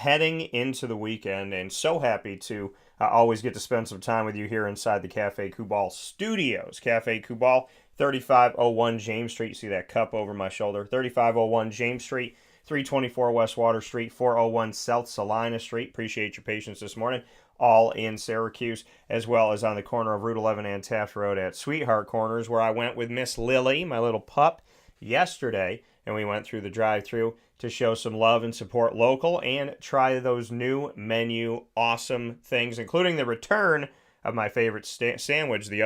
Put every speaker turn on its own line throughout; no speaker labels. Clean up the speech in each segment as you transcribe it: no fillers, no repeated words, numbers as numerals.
heading into the weekend, and so happy to always get to spend some time with you here inside the Cafe Kubal studios. Cafe Kubal, 3501 James Street. You see that cup over my shoulder. 3501 James Street, 324 West Water Street, 401 South Salina Street. Appreciate your patience this morning. All in Syracuse, as well as on the corner of Route 11 and Taft Road at Sweetheart Corners, where I went with Miss Lily, my little pup, yesterday, and we went through the drive-thru to show some love and support local and try those new menu awesome things, including the return of my favorite sandwich, the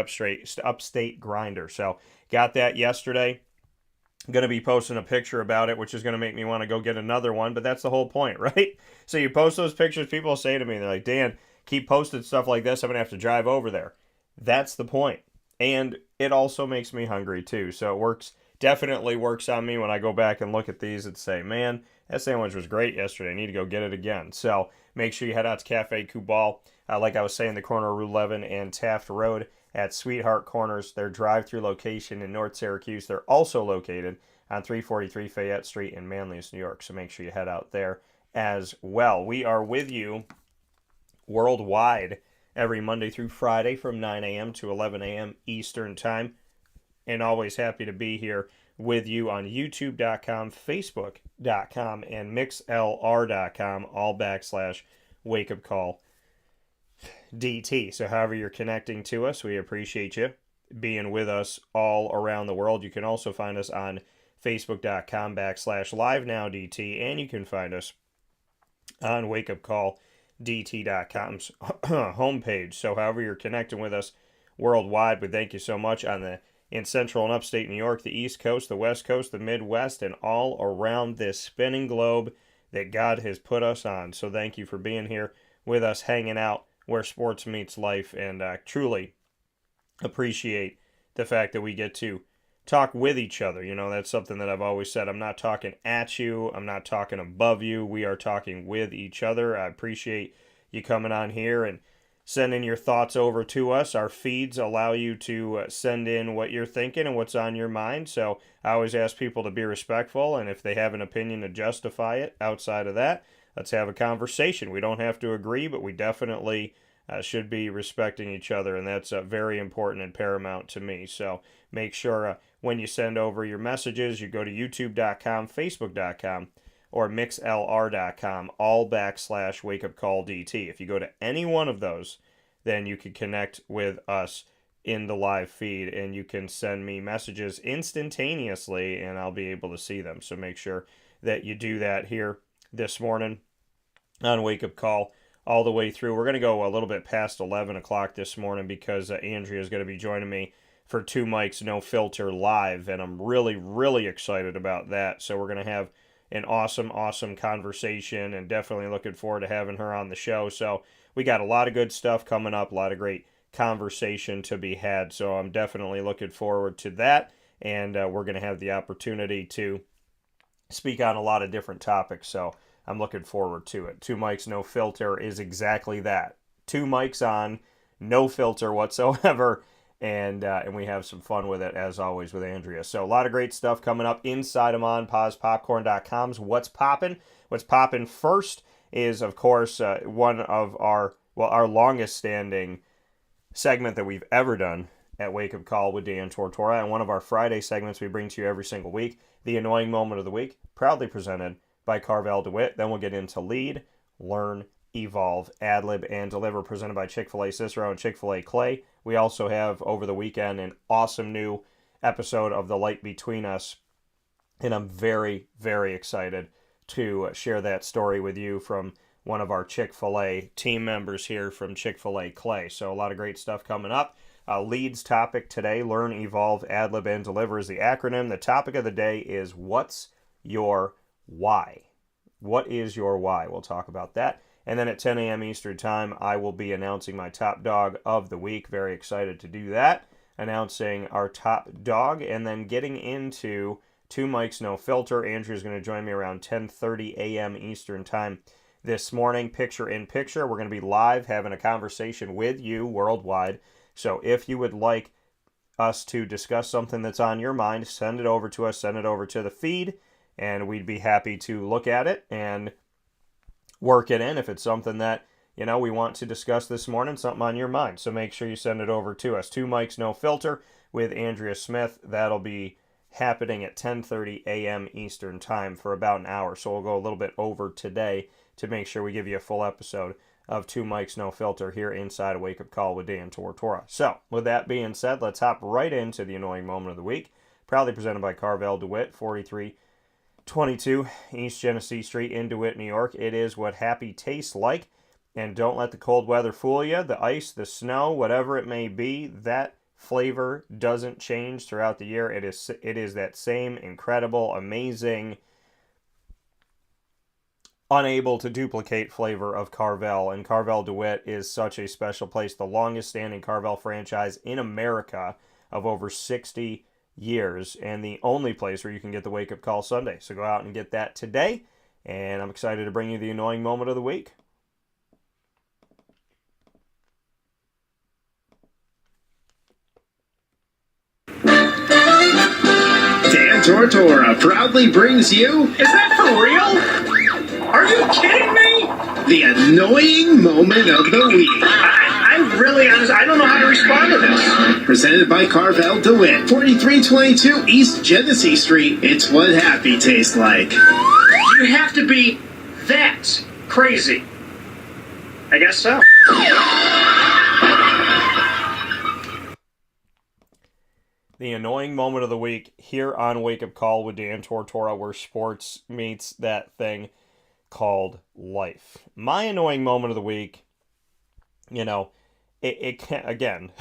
upstate grinder. So got that yesterday. I'm going to be posting a picture about it, which is going to make me want to go get another one, but that's the whole point, right? So you post those pictures, people say to me, they're like, Dan, keep posting stuff like this, I'm going to have to drive over there. That's the point. And it also makes me hungry too. So it definitely works on me when I go back and look at these and say, man, that sandwich was great yesterday. I need to go get it again. So make sure you head out to Cafe Kubal. Like I was saying, the corner of Route 11 and Taft Road at Sweetheart Corners, their drive-through location in North Syracuse. They're also located on 343 Fayette Street in Manlius, New York. So make sure you head out there as well. We are with you worldwide every Monday through Friday from 9 a.m. to 11 a.m. Eastern Time. And always happy to be here with you on YouTube.com, Facebook.com, and MixLR.com, all /WakeUpCall DT. So however you're connecting to us, we appreciate you being with us all around the world. You can also find us on Facebook.com /LiveNowDT, and you can find us on WakeUpCallDT.com's homepage. So however you're connecting with us worldwide, we thank you so much in Central and Upstate New York, the East Coast, the West Coast, the Midwest, and all around this spinning globe that God has put us on. So thank you for being here with us, hanging out where sports meets life, and truly appreciate the fact that we get to talk with each other. You know, that's something that I've always said. I'm not talking at you. I'm not talking above you. We are talking with each other. I appreciate you coming on here and sending your thoughts over to us. Our feeds allow you to send in what you're thinking and what's on your mind. So I always ask people to be respectful, and if they have an opinion to justify it outside of that, let's have a conversation. We don't have to agree, but we definitely should be respecting each other, and that's very important and paramount to me. So make sure when you send over your messages, you go to youtube.com, facebook.com, or mixlr.com, all /WakeUpCallDT. If you go to any one of those, then you can connect with us in the live feed, and you can send me messages instantaneously, and I'll be able to see them. So make sure that you do that here this morning on Wake Up Call all the way through. We're going to go a little bit past 11 o'clock this morning because Andrea is going to be joining me for Two Mics No Filter live, and I'm really, really excited about that. So we're going to have an awesome, awesome conversation, and definitely looking forward to having her on the show. So we got a lot of good stuff coming up, a lot of great conversation to be had. So I'm definitely looking forward to that, and we're going to have the opportunity to speak on a lot of different topics. So I'm looking forward to it. Two Mics No Filter is exactly that. Two mics on, no filter whatsoever. And we have some fun with it, as always, with Andrea. So a lot of great stuff coming up inside of MonPazPopcorn.com's What's Poppin'. What's Poppin' first is, of course, one of our longest-standing segment that we've ever done at Wake Up Call with Dan Tortora, and one of our Friday segments we bring to you every single week, the Annoying Moment of the Week, proudly presented by Carvel DeWitt. Then we'll get into Lead, Learn, Evolve, Ad-Lib, and Deliver, presented by Chick-fil-A Cicero and Chick-fil-A Clay. We also have, over the weekend, an awesome new episode of The Light Between Us, and I'm very, very excited to share that story with you from one of our Chick-fil-A team members here from Chick-fil-A Clay. So a lot of great stuff coming up. Lead's topic today, Learn, Evolve, Ad-Lib, and Deliver is the acronym. The topic of the day is, what's your why? What is your why? We'll talk about that. And then at 10 a.m. Eastern Time, I will be announcing my top dog of the week. Very excited to do that. Announcing our top dog, and then getting into Two Mics No Filter. Andrew's going to join me around 10:30 a.m. Eastern Time this morning. Picture in picture. We're going to be live having a conversation with you worldwide. So if you would like us to discuss something that's on your mind, send it over to us. Send it over to the feed, and we'd be happy to look at it and work it in if it's something that, we want to discuss this morning, something on your mind. So make sure you send it over to us. 2 Mics, No Filter with Andrea Smith. That'll be happening at 10:30 a.m. Eastern Time for about an hour. So we'll go a little bit over today to make sure we give you a full episode of 2 Mics, No Filter here inside a Wake Up Call with Dan Tortora. So with that being said, let's hop right into the annoying moment of the week. Proudly presented by Carvel DeWitt, 4322 East Genesee Street in DeWitt, New York. It is what happy tastes like. And don't let the cold weather fool you. The ice, the snow, whatever it may be, that flavor doesn't change throughout the year. It is that same incredible, amazing, unable to duplicate flavor of Carvel. And Carvel DeWitt is such a special place. The longest standing Carvel franchise in America of over 60 years. And the only place where you can get the Wake Up Call Sunday. So go out and get that today. And I'm excited to bring you the annoying moment of the week.
Dan Tortora proudly brings you...
Is that for real? Are you kidding me?
The annoying moment of the week.
I really, honestly, I don't know how to respond to this.
Presented by Carvel DeWitt, 4322 East Genesee Street. It's what happy tastes like.
You have to be that crazy. I guess so.
The annoying moment of the week here on Wake Up Call with Dan Tortora, where sports meets that thing called life. My annoying moment of the week, it can, again,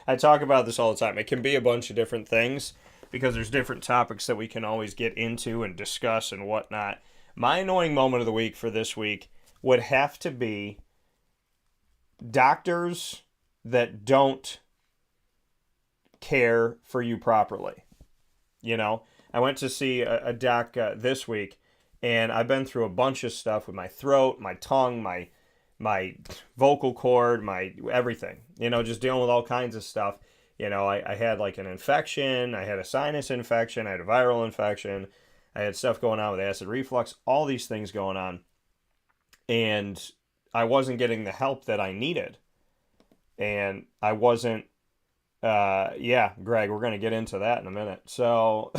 I talk about this all the time. It can be a bunch of different things because there's different topics that we can always get into and discuss and whatnot. My annoying moment of the week for this week would have to be doctors that don't care for you properly. I went to see a doc this week, and I've been through a bunch of stuff with my throat, my tongue, my vocal cord, my everything, just dealing with all kinds of stuff. I had like an infection, I had a sinus infection, I had a viral infection, I had stuff going on with acid reflux, all these things going on, and I wasn't getting the help that I needed, and I wasn't Greg, we're going to get into that in a minute. So,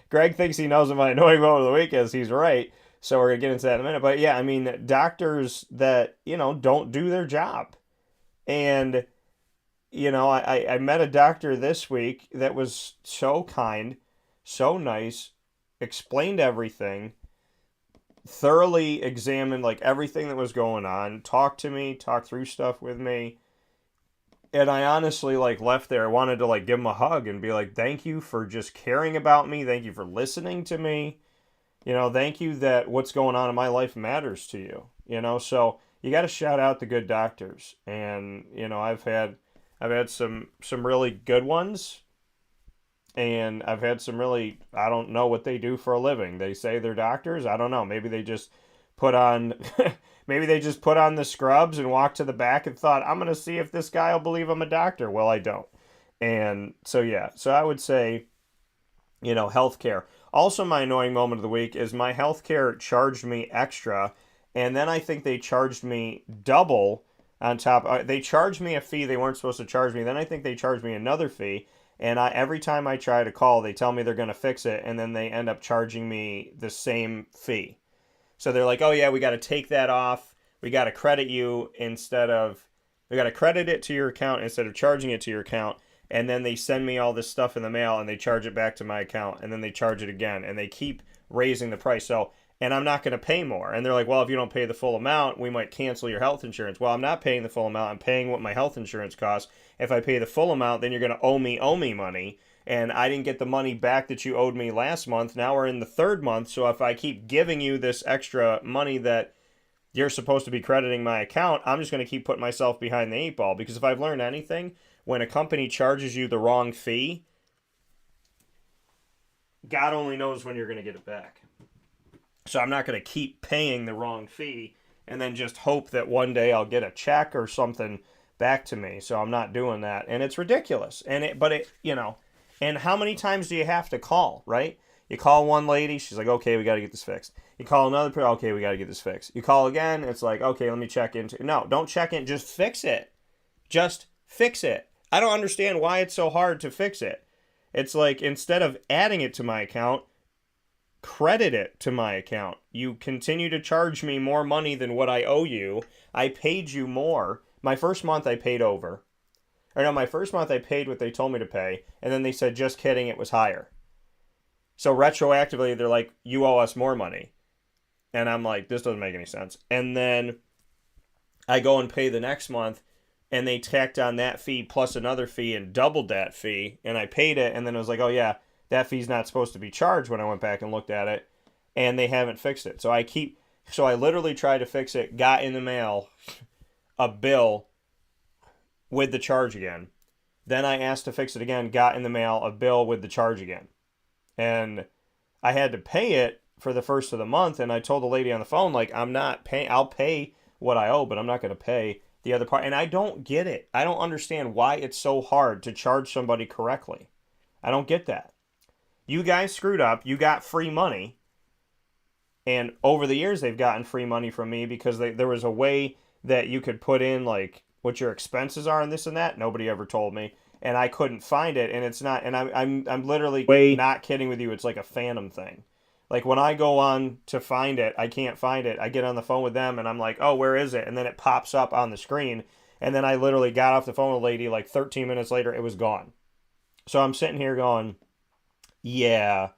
Greg thinks he knows what my annoying moment of the week is. He's right. So we're going to get into that in a minute. But yeah, I mean, doctors that, don't do their job. And, I met a doctor this week that was so kind, so nice, explained everything, thoroughly examined like everything that was going on, talked to me, talked through stuff with me. And I honestly left there. I wanted to give him a hug and be like, thank you for just caring about me. Thank you for listening to me. Thank you that what's going on in my life matters to you. So you got to shout out the good doctors. And, I've had some really good ones. And I've had some really, I don't know what they do for a living. They say they're doctors. I don't know. Maybe they just put on... Maybe they just put on the scrubs and walked to the back and thought, I'm going to see if this guy will believe I'm a doctor. Well, I don't. And so, yeah. So I would say, healthcare. Also, my annoying moment of the week is my healthcare charged me extra. And then I think they charged me double on top. They charged me a fee they weren't supposed to charge me. Then I think they charged me another fee. And every time I try to call, they tell me they're going to fix it. And then they end up charging me the same fee. So they're like, oh yeah, we got to take that off. We got to credit it to your account instead of charging it to your account. And then they send me all this stuff in the mail and they charge it back to my account. And then they charge it again. And they keep raising the price. And I'm not going to pay more. And they're like, well, if you don't pay the full amount, we might cancel your health insurance. Well, I'm not paying the full amount. I'm paying what my health insurance costs. If I pay the full amount, then you're going to owe me money. And I didn't get the money back that you owed me last month. Now we're in the third month. So if I keep giving you this extra money that you're supposed to be crediting my account, I'm just going to keep putting myself behind the 8 ball. Because if I've learned anything, when a company charges you the wrong fee, God only knows when you're going to get it back. So I'm not going to keep paying the wrong fee and then just hope that one day I'll get a check or something back to me. So I'm not doing that. And it's ridiculous. And how many times do you have to call, right? You call one lady, she's like, okay, we got to get this fixed. You call another person, okay, we got to get this fixed. You call again, it's like, okay, let me check into. No, don't check in, just fix it. Just fix it. I don't understand why it's so hard to fix it. It's like, instead of adding it to my account, credit it to my account. You continue to charge me more money than what I owe you. I paid you more. My first month I paid over. Or no, my first month I paid what they told me to pay, and then they said, just kidding, it was higher. So retroactively, they're like, you owe us more money. And I'm like, this doesn't make any sense. And then I go and pay the next month, and they tacked on that fee plus another fee and doubled that fee, and I paid it, and then it was like, oh yeah, that fee's not supposed to be charged when I went back and looked at it, and they haven't fixed it. So I literally tried to fix it, got in the mail a bill with the charge again. Then I asked to fix it again, got in the mail a bill with the charge again. And I had to pay it for the first of the month, and I told the lady on the phone, like, I'm not paying, I'll pay what I owe, but I'm not going to pay the other part. And I don't get it. I don't understand why it's so hard to charge somebody correctly. I don't get that. You guys screwed up. You got free money. And over the years, they've gotten free money from me because there was a way that you could put in, like, what your expenses are and this and that. Nobody ever told me. And I couldn't find it. And it's not, and I'm literally not kidding with you. It's like a phantom thing. Like, when I go on to find it, I can't find it. I get on the phone with them, and I'm like, oh, where is it? And then it pops up on the screen. And then I literally got off the phone with a lady, like, 13 minutes later, it was gone. So I'm sitting here going, yeah,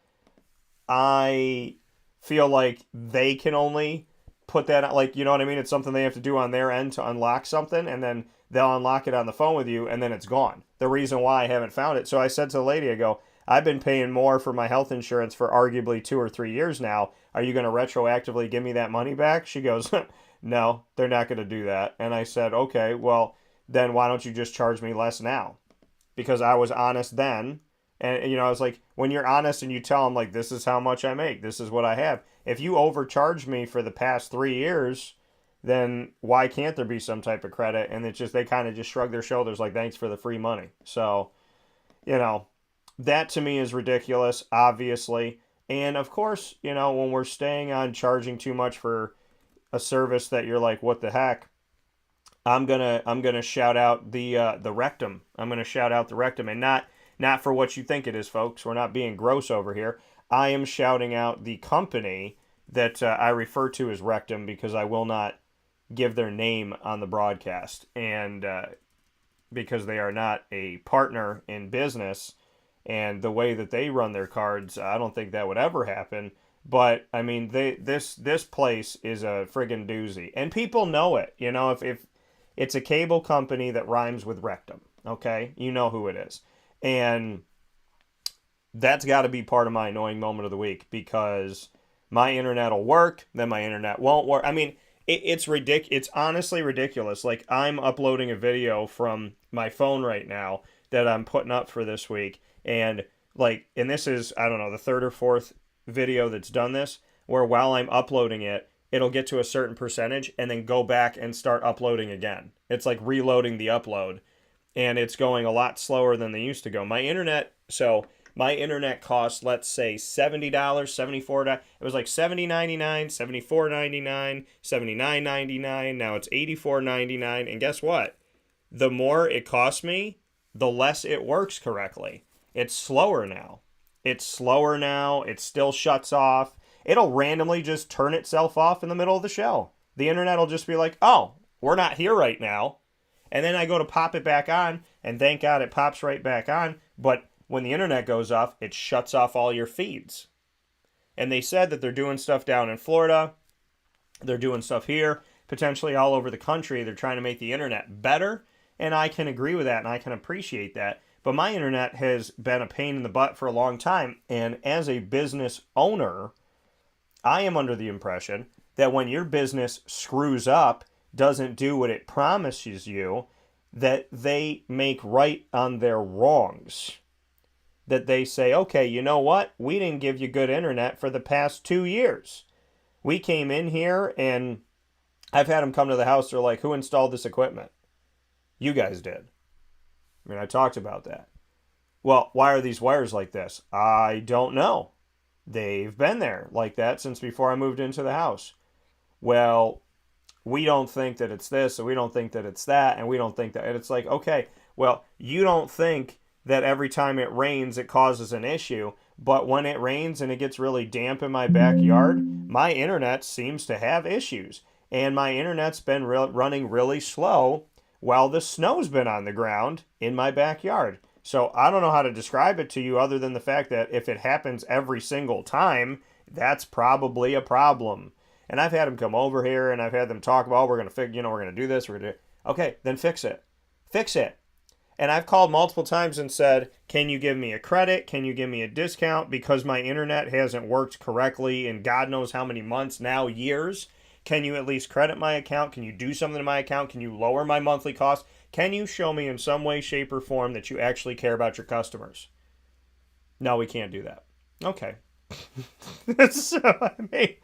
I feel like they can only put that out. Like, you know what I mean? It's something they have to do on their end to unlock something, and then they'll unlock it on the phone with you, and then it's gone. The reason why I haven't found it. So I said to the lady, I go, I've been paying more for my health insurance for arguably 2 or 3 years now. Are you going to retroactively give me that money back? She goes, no, they're not going to do that. And I said, okay, well, then why don't you just charge me less now? Because I was honest then. And, you know, I was like, when you're honest and you tell them, like, this is how much I make, this is what I have. If you overcharge me for the past 3 years, then why can't there be some type of credit? And it's just, they kind of just shrug their shoulders like, thanks for the free money. So, you know, that to me is ridiculous, obviously. And of course, you know, when we're staying on charging too much for a service that you're like, what the heck? I'm gonna shout out the rectum. I'm gonna shout out the rectum, and not for what you think it is, folks. We're not being gross over here. I am shouting out the company that I refer to as Rectum because I will not give their name on the broadcast, and because they are not a partner in business. And the way that they run their cards, I don't think that would ever happen. But I mean, this place is a friggin' doozy, and people know it. You know, if it's a cable company that rhymes with rectum, okay, you know who it is, and that's got to be part of my annoying moment of the week because my internet will work, then my internet won't work. I mean, it's ridiculous. It's honestly ridiculous. Like, I'm uploading a video from my phone right now that I'm putting up for this week. And this is, I don't know, the third or fourth video that's done this, where while I'm uploading it, it'll get to a certain percentage and then go back and start uploading again. It's like reloading the upload, and it's going a lot slower than they used to go. My internet costs, let's say, $70, $74. It was like $70.99, $74.99, $79.99. Now it's $84.99. And guess what? The more it costs me, the less it works correctly. It's slower now. It still shuts off. It'll randomly just turn itself off in the middle of the show. The internet will just be like, oh, we're not here right now. And then I go to pop it back on, and thank God it pops right back on. But when the internet goes off, it shuts off all your feeds. And they said that they're doing stuff down in Florida. They're doing stuff here, potentially all over the country. They're trying to make the internet better. And I can agree with that, and I can appreciate that. But my internet has been a pain in the butt for a long time. And as a business owner, I am under the impression that when your business screws up, doesn't do what it promises you, that they make right on their wrongs. That they say, okay, you know what? We didn't give you good internet for the past 2 years. We came in here, and I've had them come to the house. They're like, who installed this equipment? You guys did. I mean, I talked about that. Well, why are these wires like this? I don't know. They've been there like that since before I moved into the house. Well, we don't think that it's this, and we don't think that it's that, and we don't think that. And it's like, okay, well, you don't think that every time it rains it causes an issue, but when it rains and it gets really damp in my backyard, my internet seems to have issues. And my internet's been running really slow while the snow's been on the ground in my backyard. So I don't know how to describe it to you other than the fact that if it happens every single time, that's probably a problem. And I've had them come over here and I've had them talk about, oh, we're going to fix, we're going to do this. We're going to do it. Okay, then fix it. Fix it. And I've called multiple times and said, can you give me a credit? Can you give me a discount? Because my internet hasn't worked correctly in God knows how many months now, years. Can you at least credit my account? Can you do something to my account? Can you lower my monthly cost? Can you show me in some way, shape, or form that you actually care about your customers? No, we can't do that. Okay. So, I mean,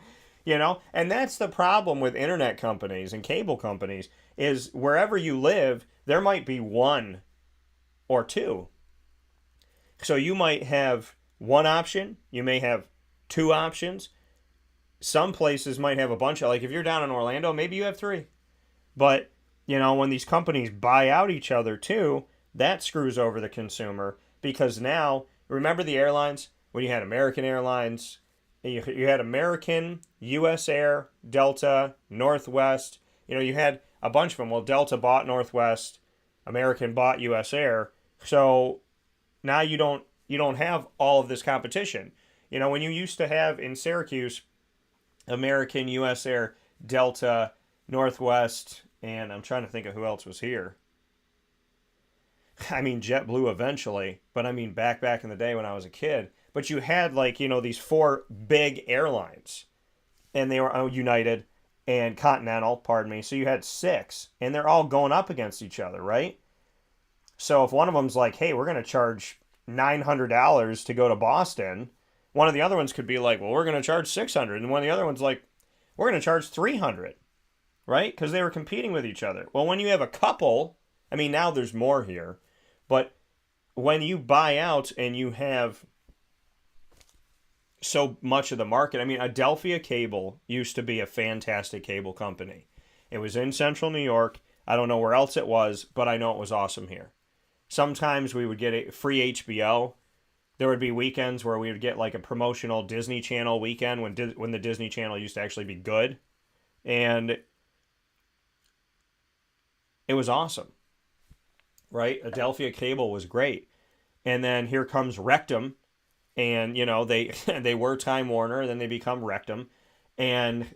and that's the problem with internet companies and cable companies is wherever you live, there might be one or two. So you might have one option. You may have two options. Some places might have a bunch of, like if you're down in Orlando, maybe you have three. But, when these companies buy out each other too, that screws over the consumer because now, remember the airlines? When you had American Airlines, you had American, US Air, Delta, Northwest. You had a bunch of them. Well, Delta bought Northwest, American bought US Air. So now you don't have all of this competition. When you used to have in Syracuse, American, US Air, Delta, Northwest, and I'm trying to think of who else was here. I mean, JetBlue eventually, but I mean back in the day when I was a kid. But you had these four big airlines, and they were United and Continental, pardon me. So you had six, and they're all going up against each other, right? So if one of them's like, hey, we're going to charge $900 to go to Boston, one of the other ones could be like, well, we're going to charge $600, and one of the other ones like, we're going to charge $300, right? Because they were competing with each other. Well, when you have a couple, I mean, now there's more here, but when you buy out and you have so much of the market, I mean, Adelphia Cable used to be a fantastic cable company. It was in central New York. I don't know where else it was, but I know it was awesome here. Sometimes we would get a free HBO. There would be weekends where we would get like a promotional Disney Channel weekend when the Disney Channel used to actually be good. And it was awesome, right? Adelphia Cable was great. And then here comes Rectum. And, they were Time Warner, then they become Rectum. And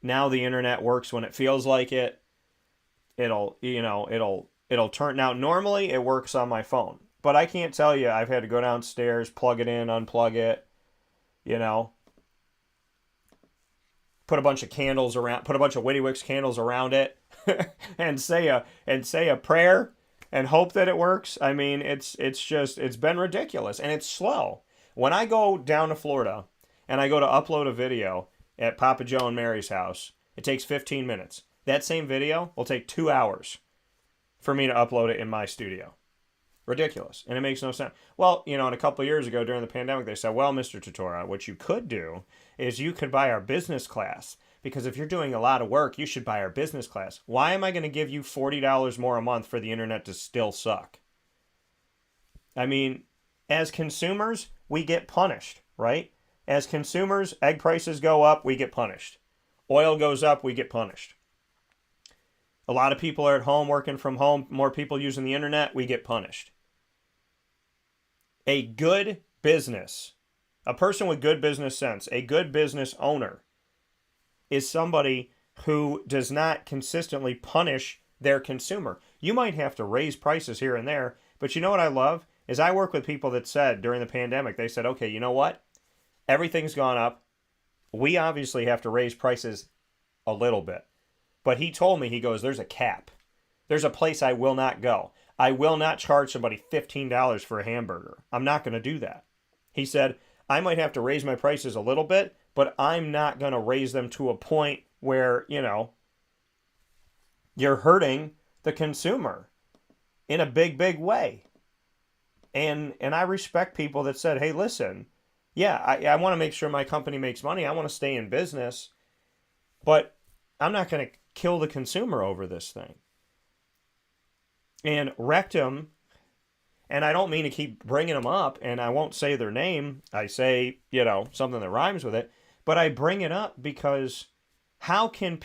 now the internet works when it feels like it. It'll turn. Now, normally it works on my phone. But I can't tell you, I've had to go downstairs, plug it in, unplug it, put a bunch of candles around, put a bunch of Witty Wicks candles around it, and say a prayer and hope that it works. I mean, it's been ridiculous and it's slow. When I go down to Florida and I go to upload a video at Papa Joe and Mary's house, it takes 15 minutes. That same video will take 2 hours for me to upload it in my studio. Ridiculous. And it makes no sense. Well, and a couple of years ago during the pandemic, they said, well, Mr. Tortora, what you could do is you could buy our business class. Because if you're doing a lot of work, you should buy our business class. Why am I going to give you $40 more a month for the internet to still suck? I mean, as consumers, we get punished, right? As consumers, egg prices go up, we get punished. Oil goes up, we get punished. A lot of people are at home working from home, more people using the internet, we get punished. A good business, a person with good business sense, a good business owner is somebody who does not consistently punish their consumer. You might have to raise prices here and there, but you know what I love? Is I work with people that said during the pandemic, they said, okay, you know what? Everything's gone up. We obviously have to raise prices a little bit. But he told me, he goes, there's a cap. There's a place I will not go. I will not charge somebody $15 for a hamburger. I'm not going to do that. He said, I might have to raise my prices a little bit, but I'm not going to raise them to a point where, you're hurting the consumer in a big, big way. And I respect people that said, hey, listen, yeah, I want to make sure my company makes money. I want to stay in business, but I'm not going to kill the consumer over this thing. And Rectum, and I don't mean to keep bringing them up, and I won't say their name. I say, something that rhymes with it, but I bring it up because how can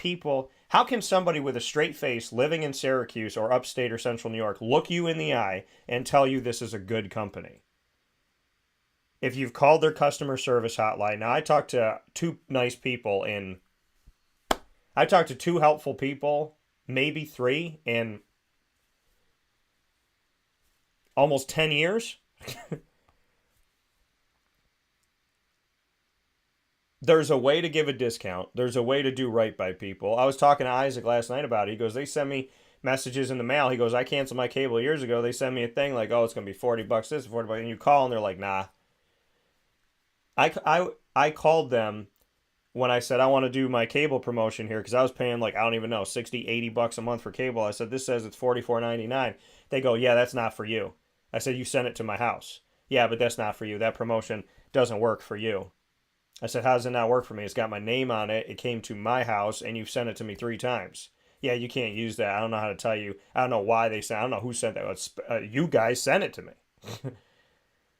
somebody with a straight face living in Syracuse or upstate or central New York look you in the eye and tell you this is a good company? If you've called their customer service hotline, now I talked to two helpful people, maybe three, in almost 10 years. There's a way to give a discount. There's a way to do right by people. I was talking to Isaac last night about it. He goes, they send me messages in the mail. He goes, I canceled my cable years ago. They send me a thing like, oh, it's going to be $40 this, $40, and you call and they're like, nah. I called them when I said I want to do my cable promotion here because I was paying like, I don't even know, $60, $80 a month for cable. I said, this says it's $44.99. They go, yeah, that's not for you. I said, you sent it to my house. Yeah, but that's not for you. That promotion doesn't work for you. I said, how does it not work for me? It's got my name on it. It came to my house, and you've sent it to me 3 times. Yeah, you can't use that. I don't know how to tell you. I don't know why they sent. I don't know who sent that. You guys sent it to me.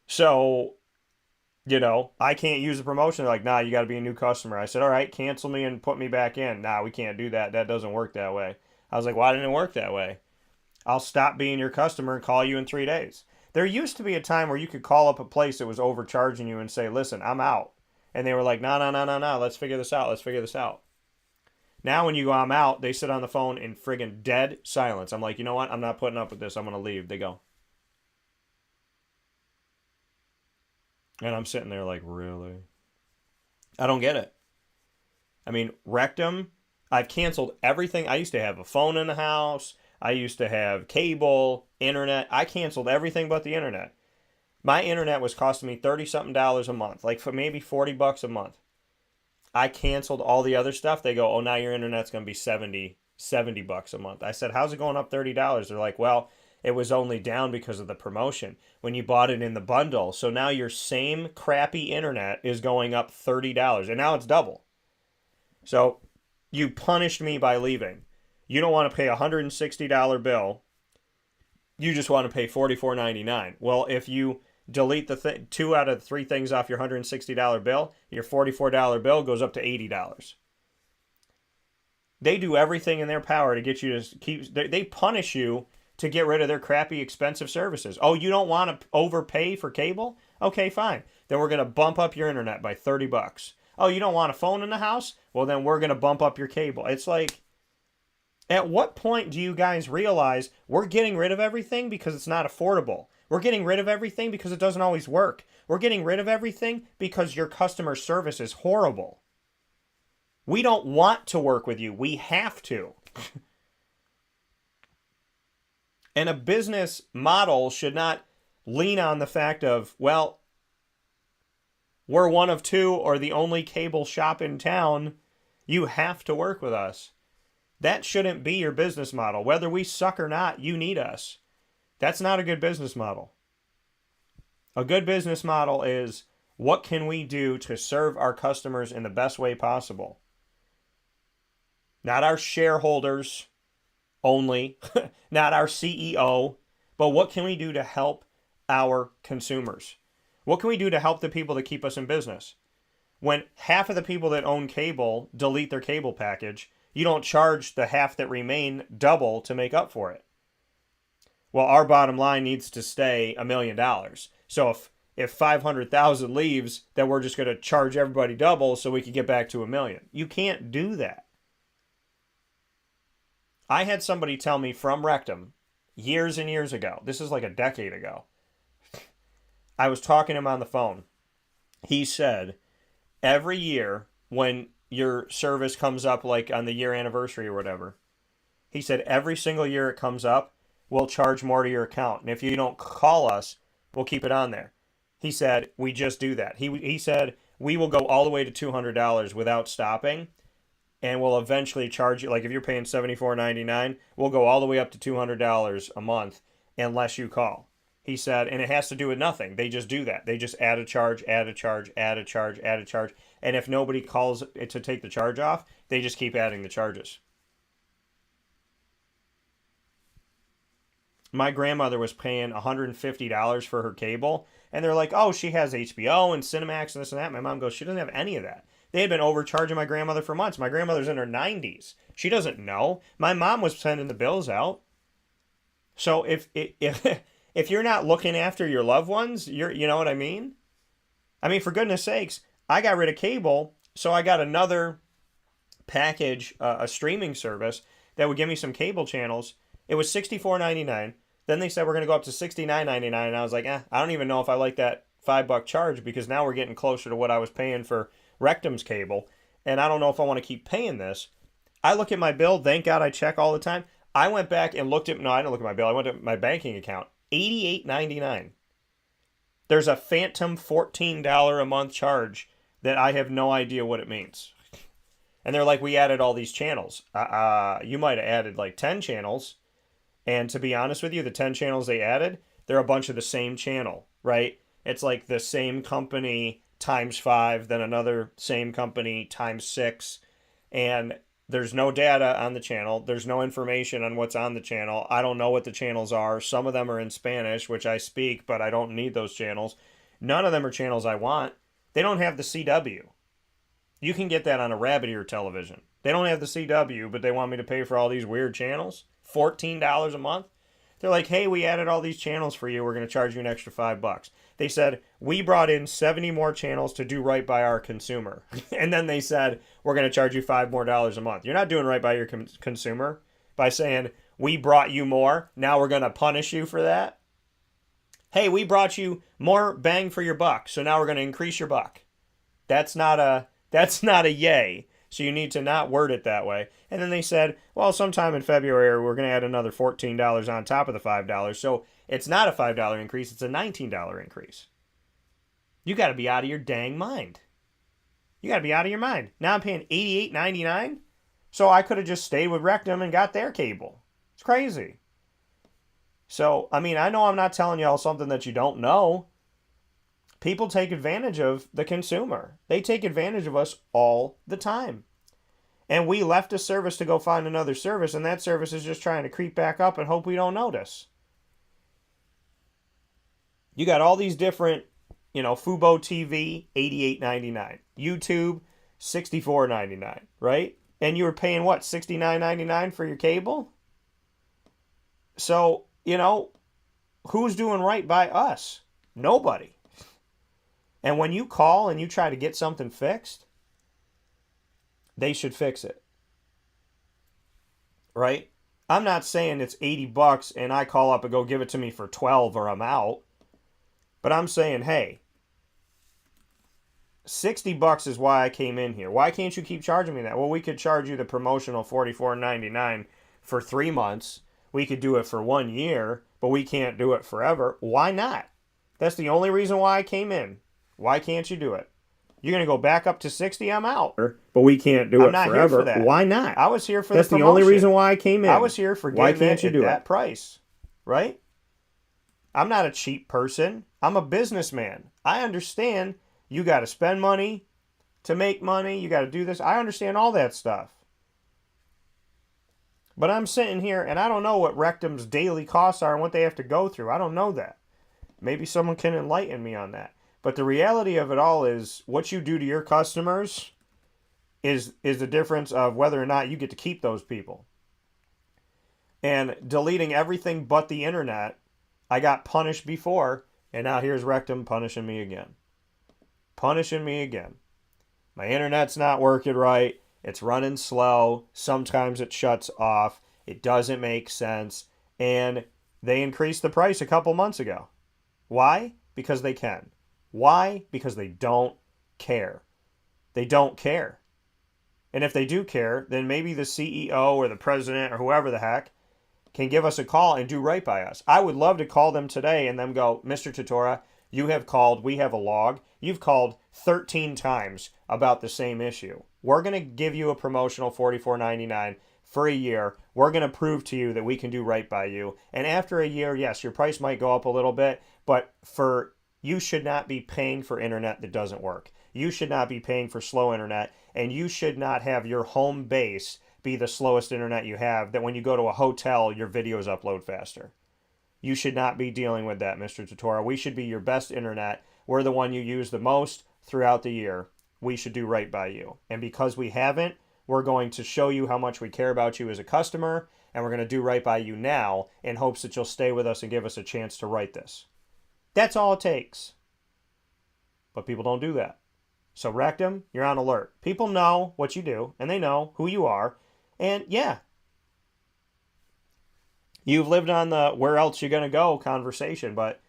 So, I can't use the promotion. They're like, nah, you got to be a new customer. I said, all right, cancel me and put me back in. Nah, we can't do that. That doesn't work that way. I was like, why didn't it work that way? I'll stop being your customer and call you in 3 days. There used to be a time where you could call up a place that was overcharging you and say, listen, I'm out. And they were like, no, let's figure this out. Now when you go, I'm out, they sit on the phone in friggin' dead silence. I'm like, you know what? I'm not putting up with this. I'm going to leave. They go. And I'm sitting there like, really? I don't get it. I mean, Rectum, I've canceled everything. I used to have a phone in the house. I used to have cable, internet. I canceled everything but the internet. My internet was costing me $30-something a month, like for maybe $40 a month. I canceled all the other stuff. They go, oh, now your internet's going to be $70 a month. I said, how's it going up $30? They're like, well, it was only down because of the promotion when you bought it in the bundle. So now your same crappy internet is going up $30, and now it's double. So you punished me by leaving. You don't want to pay a $160 bill. You just want to pay $44.99. Well, if you delete the 2 out of 3 things off your $160 bill, your $44 bill goes up to $80. They do everything in their power to get you to keep. They punish you to get rid of their crappy, expensive services. Oh, you don't want to overpay for cable? Okay, fine. Then we're going to bump up your internet by $30. Oh, you don't want a phone in the house? Well, then we're going to bump up your cable. It's like, at what point do you guys realize we're getting rid of everything because it's not affordable? We're getting rid of everything because it doesn't always work. We're getting rid of everything because your customer service is horrible. We don't want to work with you. We have to. And a business model should not lean on the fact of, well, we're one of 2 or the only cable shop in town. You have to work with us. That shouldn't be your business model. Whether we suck or not, you need us. That's not a good business model. A good business model is, what can we do to serve our customers in the best way possible? Not our shareholders only, not our CEO, but what can we do to help our consumers? What can we do to help the people that keep us in business? When half of the people that own cable delete their cable package, you don't charge the half that remain double to make up for it. Well, our bottom line needs to stay $1 million. So if 500,000 leaves, then we're just going to charge everybody double so we can get back to $1 million. You can't do that. I had somebody tell me from Rectum years and years ago. This is like a decade ago. I was talking to him on the phone. He said, every year when your service comes up, like on the year anniversary or whatever, he said every single year it comes up, we'll charge more to your account. And if you don't call us, we'll keep it on there. He said, we just do that. He said, we will go all the way to $200 without stopping. And we'll eventually charge you, like if you're paying $74.99, we'll go all the way up to $200 a month unless you call. He said, and it has to do with nothing. They just do that. They just add a charge, add a charge, add a charge, add a charge. And if nobody calls it to take the charge off, they just keep adding the charges. My grandmother was paying $150 for her cable, and they're like, oh, she has HBO and Cinemax and this and that. My mom goes, she doesn't have any of that. They had been overcharging my grandmother for months. My grandmother's in her 90s. She doesn't know. My mom was sending the bills out. So if you're not looking after your loved ones, you know what I mean? I mean, for goodness sakes, I got rid of cable, so I got another package, a streaming service that would give me some cable channels. It was $64.99. Then they said we're going to go up to $69.99, and I was like, I don't even know if I like that $5 charge, because now we're getting closer to what I was paying for Rectum's cable, and I don't know if I want to keep paying this. I look at my bill. Thank God I check all the time. I went back and looked at, no, I didn't look at my bill. I went to my banking account. $88.99. There's a phantom $14 a month charge that I have no idea what it means. And they're like, we added all these channels. You might have added like 10 channels. And to be honest with you, the 10 channels they added, they're a bunch of the same channel, right? It's like the same company times 5, then another same company times 6. And there's no data on the channel. There's no information on what's on the channel. I don't know what the channels are. Some of them are in Spanish, which I speak, but I don't need those channels. None of them are channels I want. They don't have the CW. You can get that on a rabbit ear television. They don't have the CW, but they want me to pay for all these weird channels. $14 a month. They're like, hey, we added all these channels for you. We're going to charge you an extra $5. They said, we brought in 70 more channels to do right by our consumer. And then they said, we're going to charge you $5 more a month. You're not doing right by your consumer by saying, we brought you more. Now we're going to punish you for that. Hey, we brought you more bang for your buck, so now we're going to increase your buck. That's not a yay. So you need to not word it that way. And then they said, well, sometime in February, we're going to add another $14 on top of the $5. So it's not a $5 increase. It's a $19 increase. You got to be out of your dang mind. You got to be out of your mind. Now I'm paying $88.99. So I could have just stayed with Rectum and got their cable. It's crazy. So, I mean, I know I'm not telling y'all something that you don't know. People take advantage of the consumer. They take advantage of us all the time. And we left a service to go find another service, and that service is just trying to creep back up and hope we don't notice. You got all these different, Fubo TV, $88.99. YouTube, $64.99, right? And you were paying, what, $69.99 for your cable? So, who's doing right by us? Nobody. And when you call and you try to get something fixed, they should fix it. Right? I'm not saying it's $80 and I call up and go give it to me for $12 or I'm out. But I'm saying, hey, $60 is why I came in here. Why can't you keep charging me that? Well, we could charge you the promotional $44.99 for 3 months. We could do it for 1 year, but we can't do it forever. Why not? That's the only reason why I came in. Why can't you do it? You're going to go back up to 60, I'm out.
But we can't do it forever.
I'm not here for that.
Why not?
I was here for
That's
the
the only
promotion.
reason why I came in.
I was here for
Why
getting
can't you
it
do
at that
it?
price. Right? I'm not a cheap person. I'm a businessman. I understand you got to spend money to make money. You got to do this. I understand all that stuff. But I'm sitting here and I don't know what Rectum's daily costs are and what they have to go through. I don't know that. Maybe someone can enlighten me on that. But the reality of it all is what you do to your customers is the difference of whether or not you get to keep those people. And deleting everything but the internet, I got punished before, and now here's Rectum punishing me again. Punishing me again. My internet's not working right. It's running slow. Sometimes it shuts off. It doesn't make sense. And they increased the price a couple months ago. Why? Because they can. Why? Because they don't care. They don't care. And if they do care, then maybe the CEO or the president or whoever the heck can give us a call and do right by us. I would love to call them today and them go, Mr. Tortora, You have called, we have a log, you've called 13 times about the same issue. We're going to give you a promotional $44.99 for a year. We're going to prove to you that we can do right by you. And after a year, yes, your price might go up a little bit, but you should not be paying for internet that doesn't work. You should not be paying for slow internet, and you should not have your home base be the slowest internet you have, that when you go to a hotel, your videos upload faster. You should not be dealing with that, Mr. Tortora. We should be your best internet. We're the one you use the most throughout the year. We should do right by you. And because we haven't, we're going to show you how much we care about you as a customer, and we're going to do right by you now in hopes that you'll stay with us and give us a chance to right this. That's all it takes. But people don't do that. So Rectum, you're on alert. People know what you do, and they know who you are. And yeah, you've lived on the where else you gonna go conversation, but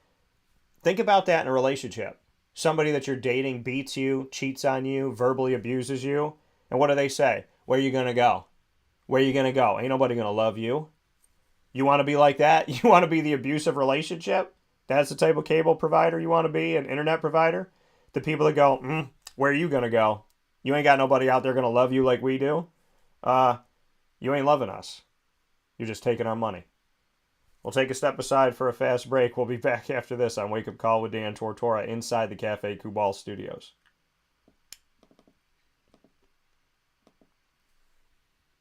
think about that in a relationship. Somebody that you're dating beats you, cheats on you, verbally abuses you, and what do they say? Where you gonna go? Where you gonna go? Ain't nobody gonna love you. You want to be like that? You want to be the abusive relationship? That's the type of cable provider you want to be, an internet provider? The people that go, where are you gonna go? You ain't got nobody out there gonna love you like we do? You ain't loving us. You're just taking our money. We'll take a step aside for a fast break. We'll be back after this on Wake Up Call with Dan Tortora inside the Café Kubal studios.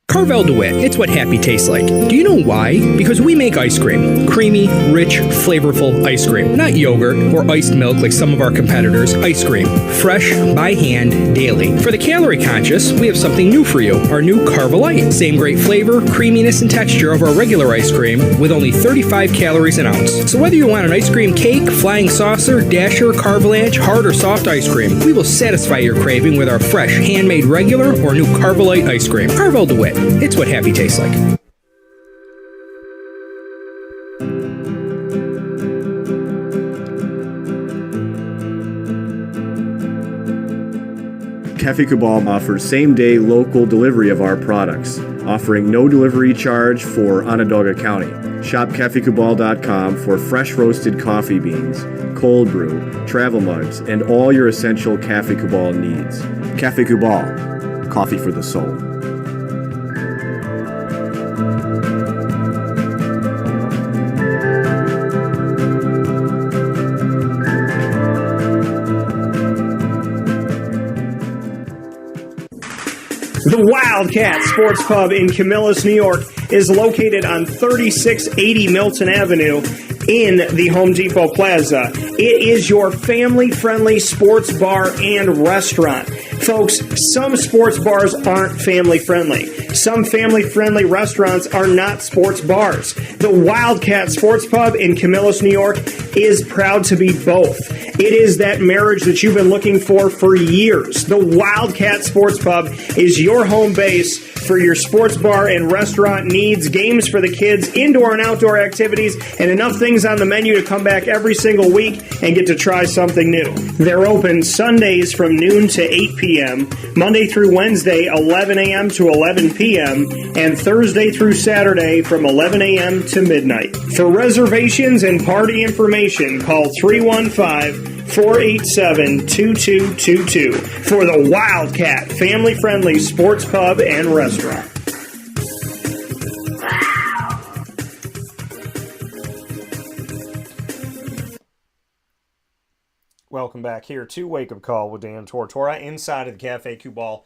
Carvel DeWitt, it's what happy tastes like. Do you know why? Because we make ice cream. Creamy, rich, flavorful ice cream. Not yogurt or iced milk like some of our competitors. Ice cream. Fresh, by hand, daily. For the calorie conscious, we have something new for you. Our new Carvelite. Same great flavor, creaminess, and texture of our regular ice cream with only 35 calories an ounce. So whether you want an ice cream cake, flying saucer, dasher, carvalanche, hard or soft ice cream, we will satisfy your craving with our fresh, handmade regular or new Carvelite ice cream. Carvel DeWitt. It's what happy tastes like.
Café Kubal offers same-day local delivery of our products, offering no delivery charge for Onondaga County. Shop cafekubal.com for fresh roasted coffee beans, cold brew, travel mugs, and all your essential Café Kubal needs. Café Kubal, coffee for the soul.
The Wildcat Sports Pub in Camillus, New York is located on 3680 Milton Avenue in the Home Depot Plaza. It is your family-friendly sports bar and restaurant. Folks, some sports bars aren't family-friendly. Some family-friendly restaurants are not sports bars. The Wildcat Sports Pub in Camillus, New York is proud to be both. It is that marriage that you've been looking for years. The Wildcat Sports Pub is your home base for your sports bar and restaurant needs, games for the kids, indoor and outdoor activities, and enough things on the menu to come back every single week and get to try something new. They're open Sundays from noon to 8 p.m., Monday through Wednesday, 11 a.m. to 11 p.m., and Thursday through Saturday from 11 a.m. to midnight. For reservations and party information, call 315-487-2222 for the Wildcat family-friendly sports pub and restaurant.
Welcome back here to Wake Up Call with Dan Tortora inside of the Café Kubal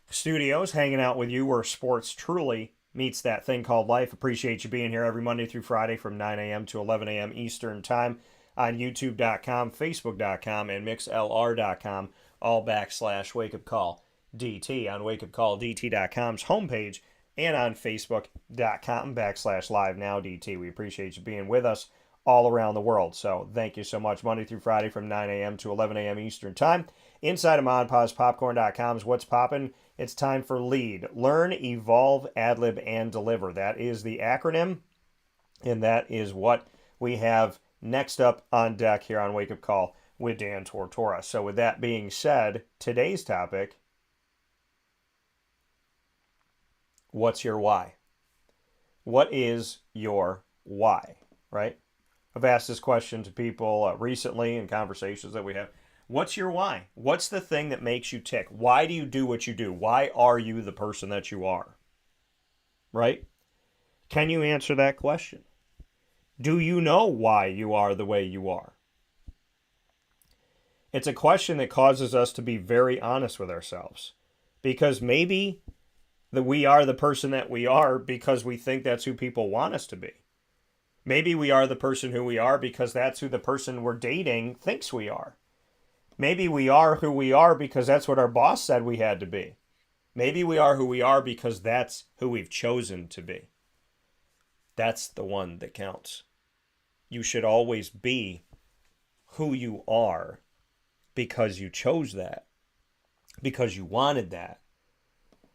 studios, hanging out with you where sports truly meets that thing called life. Appreciate you being here every Monday through Friday from 9 a.m. to 11 a.m. Eastern Time on YouTube.com, Facebook.com, and MixLR.com, all / Wake Up Call DT on WakeUpCallDT.com's homepage and on Facebook.com / Live Now DT. We appreciate you being with us all around the world. So thank you so much. Monday through Friday from 9 a.m. to 11 a.m. Eastern Time. Inside of ModPawsPopcorn.com's What's Poppin'? It's time for LEAD. Learn, Evolve, Adlib, and Deliver. That is the acronym, and that is what we have next up on deck here on Wake Up Call with Dan Tortora. So with that being said, today's topic, what's your why? What is your why, right? I've asked this question to people recently in conversations that we have. What's your why? What's the thing that makes you tick? Why do you do what you do? Why are you the person that you are? Right? Can you answer that question? Do you know why you are the way you are? It's a question that causes us to be very honest with ourselves. Because maybe that we are the person that we are because we think that's who people want us to be. Maybe we are the person who we are because that's who the person we're dating thinks we are. Maybe we are who we are because that's what our boss said we had to be. Maybe we are who we are because that's who we've chosen to be. That's the one that counts. You should always be who you are because you chose that, because you wanted that,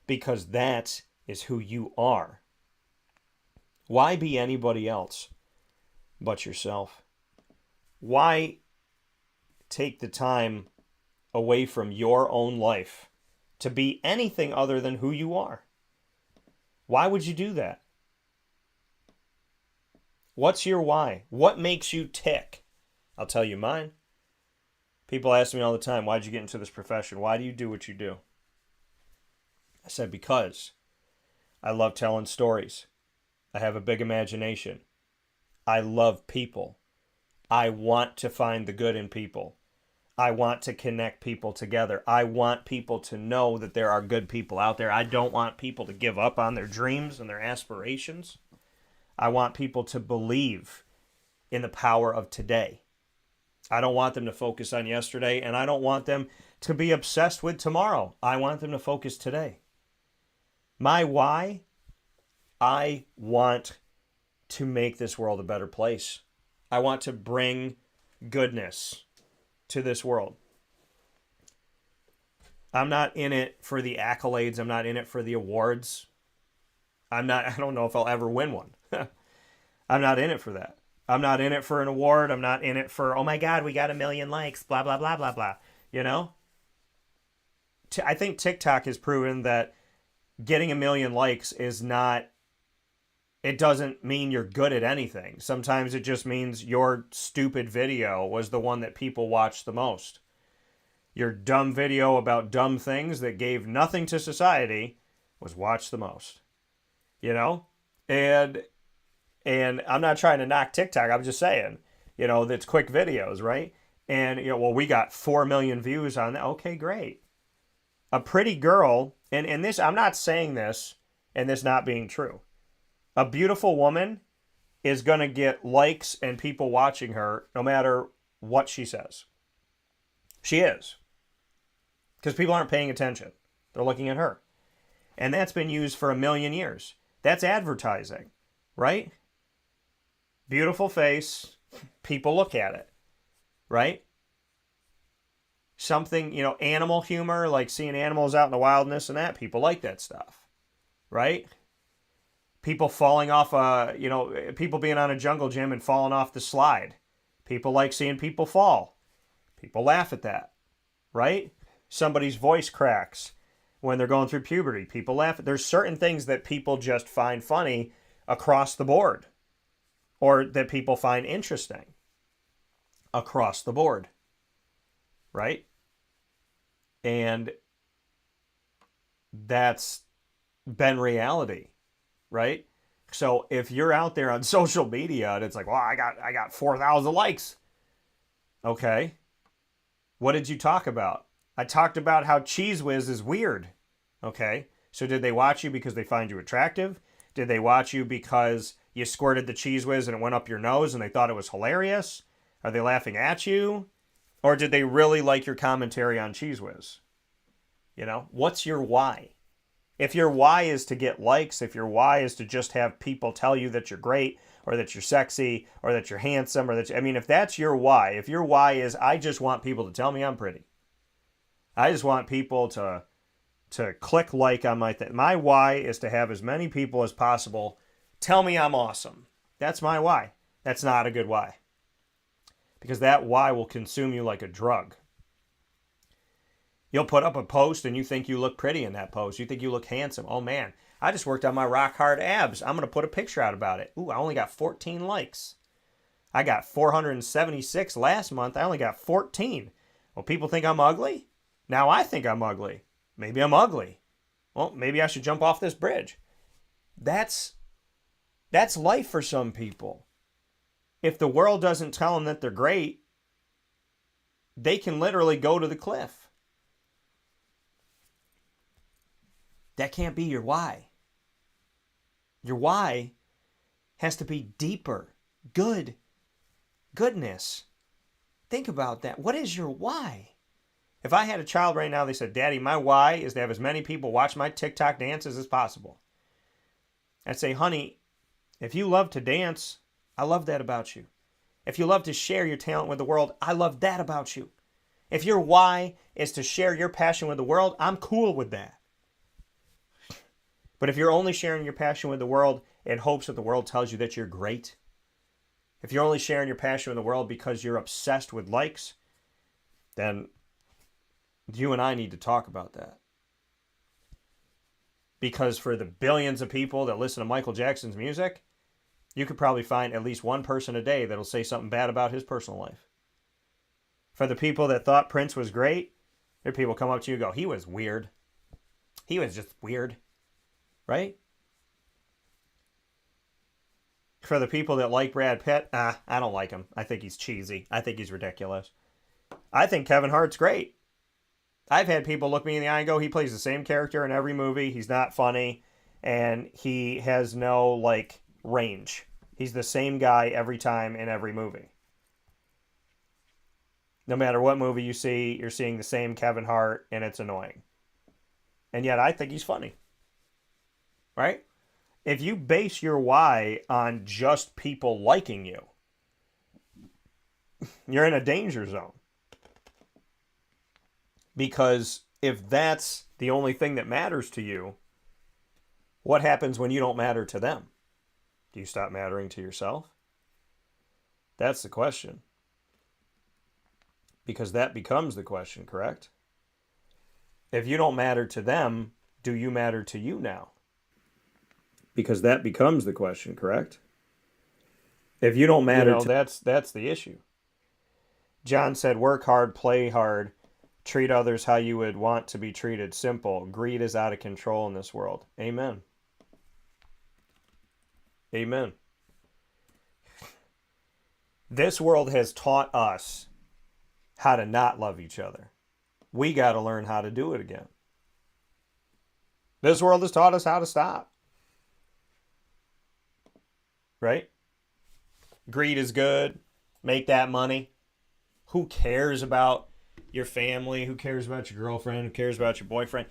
because that is who you are. Why be anybody else but yourself? Why take the time away from your own life to be anything other than who you are? Why would you do that? What's your why? What makes you tick? I'll tell you mine. People ask me all the time, why'd you get into this profession? Why do you do what you do? I said, because I love telling stories. I have a big imagination. I love people. I want to find the good in people. I want to connect people together. I want people to know that there are good people out there. I don't want people to give up on their dreams and their aspirations. I want people to believe in the power of today. I don't want them to focus on yesterday, and I don't want them to be obsessed with tomorrow. I want them to focus today. My why? I want to make this world a better place. I want to bring goodness to this world. I'm not in it for the accolades. I'm not in it for the awards. I don't know if I'll ever win one. I'm not in it for that. I'm not in it for an award. I'm not in it for, oh my God, we got 1 million likes, blah, blah, blah, blah, blah. You know? I think TikTok has proven that getting 1 million likes is not, it doesn't mean you're good at anything. Sometimes it just means your stupid video was the one that people watched the most. Your dumb video about dumb things that gave nothing to society was watched the most. You know? And I'm not trying to knock TikTok. I'm just saying, you know, that's quick videos, right? And, you know, well, we got 4 million views on that. Okay, great. A pretty girl, and this, I'm not saying this and this not being true. A beautiful woman is going to get likes and people watching her no matter what she says. She is. Because people aren't paying attention. They're looking at her. And that's been used for 1 million years. That's advertising, right? Beautiful face, people look at it, right? Something, you know, animal humor, like seeing animals out in the wilderness and that, people like that stuff, right? People falling off, people being on a jungle gym and falling off the slide. People like seeing people fall. People laugh at that, right? Somebody's voice cracks when they're going through puberty. People laugh. There's certain things that people just find funny across the board, or that people find interesting across the board, right? And that's been reality, right? So if you're out there on social media and it's like, well, I got 4,000 likes. Okay. What did you talk about? I talked about how Cheese Whiz is weird. Okay. So did they watch you because they find you attractive? Did they watch you because you squirted the Cheese Whiz and it went up your nose and they thought it was hilarious? Are they laughing at you? Or did they really like your commentary on Cheese Whiz? You know, what's your why? If your why is to get likes, if your why is to just have people tell you that you're great, or that you're sexy, or that you're handsome, or if that's your why, if your why is, I just want people to tell me I'm pretty. I just want people to click like on my thing. My why is to have as many people as possible tell me I'm awesome. That's my why. That's not a good why. Because that why will consume you like a drug. You'll put up a post and you think you look pretty in that post. You think you look handsome. Oh man, I just worked on my rock hard abs. I'm going to put a picture out about it. Ooh, I only got 14 likes. I got 476 last month. I only got 14. Well, people think I'm ugly. Now I think I'm ugly. Maybe I'm ugly. Well, maybe I should jump off this bridge. That's life for some people. If the world doesn't tell them that they're great, they can literally go to the cliff. That can't be your why. Your why has to be deeper. Goodness. Think about that. What is your why? If I had a child right now, they said, Daddy, my why is to have as many people watch my TikTok dances as possible. I'd say, honey, if you love to dance, I love that about you. If you love to share your talent with the world, I love that about you. If your why is to share your passion with the world, I'm cool with that. But if you're only sharing your passion with the world in hopes that the world tells you that you're great, if you're only sharing your passion with the world because you're obsessed with likes, then you and I need to talk about that. Because for the billions of people that listen to Michael Jackson's music, you could probably find at least one person a day that'll say something bad about his personal life. For the people that thought Prince was great, there are people come up to you and go, he was weird. He was just weird. Right? For the people that like Brad Pitt, I don't like him. I think he's cheesy. I think he's ridiculous. I think Kevin Hart's great. I've had people look me in the eye and go, he plays the same character in every movie. He's not funny. And he has no, range. He's the same guy every time in every movie. No matter what movie you see, you're seeing the same Kevin Hart, and it's annoying. And yet I think he's funny. Right? If you base your why on just people liking you, you're in a danger zone. Because if that's the only thing that matters to you, what happens when you don't matter to them? Do you stop mattering to yourself? That's the question. Because that becomes the question, correct? If you don't matter to them, do you matter to you now? Because that becomes the question, correct? If you don't matter to... That's the issue. John said, work hard, play hard, treat others how you would want to be treated. Simple. Greed is out of control in this world. Amen. Amen. This world has taught us how to not love each other. We got to learn how to do it again. This world has taught us how to stop. Right? Greed is good. Make that money. Who cares about your family? Who cares about your girlfriend? Who cares about your boyfriend?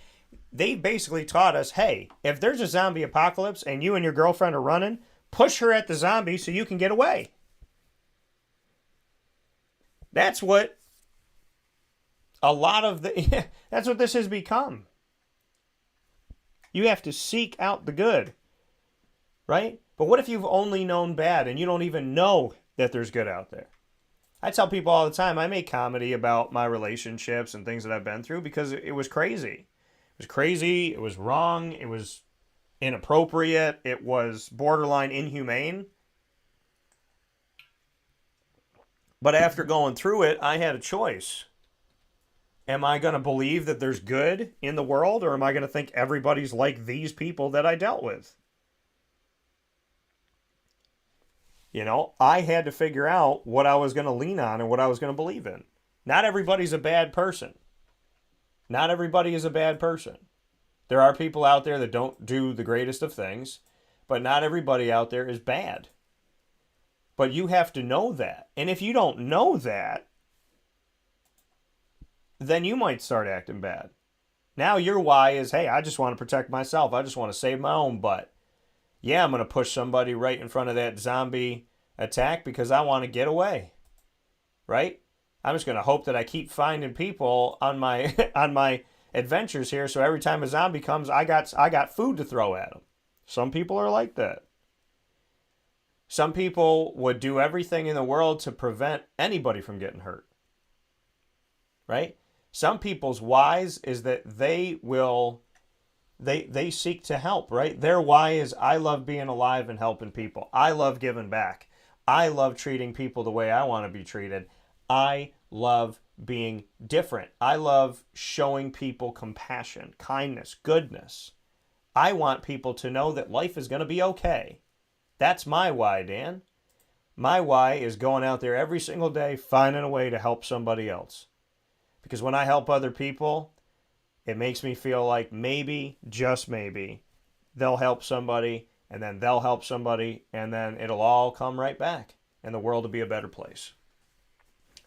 They basically taught us, hey, if there's a zombie apocalypse and you and your girlfriend are running, push her at the zombie so you can get away. That's what that's what this has become. You have to seek out the good. Right? But what if you've only known bad and you don't even know that there's good out there? I tell people all the time, I make comedy about my relationships and things that I've been through because it was crazy. It was crazy. It was wrong. It was inappropriate. It was borderline inhumane. But after going through it, I had a choice. Am I going to believe that there's good in the world, or am I going to think everybody's like these people that I dealt with? You know, I had to figure out what I was going to lean on and what I was going to believe in. Not everybody's a bad person. Not everybody is a bad person. There are people out there that don't do the greatest of things, but not everybody out there is bad. But you have to know that. And if you don't know that, then you might start acting bad. Now your why is, hey, I just want to protect myself. I just want to save my own butt. Yeah, I'm going to push somebody right in front of that zombie attack because I want to get away. Right? I'm just going to hope that I keep finding people on my on my adventures here, so every time a zombie comes, I got food to throw at them. Some people are like that. Some people would do everything in the world to prevent anybody from getting hurt. Right? Some people's whys is that they seek to help, right? Their why is, I love being alive and helping people. I love giving back. I love treating people the way I want to be treated. I love being different. I love showing people compassion, kindness, goodness. I want people to know that life is going to be okay. That's my why, Dan. My why is going out there every single day, finding a way to help somebody else. Because when I help other people, it makes me feel like maybe, just maybe, they'll help somebody, and then they'll help somebody, and then it'll all come right back, and the world will be a better place.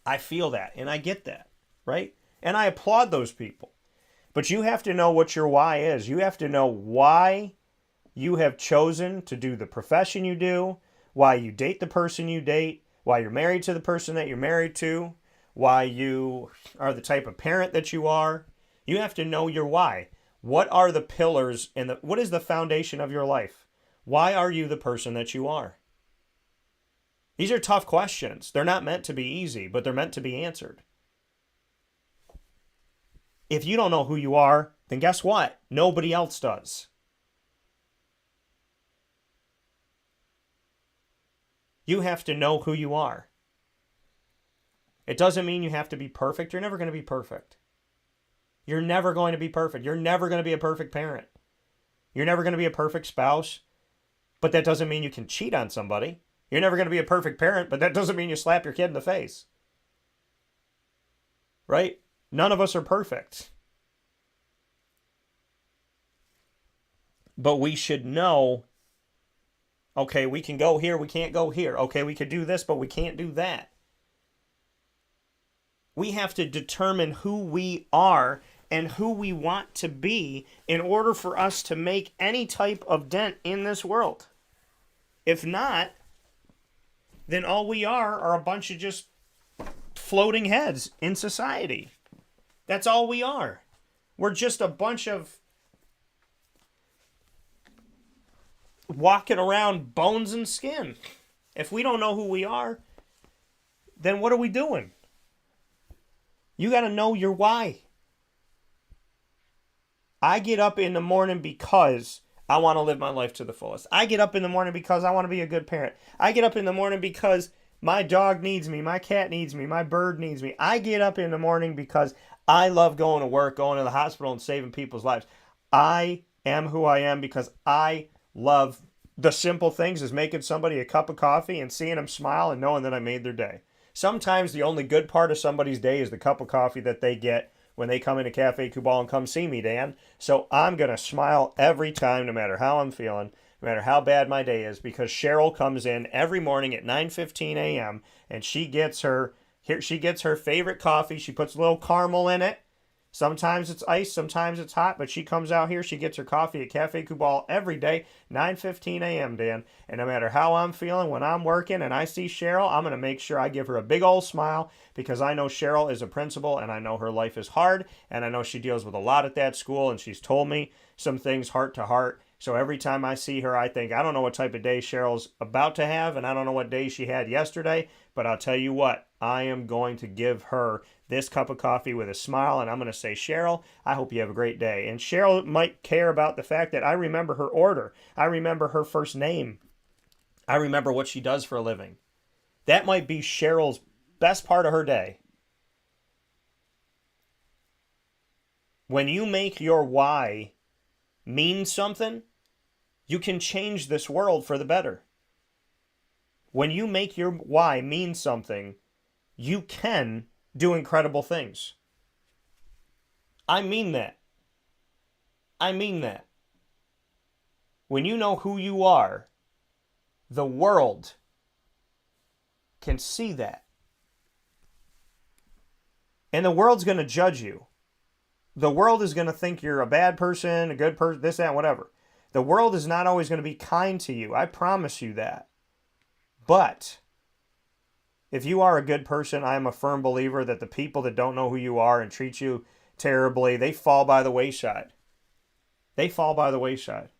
I feel that, and I get that, right? And I applaud those people. But you have to know what your why is. You have to know why you have chosen to do the profession you do, why you date the person you date, why you're married to the person that you're married to, why you are the type of parent that you are. You have to know your why. What are the pillars and what is the foundation of your life? Why are you the person that you are? These are tough questions. They're not meant to be easy, but they're meant to be answered. If you don't know who you are, then guess what? Nobody else does. You have to know who you are. It doesn't mean you have to be perfect. You're never going to be perfect. You're never going to be perfect. You're never going to be a perfect parent. You're never going to be a perfect spouse. But that doesn't mean you can cheat on somebody. You're never going to be a perfect parent, but that doesn't mean you slap your kid in the face. Right? None of us are perfect. But we should know, okay, we can go here, we can't go here. Okay, we could do this, but we can't do that. We have to determine who we are and who we want to be in order for us to make any type of dent in this world. If not, then all we are a bunch of just floating heads in society. That's all we are. We're just a bunch of walking around bones and skin. If we don't know who we are, then what are we doing? You got to know your why. I get up in the morning because I want to live my life to the fullest. I get up in the morning because I want to be a good parent. I get up in the morning because my dog needs me, my cat needs me, my bird needs me. I get up in the morning because I love going to work, going to the hospital, and saving people's lives. I am who I am because I love the simple things as making somebody a cup of coffee and seeing them smile and knowing that I made their day. Sometimes the only good part of somebody's day is the cup of coffee that they get when they come into Cafe Kubal and come see me, Dan. So I'm going to smile every time, no matter how I'm feeling, no matter how bad my day is, because Cheryl comes in every morning at 9:15 a.m. and she gets her favorite coffee. She puts a little caramel in it. Sometimes it's ice, sometimes it's hot, but she comes out here, she gets her coffee at Cafe Kubal every day, 9:15 a.m., Dan. And no matter how I'm feeling, when I'm working and I see Cheryl, I'm going to make sure I give her a big old smile because I know Cheryl is a principal and I know her life is hard and I know she deals with a lot at that school and she's told me some things heart to heart. So every time I see her, I think, I don't know what type of day Cheryl's about to have and I don't know what day she had yesterday, but I'll tell you what, I am going to give her this cup of coffee with a smile, and I'm going to say, Cheryl, I hope you have a great day. And Cheryl might care about the fact that I remember her order. I remember her first name. I remember what she does for a living. That might be Cheryl's best part of her day. When you make your why mean something, you can change this world for the better. When you make your why mean something, you can do incredible things. I mean that. I mean that. When you know who you are, the world can see that. And the world's going to judge you. The world is going to think you're a bad person, a good person, this, that, whatever. The world is not always going to be kind to you. I promise you that. But if you are a good person, I am a firm believer that the people that don't know who you are and treat you terribly, they fall by the wayside. They fall by the wayside.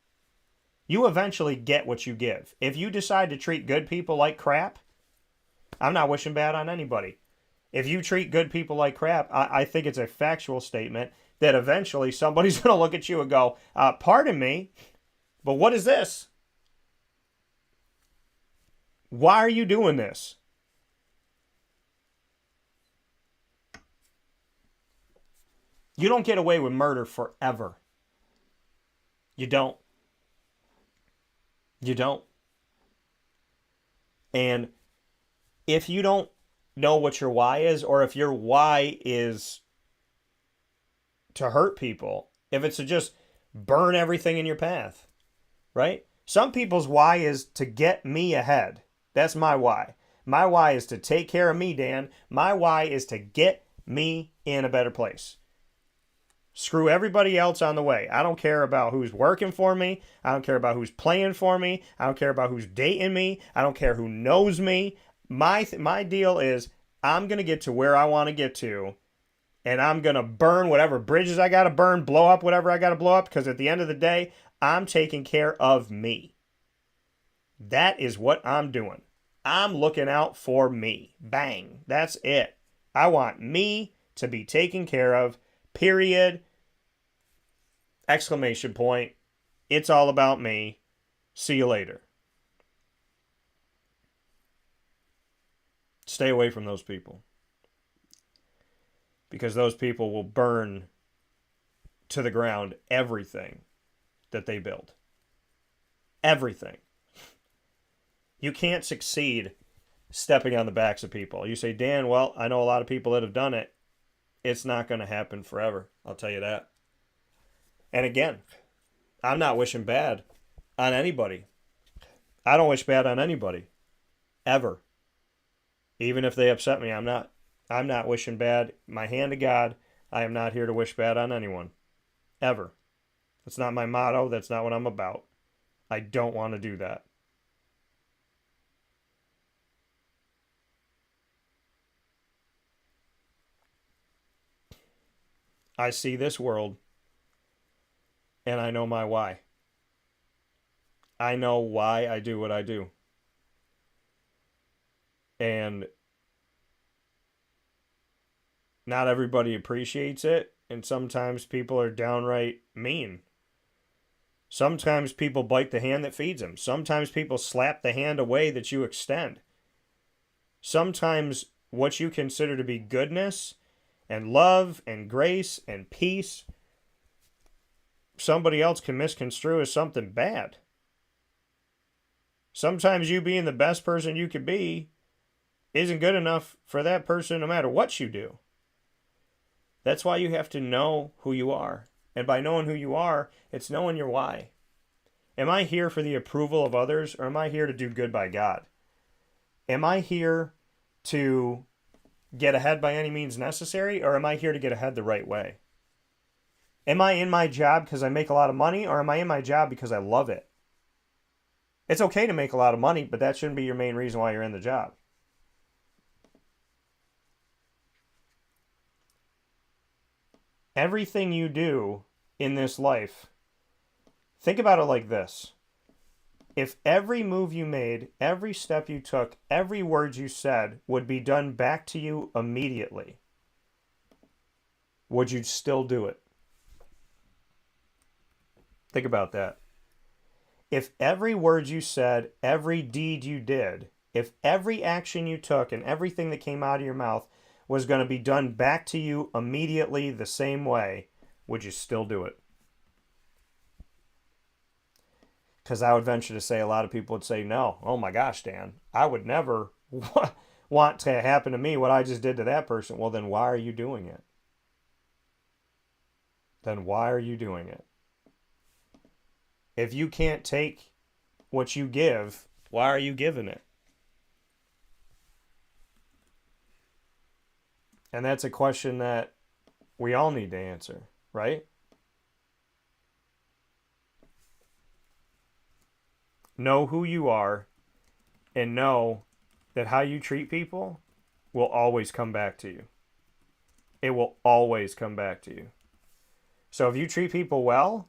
You eventually get what you give. If you decide to treat good people like crap, I'm not wishing bad on anybody. If you treat good people like crap, I think it's a factual statement that eventually somebody's going to look at you and go, pardon me, but what is this? Why are you doing this? You don't get away with murder forever. You don't. You don't. And if you don't know what your why is, or if your why is to hurt people, if it's to just burn everything in your path, right? Some people's why is to get me ahead. That's my why. My why is to take care of me, Dan. My why is to get me in a better place. Screw everybody else on the way. I don't care about who's working for me. I don't care about who's playing for me. I don't care about who's dating me. I don't care who knows me. My deal is I'm going to get to where I want to get to, and I'm going to burn whatever bridges I got to burn, blow up whatever I got to blow up, because at the end of the day, I'm taking care of me. That is what I'm doing. I'm looking out for me. Bang. That's it. I want me to be taken care of. Period. Exclamation point. It's all about me. See you later. Stay away from those people. Because those people will burn to the ground everything that they build. Everything. You can't succeed stepping on the backs of people. You say, Dan, well, I know a lot of people that have done it. It's not going to happen forever. I'll tell you that. And again, I'm not wishing bad on anybody. I don't wish bad on anybody. Ever. Even if they upset me, I'm not wishing bad. My hand to God, I am not here to wish bad on anyone. Ever. That's not my motto. That's not what I'm about. I don't want to do that. I see this world, and I know my why. I know why I do what I do. And not everybody appreciates it, and sometimes people are downright mean. Sometimes people bite the hand that feeds them. Sometimes people slap the hand away that you extend. Sometimes what you consider to be goodness and love and grace and peace, somebody else can misconstrue as something bad. Sometimes you being the best person you could be isn't good enough for that person no matter what you do. That's why you have to know who you are. And by knowing who you are, it's knowing your why. Am I here for the approval of others, or am I here to do good by God? Am I here to get ahead by any means necessary, or am I here to get ahead the right way? Am I in my job because I make a lot of money, or am I in my job because I love it? It's okay to make a lot of money, but that shouldn't be your main reason why you're in the job. Everything you do in this life, think about it like this. If every move you made, every step you took, every word you said would be done back to you immediately, would you still do it? Think about that. If every word you said, every deed you did, if every action you took and everything that came out of your mouth was going to be done back to you immediately the same way, would you still do it? Because I would venture to say a lot of people would say no. Oh my gosh, Dan, I would never want to happen to me what I just did to that person. Well, then why are you doing it? Then why are you doing it? If you can't take what you give, why are you giving it? And that's a question that we all need to answer, right? Know who you are, and know that how you treat people will always come back to you. It will always come back to you. So if you treat people well,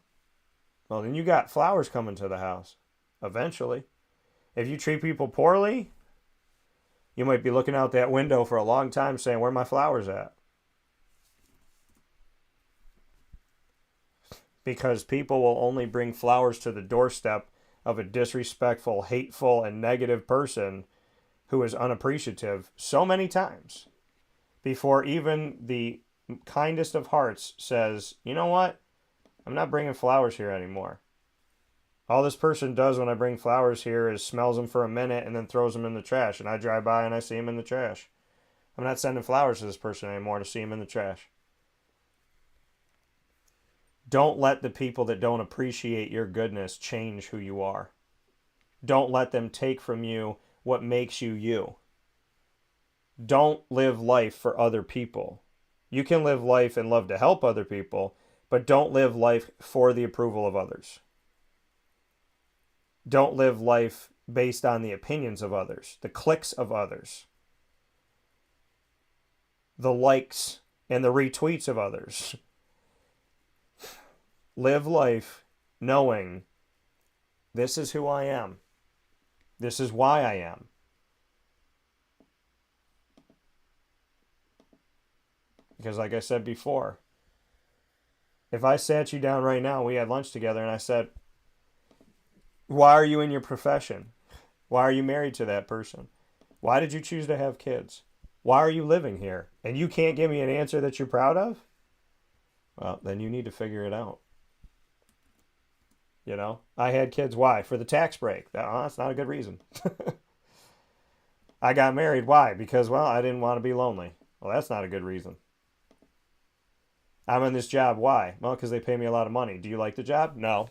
well, then you got flowers coming to the house eventually. If you treat people poorly, you might be looking out that window for a long time saying, where are my flowers at? Because people will only bring flowers to the doorstep of a disrespectful, hateful, and negative person who is unappreciative so many times before even the kindest of hearts says, you know what? I'm not bringing flowers here anymore. All this person does when I bring flowers here is smells them for a minute and then throws them in the trash. And I drive by and I see them in the trash. I'm not sending flowers to this person anymore to see them in the trash. Don't let the people that don't appreciate your goodness change who you are. Don't let them take from you what makes you you. Don't live life for other people. You can live life and love to help other people, but don't live life for the approval of others. Don't live life based on the opinions of others, the clicks of others, the likes and the retweets of others. Live life knowing this is who I am. This is why I am. Because like I said before, if I sat you down right now, we had lunch together, and I said, why are you in your profession? Why are you married to that person? Why did you choose to have kids? Why are you living here? And you can't give me an answer that you're proud of? Well, then you need to figure it out. You know, I had kids. Why? For the tax break. That's not a good reason. I got married. Why? Because, well, I didn't want to be lonely. Well, that's not a good reason. I'm in this job. Why? Well, because they pay me a lot of money. Do you like the job? No.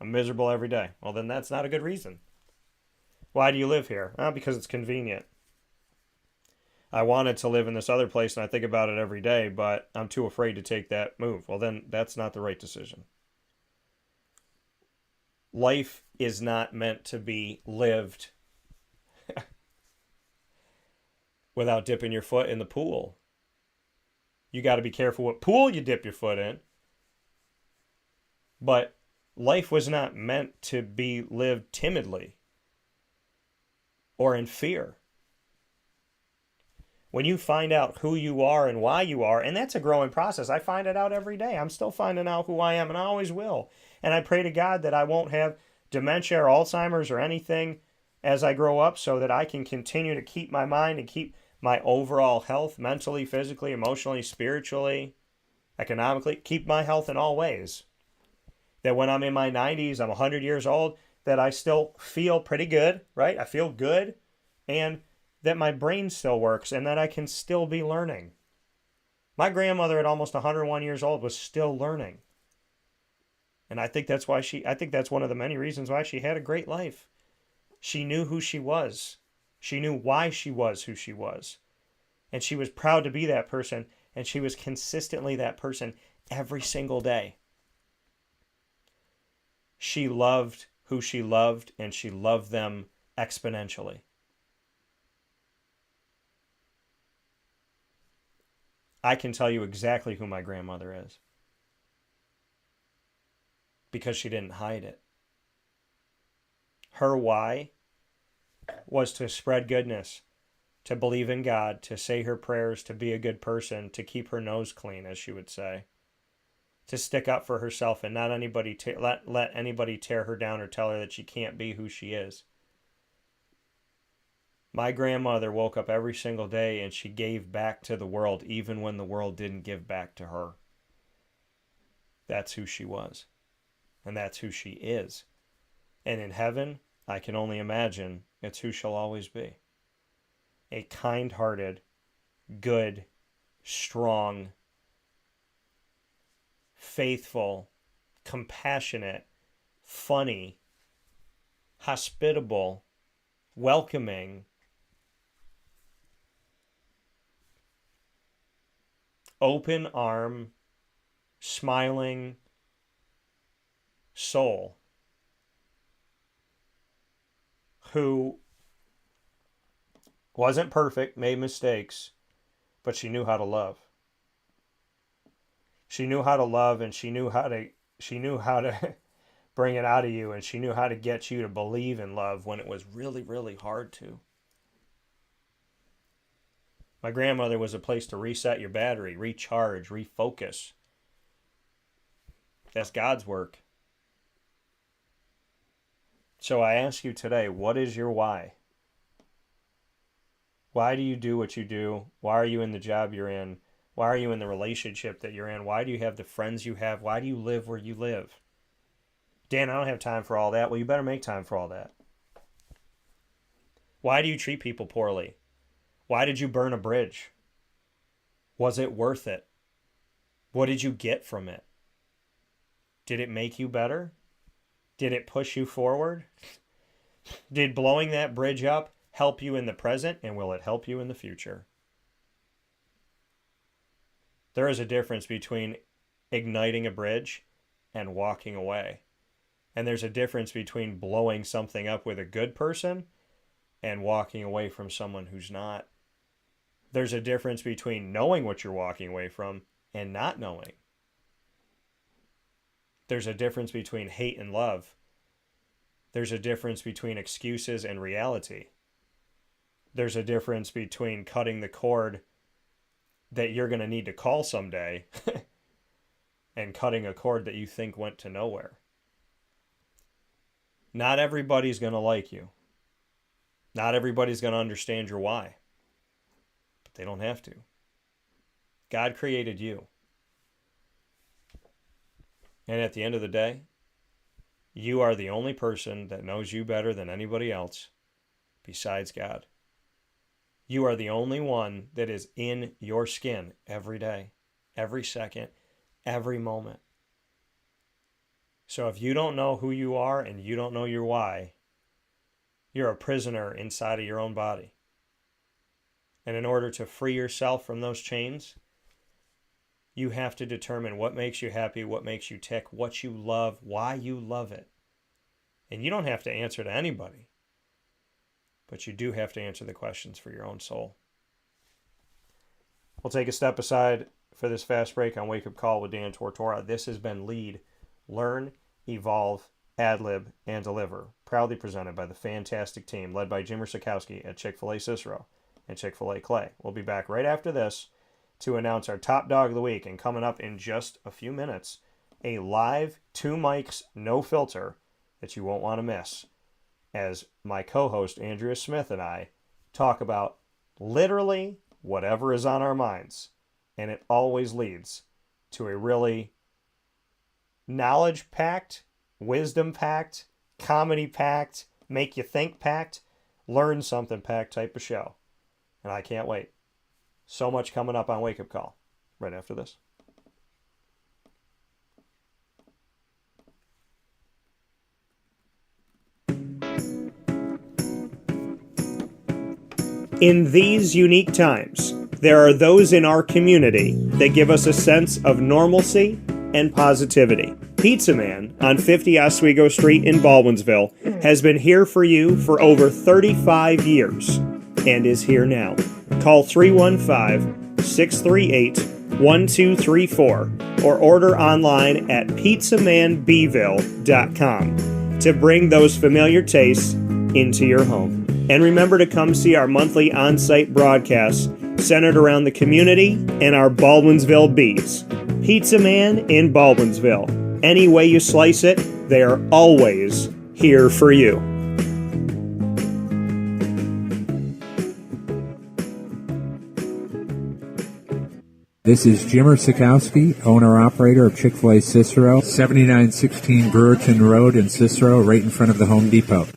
I'm miserable every day. Well, then that's not a good reason. Why do you live here? Because it's convenient. I wanted to live in this other place, and I think about it every day, but I'm too afraid to take that move. Well, then that's not the right decision. Life is not meant to be lived without dipping your foot in the pool. You got to be careful what pool you dip your foot in. But life was not meant to be lived timidly or in fear. When you find out who you are and why you are, and that's a growing process. I find it out every day. I'm still finding out who I am, and I always will. And I pray to God that I won't have dementia or Alzheimer's or anything as I grow up, so that I can continue to keep my mind and keep my overall health, mentally, physically, emotionally, spiritually, economically, keep my health in all ways. That when I'm in my 90s, I'm 100 years old, that I still feel pretty good, right? I feel good, and that my brain still works, and that I can still be learning. My grandmother at almost 101 years old was still learning. And I think that's one of the many reasons why she had a great life. She knew who she was. She knew why she was who she was. And she was proud to be that person, and she was consistently that person every single day. She loved who she loved, and she loved them exponentially. I can tell you exactly who my grandmother is, because she didn't hide it. Her why was to spread goodness, to believe in God, to say her prayers, to be a good person, to keep her nose clean, as she would say, to stick up for herself and not anybody let anybody tear her down or tell her that she can't be who she is. My grandmother woke up every single day and she gave back to the world, even when the world didn't give back to her. That's who she was. And that's who she is. And in heaven, I can only imagine it's who she'll always be. A kind-hearted, good, strong, faithful, compassionate, funny, hospitable, welcoming, open arm, smiling soul who wasn't perfect, made mistakes, but she knew how to love. She knew how to love, and she knew how to bring it out of you, and she knew how to get you to believe in love when it was really, really hard to. My grandmother was a place to reset your battery, recharge, refocus. That's God's work. So I ask you today, what is your why? Why do you do what you do? Why are you in the job you're in? Why are you in the relationship that you're in? Why do you have the friends you have? Why do you live where you live? Dan, I don't have time for all that. Well, you better make time for all that. Why do you treat people poorly? Why did you burn a bridge? Was it worth it? What did you get from it? Did it make you better? Did it push you forward? Did blowing that bridge up help you in the present, and will it help you in the future? There is a difference between igniting a bridge and walking away. And there's a difference between blowing something up with a good person and walking away from someone who's not. There's a difference between knowing what you're walking away from and not knowing. There's a difference between hate and love. There's a difference between excuses and reality. There's a difference between cutting the cord that you're going to need to call someday and cutting a cord that you think went to nowhere. Not everybody's going to like you. Not everybody's going to understand your why. But they don't have to. God created you. And at the end of the day, you are the only person that knows you better than anybody else besides God. You are the only one that is in your skin every day, every second, every moment. So if you don't know who you are and you don't know your why, you're a prisoner inside of your own body. And in order to free yourself from those chains, you have to determine what makes you happy, what makes you tick, what you love, why you love it. And you don't have to answer to anybody. But you do have to answer the questions for your own soul. We'll take a step aside for this fast break on Wake Up Call with Dan Tortora. This has been Lead, Learn, Evolve, Ad-Lib, and Deliver, proudly presented by the fantastic team led by Jimmer Sikowski at Chick-fil-A Cicero and Chick-fil-A Clay. We'll be back right after this to announce our top dog of the week, and coming up in just a few minutes, a live 2 mics, no filter that you won't want to miss, as my co-host Andrea Smith and I talk about literally whatever is on our minds, and it always leads to a really knowledge-packed, wisdom-packed, comedy-packed, make you think-packed, learn something-packed type of show. And I can't wait. So much coming up on Wake Up Call right after this.
In these unique times, there are those in our community that give us a sense of normalcy and positivity. Pizza Man on 50 Oswego Street in Baldwinsville has been here for you for over 35 years and is here now. Call 315-638-1234 or order online at pizzamanbville.com to bring those familiar tastes into your home. And remember to come see our monthly on-site broadcasts centered around the community and our Baldwinsville Bees. Pizza Man in Baldwinsville. Any way you slice it, they are always here for you.
This is Jimmer Sikowski, owner-operator of Chick-fil-A Cicero, 7916 Brewerton Road in Cicero, right in front of the Home Depot.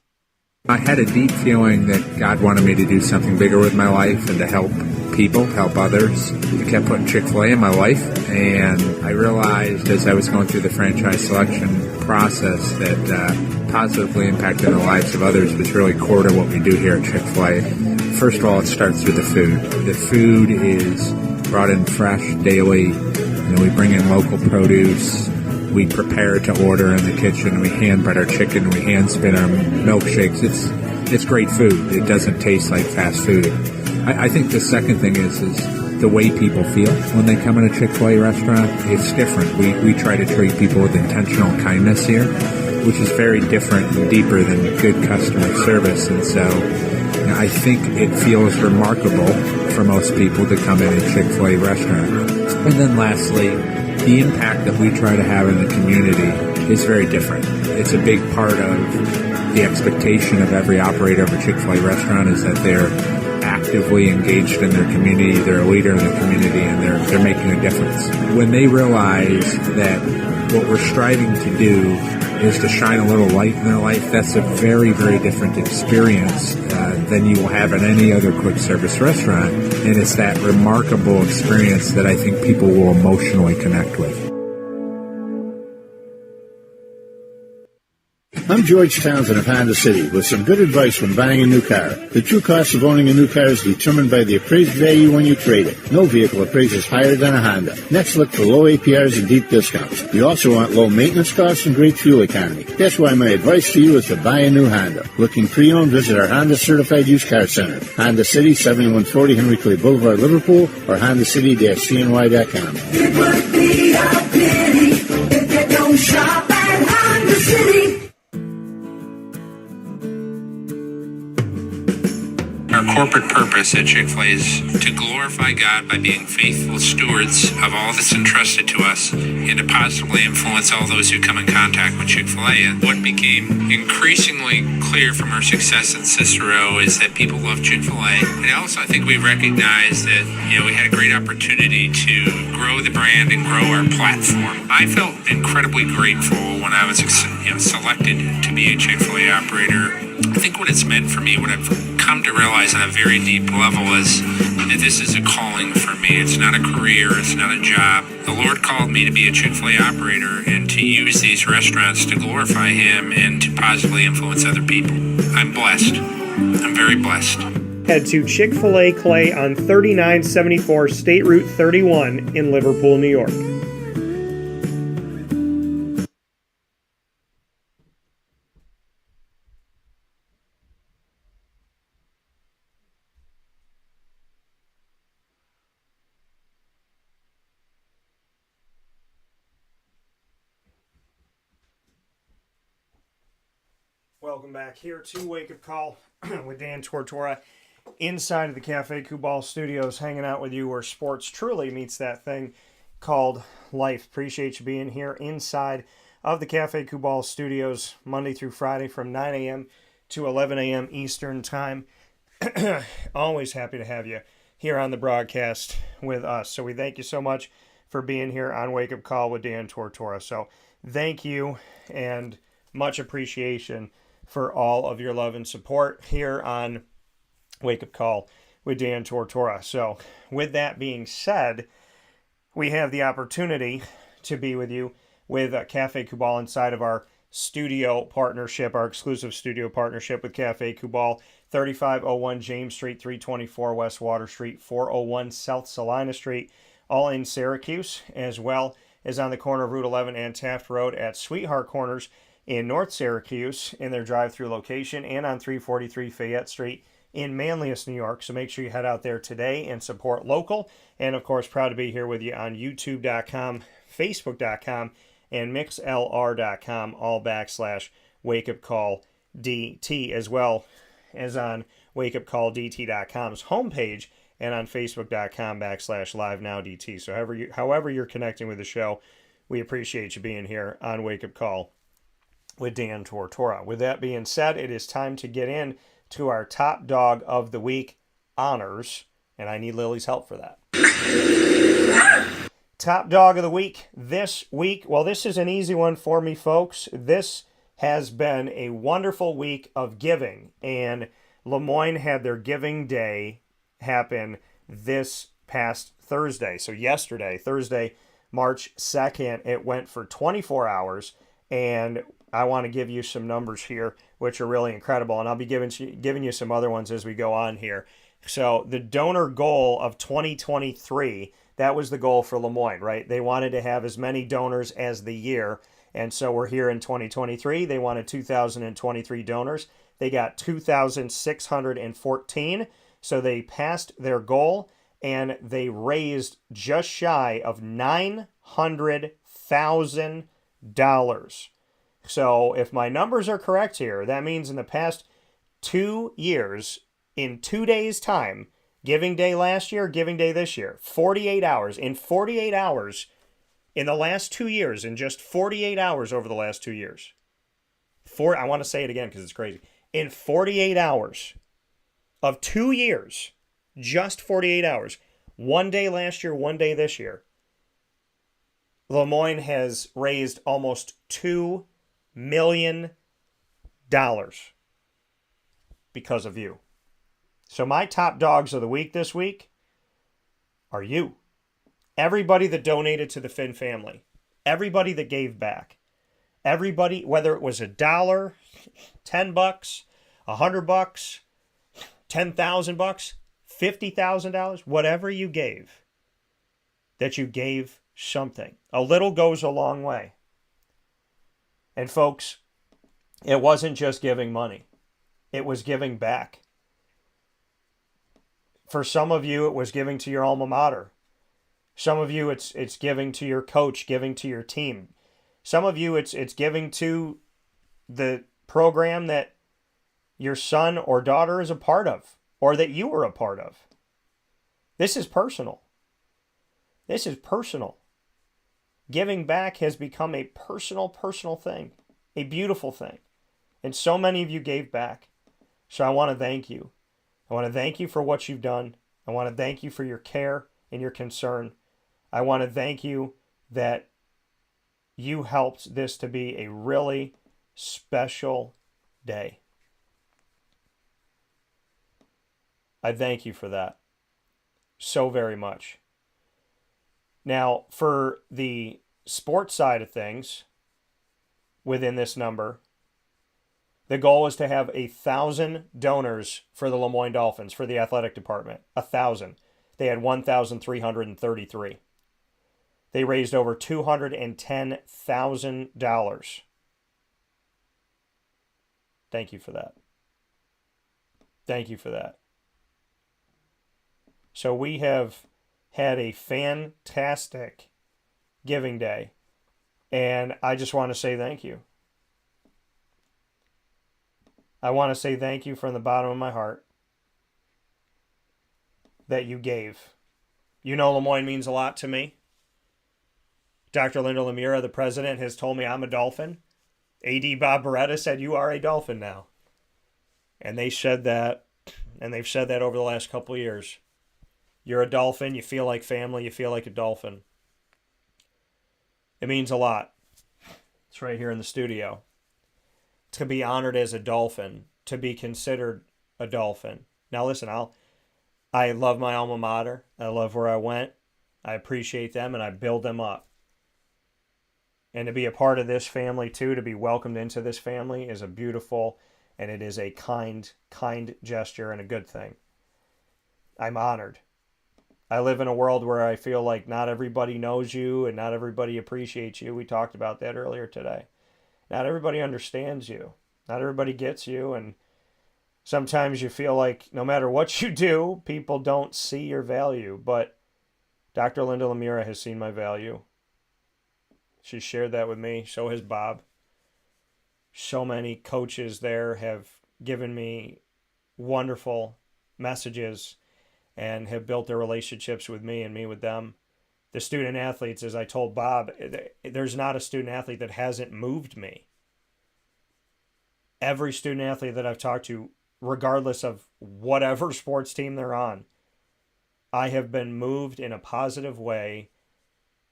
I had a deep feeling that God wanted me to do something bigger with my life and to help people, help others. He kept putting Chick-fil-A in my life, and I realized as I was going through the franchise selection process that positively impacting the lives of others was really core to what we do here at Chick-fil-A. First of all, it starts with the food. The food is brought in fresh daily. We bring in local produce. We prepare to order in the kitchen. We hand bread our chicken. We hand spin our milkshakes. It's great food. It doesn't taste like fast food. I think the second thing is the way people feel when they come in a Chick-fil-A restaurant. It's different. We try to treat people with intentional kindness here, which is very different and deeper than good customer service. And so I think it feels remarkable for most people to come in a Chick-fil-A restaurant. And then lastly, the impact that we try to have in the community is very different. It's a big part of the expectation of every operator of a Chick-fil-A restaurant is that they're actively engaged in their community. They're a leader in the community, and they're making a difference. When they realize that what we're striving to do is to shine a little light in their life, that's a very, very different experience than you will have at any other quick service restaurant. And it's that remarkable experience that I think people will emotionally connect with.
I'm George Townsend of Honda City with some good advice when buying a new car. The true cost of owning a new car is determined by the appraised value when you trade it. No vehicle appraises higher than a Honda. Next, look for low APRs and deep discounts. You also want low maintenance costs and great fuel economy. That's why my advice to you is to buy a new Honda. Looking pre-owned, visit our Honda Certified Used Car Center. Honda City, 7140 Henry Clay Boulevard, Liverpool, or HondaCity-CNY.com.
It would be a pity if you don't shop at Honda City.
Our corporate purpose at Chick-fil-A is to glorify God by being faithful stewards of all that's entrusted to us and to positively influence all those who come in contact with Chick-fil-A. And what became increasingly clear from our success in Cicero is that people love Chick-fil-A. And also I think we recognized that, we had a great opportunity to grow the brand and grow our platform. I felt incredibly grateful when I was selected to be a Chick-fil-A operator. I think what it's meant for me, what I've come to realize on a very deep level is that this is a calling for me. It's not a career. It's not a job. The Lord called me to be a Chick-fil-A operator and to use these restaurants to glorify Him and to positively influence other people. I'm blessed. I'm very blessed.
Head to Chick-fil-A Clay on 3974 State Route 31 in Liverpool, New York. Welcome back here to Wake Up Call with Dan Tortora inside of the Cafe Kubal Studios, hanging out with you where sports truly meets that thing called life. Appreciate you being here inside of the Cafe Kubal Studios Monday through Friday from 9 a.m. to 11 a.m. Eastern Time. Always happy to have you here on the broadcast with us. So we thank you so much for being here on Wake Up Call with Dan Tortora. So thank you and much appreciation for all of your love and support here on Wake Up Call with Dan Tortora. So with that being said, we have the opportunity to be with you with Cafe Kubal inside of our studio partnership, our exclusive studio partnership with Cafe Kubal, 3501 James Street, 324 West Water Street, 401 South Salina Street, all in Syracuse, as well as on the corner of Route 11 and Taft Road at Sweetheart Corners in North Syracuse in their drive-through location, and on 343 Fayette Street in Manlius, New York. So make sure you head out there today and support local. And of course, proud to be here with you on youtube.com, facebook.com, and mixlr.com, all /WakeUpCallDT, as well as on WakeUpCallDT.com's homepage and on facebook.com /LiveNowDT. So however you're connecting with the show, we appreciate you being here on Wake Up Call with Dan Tortora. With that being said, it is time to get in to our top dog of the week honors, and I need Lily's help for that. Top dog of the week this week. Well, this is an easy one for me, folks. This has been a wonderful week of giving, and Lemoyne had their Giving Day happen this past Thursday. So yesterday, Thursday, March 2nd, it went for 24 hours, and I want to give you some numbers here, which are really incredible, and I'll be giving you some other ones as we go on here. So the donor goal of 2023, that was the goal for Lemoyne, right? They wanted to have as many donors as the year, and so we're here in 2023. They wanted 2,023 donors. They got 2,614, so they passed their goal, and they raised just shy of $900,000. So if my numbers are correct here, that means in the past 2 years, in 2 days' time, Giving Day last year, Giving Day this year, 48 hours. In 48 hours, in the last 2 years, in just 48 hours over the last 2 years. I want to say it again because it's crazy. In 48 hours of 2 years,
Just 48 hours. One day last year, one day this year. Lemoyne has raised almost $2 million because of you. So my top dogs of the week this week are you. Everybody that donated to the Finn family. Everybody that gave back. Everybody, whether it was $1, $10, $100, $10,000, $50,000, whatever you gave, that you gave something. A little goes a long way. And folks, it wasn't just giving money. It was giving back. For some of you, it was giving to your alma mater. Some of you, it's giving to your coach, giving to your team. Some of you, it's giving to the program that your son or daughter is a part of, or that you were a part of. This is personal. This is personal. Giving back has become a personal thing, a beautiful thing. And so many of you gave back. So I want to thank you. I want to thank you for what you've done. I want to thank you for your care and your concern. I want to thank you that you helped this to be a really special day. I thank you for that so very much. Now, for the sports side of things, within this number, the goal is to have 1,000 donors for the Lemoyne Dolphins, for the athletic department. 1,000. They had 1,333. They raised over $210,000. Thank you for that. Thank you for that. So we have had a fantastic giving day, and I just want to say thank you. I want to say thank you from the bottom of my heart that you gave. You know Lemoyne means a lot to me. Dr. Linda Lemira, the president, has told me I'm a Dolphin. AD Bob Beretta said you are a Dolphin now. And they said that, and they've said that over the last couple of years. You're a Dolphin, you feel like family, you feel like a Dolphin. It means a lot. It's right here in the studio. To be honored as a Dolphin, to be considered a Dolphin. Now listen, I love my alma mater. I love where I went. I appreciate them and I build them up. And to be a part of this family too, to be welcomed into this family is a beautiful, and it is a kind gesture and a good thing. I'm honored. I live in a world where I feel like not everybody knows you and not everybody appreciates you. We talked about that earlier today. Not everybody understands you. Not everybody gets you. And sometimes you feel like no matter what you do, people don't see your value. But Dr. Linda Lemira has seen my value. She shared that with me. So has Bob. So many coaches there have given me wonderful messages and have built their relationships with me and me with them. The student athletes, as I told Bob, there's not a student athlete that hasn't moved me. Every student athlete that I've talked to, regardless of whatever sports team they're on, I have been moved in a positive way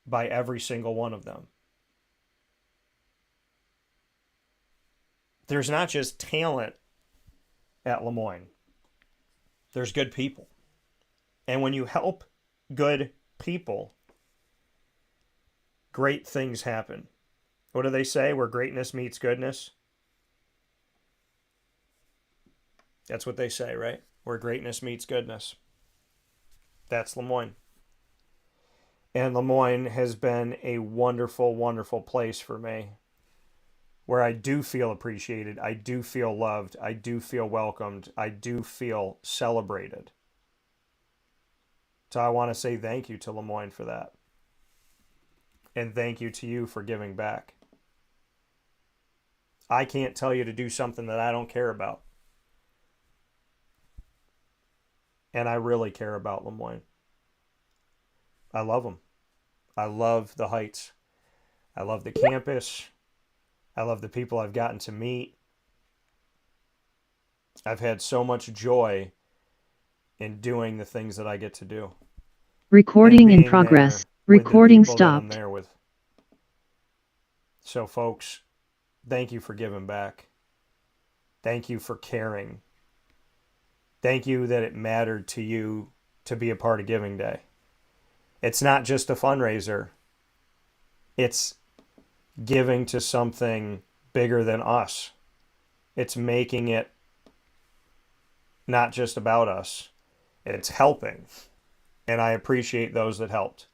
by every single one of them. There's not just talent at Lemoyne. There's good people. And when you help good people, great things happen. What do they say? Where greatness meets goodness? That's what they say, right? Where greatness meets goodness. That's Lemoyne. And Lemoyne has been a wonderful, wonderful place for me, where I do feel appreciated, I do feel loved, I do feel welcomed, I do feel celebrated. So I want to say thank you to Lemoyne for that. And thank you to you for giving back. I can't tell you to do something that I don't care about. And I really care about Lemoyne. I love them. I love the Heights. I love the campus. I love the people I've gotten to meet. I've had so much joy in doing the things that I get to do.
Recording in progress. Recording stopped.
So folks, thank you for giving back. Thank you for caring. Thank you that it mattered to you to be a part of Giving Day. It's not just a fundraiser. It's giving to something bigger than us. It's making it not just about us. It's helping. And I appreciate those that helped.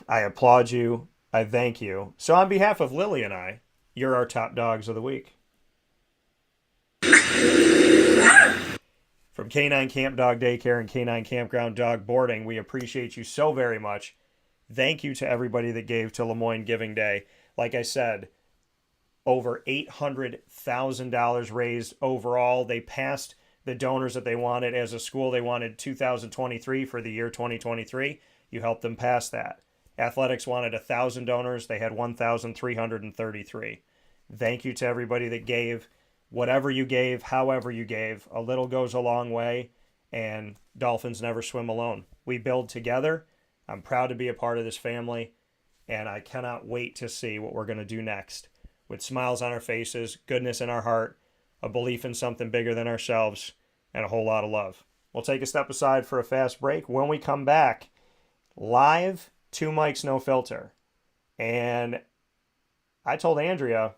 I applaud you. I thank you. So on behalf of Lily and I, you're our top dogs of the week. From K9 Camp Dog Daycare and K9 Kampground Dog Boarding, we appreciate you so very much. Thank you to everybody that gave to Lemoyne Giving Day. Like I said, over $800,000 raised overall. They passed the donors that they wanted. As a school, they wanted 2023 for the year 2023. You helped them pass that. Athletics wanted 1,000 donors. They had 1,333. Thank you to everybody that gave. Whatever you gave, however you gave, a little goes a long way, and dolphins never swim alone. We build together. I'm proud to be a part of this family, and I cannot wait to see what we're going to do next. With smiles on our faces, goodness in our heart, a belief in something bigger than ourselves, and a whole lot of love. We'll take a step aside for a fast break. When we come back, live, 2 mics, no filter. And I told Andrea,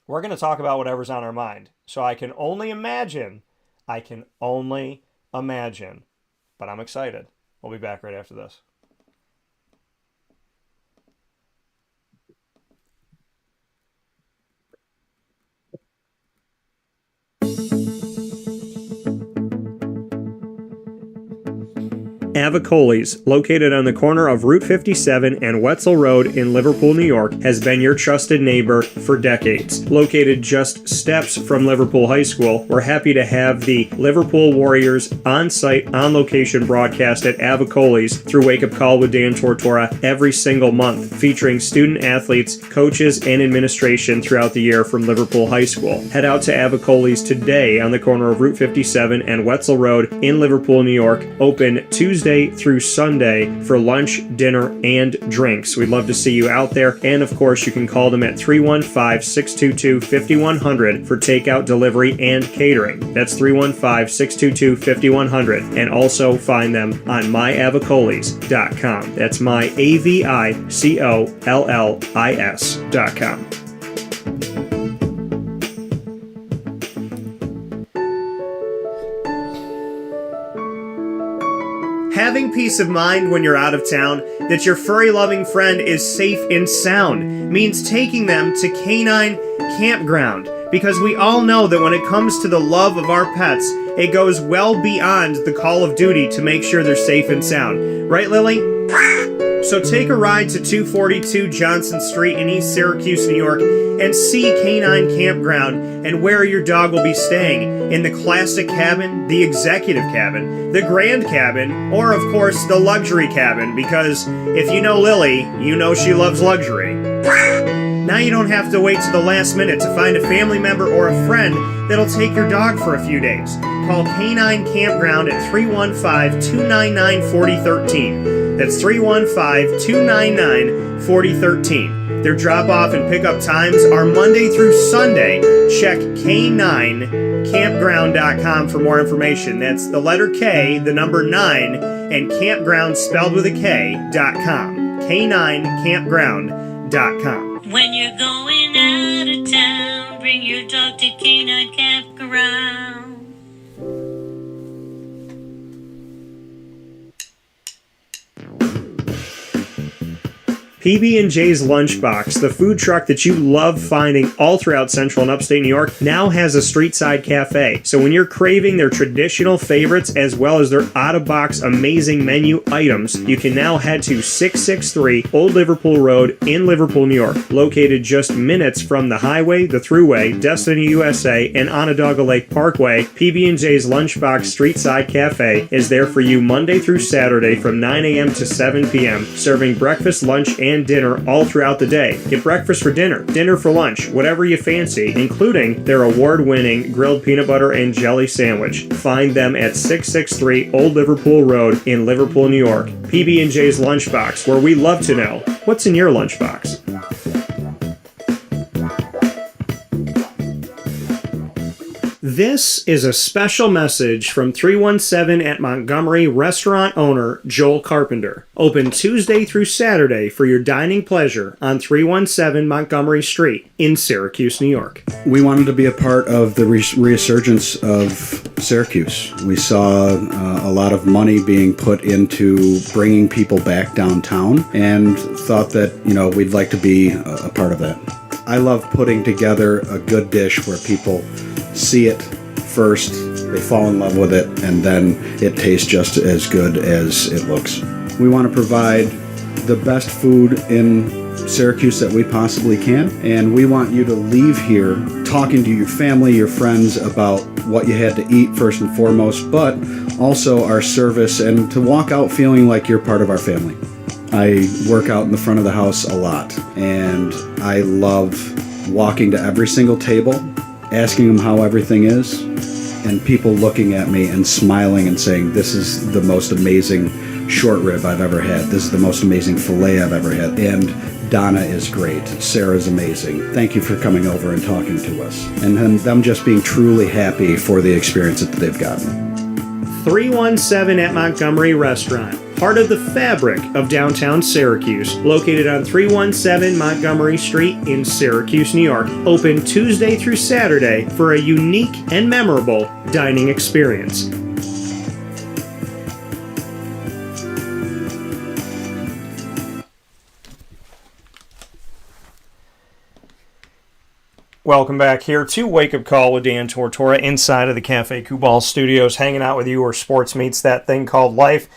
we're going to talk about whatever's on our mind. So I can only imagine, but I'm excited. We'll be back right after this. Avicoli's, located on the corner of Route 57 and Wetzel Road in Liverpool, New York, has been your trusted neighbor for decades. Located just steps from Liverpool High School, we're happy to have the Liverpool Warriors on-site, on-location broadcast at Avicoli's through Wake Up Call with Dan Tortora every single month, featuring student athletes, coaches, and administration throughout the year from Liverpool High School. Head out to Avicoli's today on the corner of Route 57 and Wetzel Road in Liverpool, New York, open Tuesday through Sunday for lunch, dinner, and drinks. We'd love to see you out there. And of course, you can call them at 315-622-5100 for takeout, delivery, and catering. That's 315-622-5100. And also find them on myavicolis.com. That's myavicollis.com. Having peace of mind when you're out of town that your furry-loving friend is safe and sound means taking them to K9 Kampground, because we all know that when it comes to the love of our pets, it goes well beyond the call of duty to make sure they're safe and sound. Right, Lily? So take a ride to 242 Johnson Street in East Syracuse, New York, and see K9 Kampground and where your dog will be staying, in the classic cabin, the executive cabin, the grand cabin, or of course the luxury cabin, because if you know Lily, you know she loves luxury. Now you don't have to wait to the last minute to find a family member or a friend that'll take your dog for a few days. Call K9 Kampground at 315-299-4013. That's 315-299-4013. Their drop-off and pickup times are Monday through Sunday. Check K9Kampground.com for more information. That's the letter K, the number 9, and campground spelled with a K.com. K9Kampground.com.
When you're going out of town, bring your dog to K9 Kampground.
PB&J's Lunchbox, the food truck that you love finding all throughout central and upstate New York, now has a street-side cafe. So when you're craving their traditional favorites as well as their out-of-box amazing menu items, you can now head to 663 Old Liverpool Road in Liverpool, New York. Located just minutes from the highway, the thruway, Destiny USA, and Onondaga Lake Parkway, PB&J's Lunchbox Street-Side Cafe is there for you Monday through Saturday from 9 a.m. to 7 p.m., serving breakfast, lunch, and
and dinner all throughout the day. Get breakfast for dinner, dinner for lunch, whatever you fancy, including their award-winning grilled peanut butter and jelly sandwich. Find them at 663 Old Liverpool Road in Liverpool, New York. PB&J's Lunchbox, where we love to know what's in your lunchbox. This is a special message from 317 at Montgomery restaurant owner Joel Carpenter. Open Tuesday through Saturday for your dining pleasure on 317 Montgomery Street in Syracuse, New York.
We wanted to be a part of the resurgence of Syracuse. We saw a lot of money being put into bringing people back downtown and thought that, we'd like to be a part of that. I love putting together a good dish where people see it first, they fall in love with it, and then it tastes just as good as it looks. We want to provide the best food in Syracuse that we possibly can, and we want you to leave here talking to your family, your friends about what you had to eat first and foremost, but also our service, and to walk out feeling like you're part of our family. I work out in the front of the house a lot, and I love walking to every single table, asking them how everything is, and people looking at me and smiling and saying, this is the most amazing short rib I've ever had. This is the most amazing filet I've ever had. And Donna is great. Sarah's amazing. Thank you for coming over and talking to us. And them just being truly happy for the experience that they've gotten.
317 at Montgomery Restaurant, part of the fabric of downtown Syracuse, located on 317 Montgomery Street in Syracuse, New York. Open Tuesday through Saturday for a unique and memorable dining experience.
Welcome back here to Wake Up Call with Dan Tortora inside of the Cafe Kubal Studios, hanging out with you where sports meets that thing called life.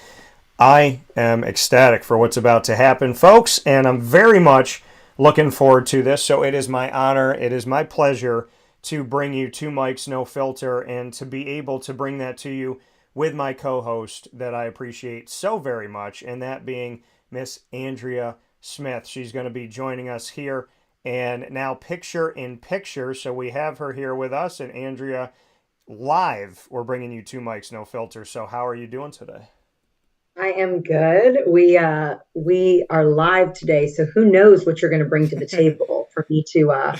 I am ecstatic for what's about to happen, folks, and I'm very much looking forward to this. So it is my honor, it is my pleasure to bring you Two Mics, No Filter, and to be able to bring that to you with my co-host that I appreciate so very much, and that being Miss Andrea Smith. She's going to be joining us here. And now picture in picture, so we have her here with us, and Andrea, live, we're bringing you Two Mics, No Filter. So how are you doing today?
I am good. We are live today, so who knows what you're going to bring to the table for me to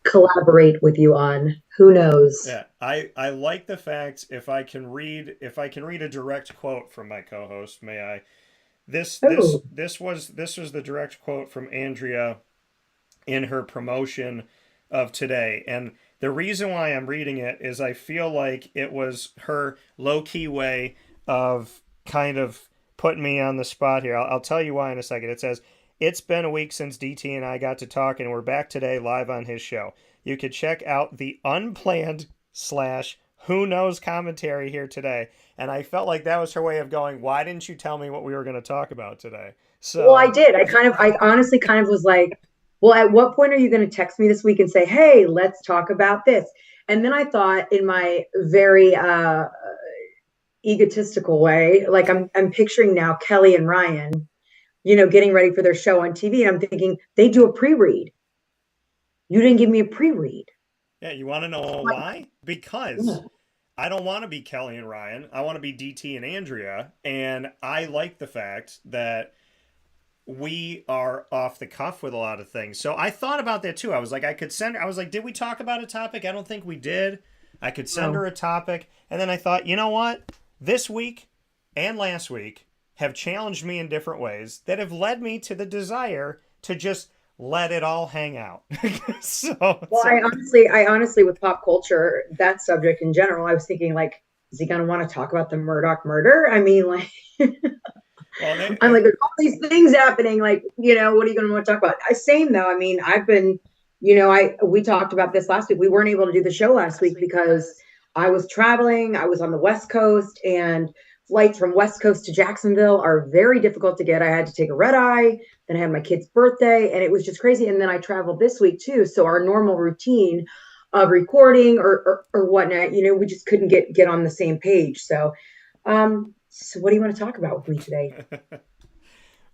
collaborate with you on. Who knows?
Yeah, I like the fact if I can read a direct quote from my co-host, may I? This was the direct quote from Andrea in her promotion of today. And the reason why I'm reading it is I feel like it was her low-key way of kind of putting me on the spot here. I'll tell you why in a second. It says, "It's been a week since DT and I got to talk, and we're back today live on his show. You could check out the unplanned / who knows commentary here today." And I felt like that was her way of going, why didn't you tell me what we were going to talk about today? So,
well, I did. I honestly kind of was like, well, at what point are you going to text me this week and say, hey, let's talk about this? And then I thought in my very egotistical way, like I'm picturing now Kelly and Ryan, getting ready for their show on TV. And I'm thinking they do a pre-read. You didn't give me a pre-read.
Yeah, you want to know why? Because I don't want to be Kelly and Ryan. I want to be DT and Andrea. And I like the fact that we are off the cuff with a lot of things. So I thought about that too. I was like, did we talk about a topic? I don't think we did. I could send her a topic. And then I thought, you know what? This week and last week have challenged me in different ways that have led me to the desire to just let it all hang out. I
honestly, with pop culture, that subject in general, I was thinking like, is he going to want to talk about the Murdoch murder? I mean, like, I'm like, there's all these things happening. Like, what are you going to want to talk about? Same though. I mean, I've been, we talked about this last week. We weren't able to do the show last week because I was traveling. I was on the West Coast, and flights from West Coast to Jacksonville are very difficult to get. I had to take a red eye. Then I had my kid's birthday, and it was just crazy. And then I traveled this week too. So our normal routine of recording or whatnot, we just couldn't get on the same page. So, so what do you want to talk about with me today?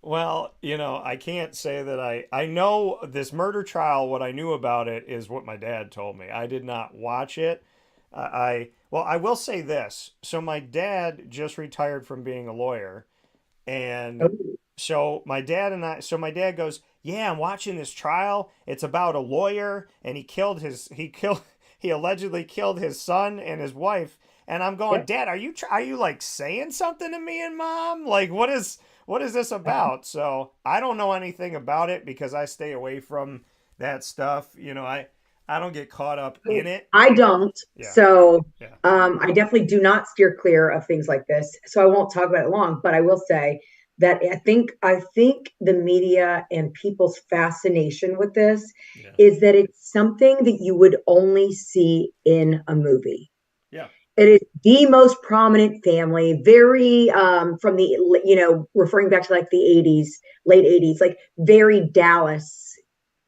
Well, I can't say that I know this murder trial. What I knew about it is what my dad told me. I did not watch it. I will say this. So my dad just retired from being a lawyer, and so my dad goes, "Yeah, I'm watching this trial. It's about a lawyer, and he allegedly killed his son and his wife." And I'm going, "Dad, are you like saying something to me and Mom? Like, what is this about?" So I don't know anything about it because I stay away from that stuff. I don't get caught up in it.
I don't. Yeah. So I definitely do not steer clear of things like this. So I won't talk about it long, but I will say that I think the media and people's fascination with this is that it's something that you would only see in a movie.
Yeah.
It is the most prominent family, very from the, referring back to like the 80s, late 80s, like very Dallas,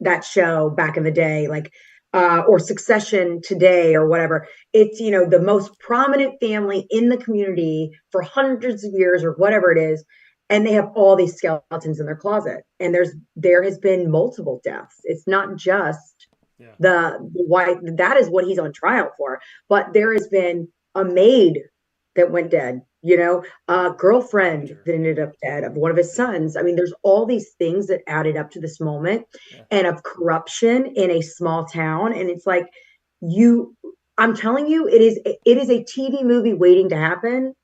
that show back in the day, like, or Succession today or whatever. It's, the most prominent family in the community for hundreds of years or whatever it is. And they have all these skeletons in their closet. And there has been multiple deaths. It's not just the wife. That is what he's on trial for. But there has been a maid that went dead, a girlfriend that ended up dead of one of his sons. I mean, there's all these things that added up to this moment and of corruption in a small town. And it's like, I'm telling you, it is a TV movie waiting to happen.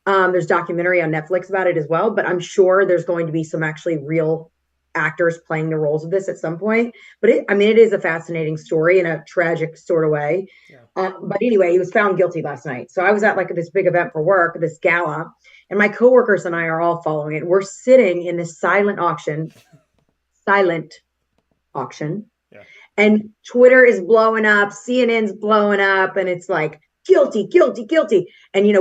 There's documentary on Netflix about it as well, but I'm sure there's going to be some actually real actors playing the roles of this at some point. But it is a fascinating story in a tragic sort of way. But anyway, he was found guilty last night. So I was at like this big event for work, this gala, and my coworkers and I are all following it. We're sitting in this silent auction. And Twitter is blowing up, CNN's blowing up, and it's like, guilty, guilty, guilty. And, you're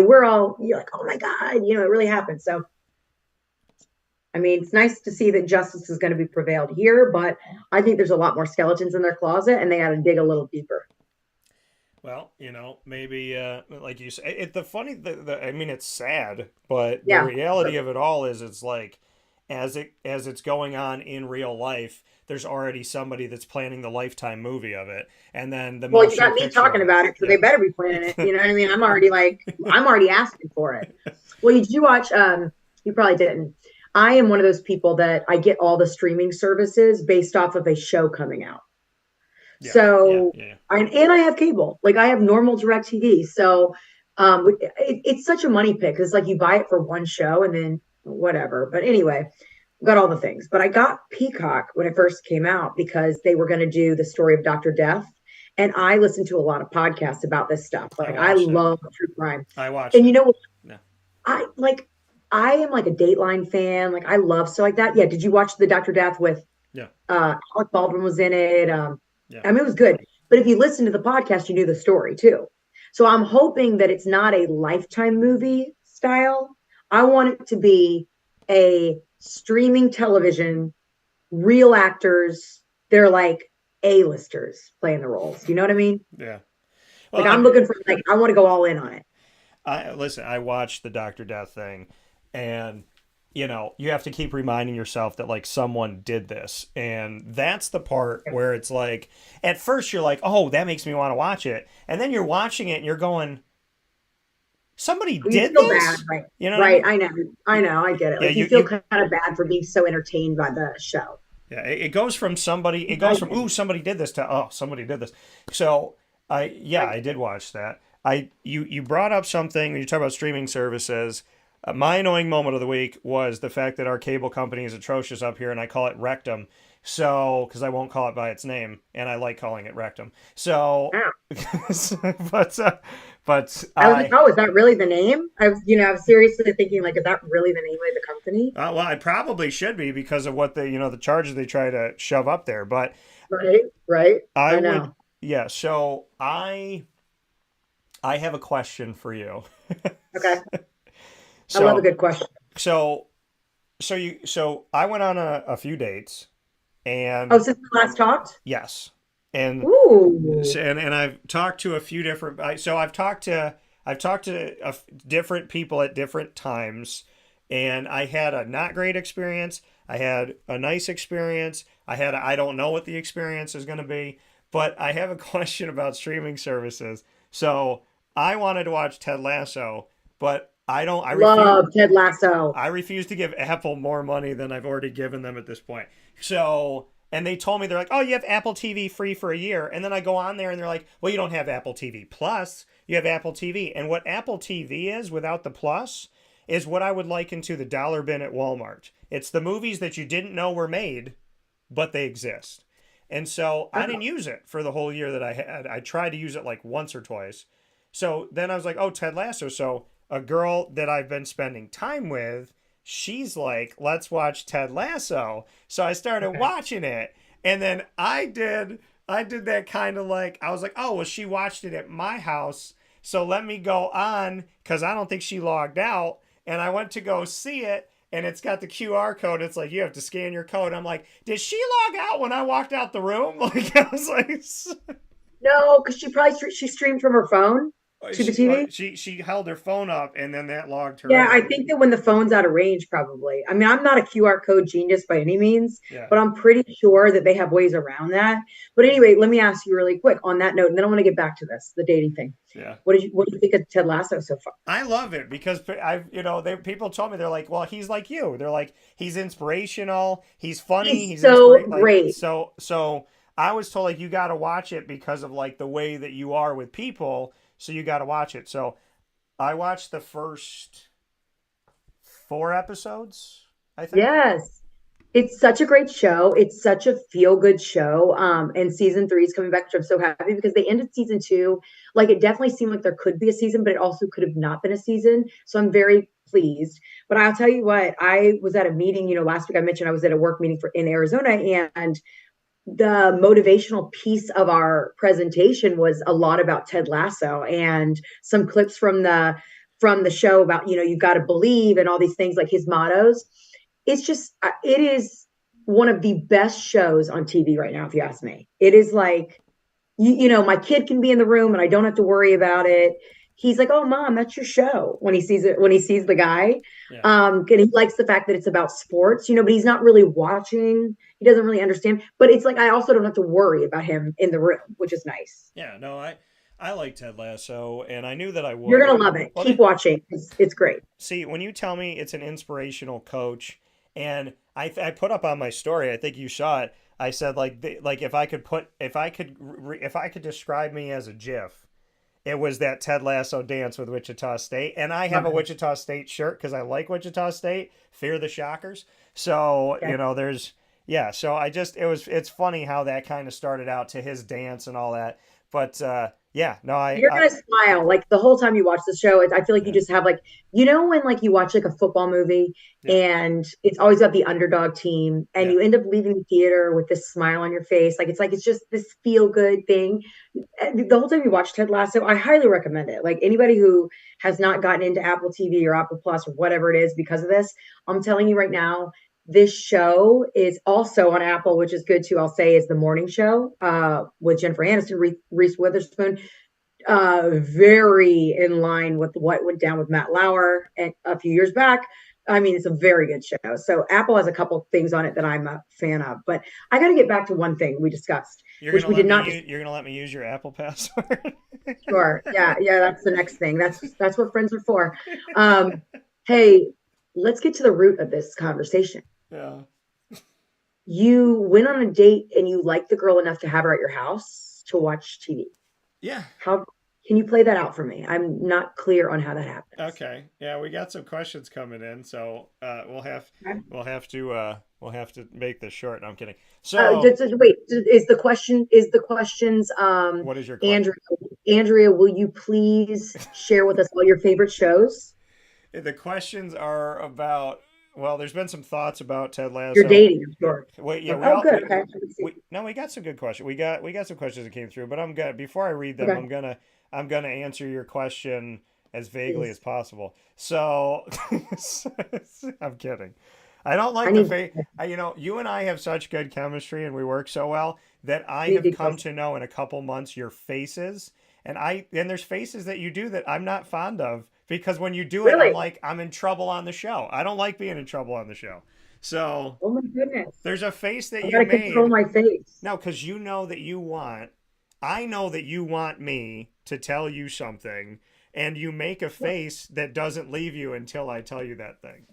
like, oh my God, it really happened. So, I mean, it's nice to see that justice is going to be prevailed here, but I think there's a lot more skeletons in their closet and they got to dig a little deeper.
Well, maybe, like you say, it's sad, but the reality of it all is it's like, as it's going on in real life, there's already somebody that's planning the Lifetime movie of it. And then
you got me talking about it, so they better be planning it. You know what I mean? I'm already asking for it. Well, did you watch, you probably didn't. I am one of those people that I get all the streaming services based off of a show coming out. And I have cable, like I have normal DirecTV. So it's such a money pit because like you buy it for one show and then whatever. But anyway, got all the things. But I got Peacock when it first came out because they were going to do the story of Dr. Death. And I listen to a lot of podcasts about this stuff. Like I love true crime.
I watch.
And you know what? Yeah. I am like a Dateline fan. Like I love stuff like that. Yeah. Did you watch the Dr. Death with?
Yeah.
Alec Baldwin was in it. I mean, it was good. But if you listen to the podcast, you knew the story too. So I'm hoping that it's not a Lifetime movie style. I want it to be a streaming television, real actors. They're like A-listers playing the roles. You know what I mean?
Yeah.
Well, I'm looking for I want to go all in on it.
I watched the Dr. Death thing, and you have to keep reminding yourself that like someone did this, and that's the part where it's like at first you're like, oh, that makes me want to watch it, and then you're watching it and you're going, somebody did this?
Bad, right?
Right.
I know. I get it. Like you feel kind of bad for being so entertained by the show.
Yeah, it goes from somebody. It goes from somebody did this to somebody did this. So I did watch that. You brought up something when you talk about streaming services. My annoying moment of the week was the fact that our cable company is atrocious up here, and I call it Rectum. So, because I won't call it by its name, and I like calling it Rectum. So, but
I was like, oh, is that really the name? I was seriously thinking, like, is that really the name of the company?
Well, I probably should be because of what the charges they try to shove up there. But
right, I know.
Yeah. So I have a question for you.
Okay. I love a good question.
So I went on a few dates, and
since we last talked?
Yes. And and I've talked to a few different. I've talked to different people at different times, And I had a not great experience. I had a nice experience. I don't know what the experience is going to be. But I have a question about streaming services. So I wanted to watch Ted Lasso, but I
love Ted Lasso.
I refuse to give Apple more money than I've already given them at this point. So, and they told me, they're like, oh, you have Apple TV free for a year. And then I go on there and they're like, well, you don't have Apple TV Plus. You have Apple TV. And what Apple TV is without the Plus is what I would liken to the dollar bin at Walmart. It's the movies that you didn't know were made, but they exist. And so I didn't use it for the whole year that I had. I tried to use it like once or twice. So then I was like, oh, Ted Lasso. So a girl that I've been spending time with, she's like, let's watch Ted Lasso. So I started watching it. And then I did that kind of like, I was like, oh, well, she watched it at my house. So let me go on, because I don't think she logged out. And I went to go see it. And it's got the QR code. It's like, you have to scan your code. I'm like, did she log out when I walked out the room? Like, I was like,
no, because she streamed from her phone to the TV.
She held her phone up, and then that logged her.
Yeah,
in.
I think that when the phone's out of range, probably. I mean, I'm not a QR code genius by any means, but I'm pretty sure that they have ways around that. But anyway, let me ask you really quick on that note, and then I want to get back to this, the dating thing.
Yeah.
What do you think of Ted Lasso so far?
I love it because people told me, they're like, well, he's like you. They're like, he's inspirational. He's funny. He's
so great.
So I was told, like, you got to watch it because of like the way that you are with people. So you got to watch it. So I watched the first 4 episodes, I think.
Yes. It's such a great show. It's such a feel-good show. And season 3 is coming back, which I'm so happy because they ended season 2. Like, it definitely seemed like there could be a season, but it also could have not been a season. So I'm very pleased. But I'll tell you what, I was at a meeting, last week I mentioned I was at a work meeting in Arizona, and the motivational piece of our presentation was a lot about Ted Lasso and some clips from the show about, you've got to believe and all these things, like his mottos. It's just, it is one of the best shows on TV right now, if you ask me. It is like, my kid can be in the room and I don't have to worry about it. He's like, oh, Mom, that's your show. When he sees the guy. And he likes the fact that it's about sports, but he's not really watching. He doesn't really understand. But it's like, I also don't have to worry about him in the room, which is nice.
Yeah, no, I like Ted Lasso, and I knew that I would.
You're going to love it. Keep watching. It's great.
See, when you tell me it's an inspirational coach, and I put up on my story, I think you saw it, I said, if I could describe me as a GIF, it was that Ted Lasso dance with Wichita State. And I have a Wichita State shirt because I like Wichita State, fear the Shockers. So, so it's funny how that kind of started out to his dance and all that. But, you're
going to smile like the whole time you watch the show. I feel like you just have when like you watch like a football movie and it's always about the underdog team and you end up leaving the theater with this smile on your face. It's just this feel good thing. The whole time you watch Ted Lasso, I highly recommend it. Like anybody who has not gotten into Apple TV or Apple Plus or whatever it is because of this, I'm telling you right now, this show is also on Apple, which is good too. I'll say is the morning show with Jennifer Aniston, Reese Witherspoon, very in line with what went down with Matt Lauer a few years back. I mean, it's a very good show. So Apple has a couple things on it that I'm a fan of. But I got to get back to one thing we discussed, which we did not.
You're going to let me use your Apple password?
Sure. Yeah. That's the next thing. That's what friends are for. Hey, let's get to the root of this conversation.
Yeah.
You went on a date and you liked the girl enough to have her at your house to watch TV.
Yeah.
How can you play that out for me? I'm not clear on how that happens.
Okay. Yeah, we got some questions coming in, so we'll have to make this short. No, I'm kidding. So
wait, is the questions
what is your question?
Andrea, will you please share with us all your favorite shows?
The questions are about, well, there's been some thoughts about Ted Lasso.
You're dating, I'm sure.
Wait, yeah.
Good. Okay.
We got some good questions. We got some questions that came through, but I'm gonna, before I read them, okay. I'm gonna answer your question as vaguely as possible. So I'm kidding. I don't like you and I have such good chemistry and we work so well that I have come to know in a couple months your faces. and there's faces that you do that I'm not fond of, because when you do it, I'm like, I'm in trouble on the show. I don't like being in trouble on the show. So,
oh my goodness,
there's a face that you
gotta
made.
control my face.
No, because you know that I know that you want me to tell you something, and you make a face that doesn't leave you until I tell you that thing.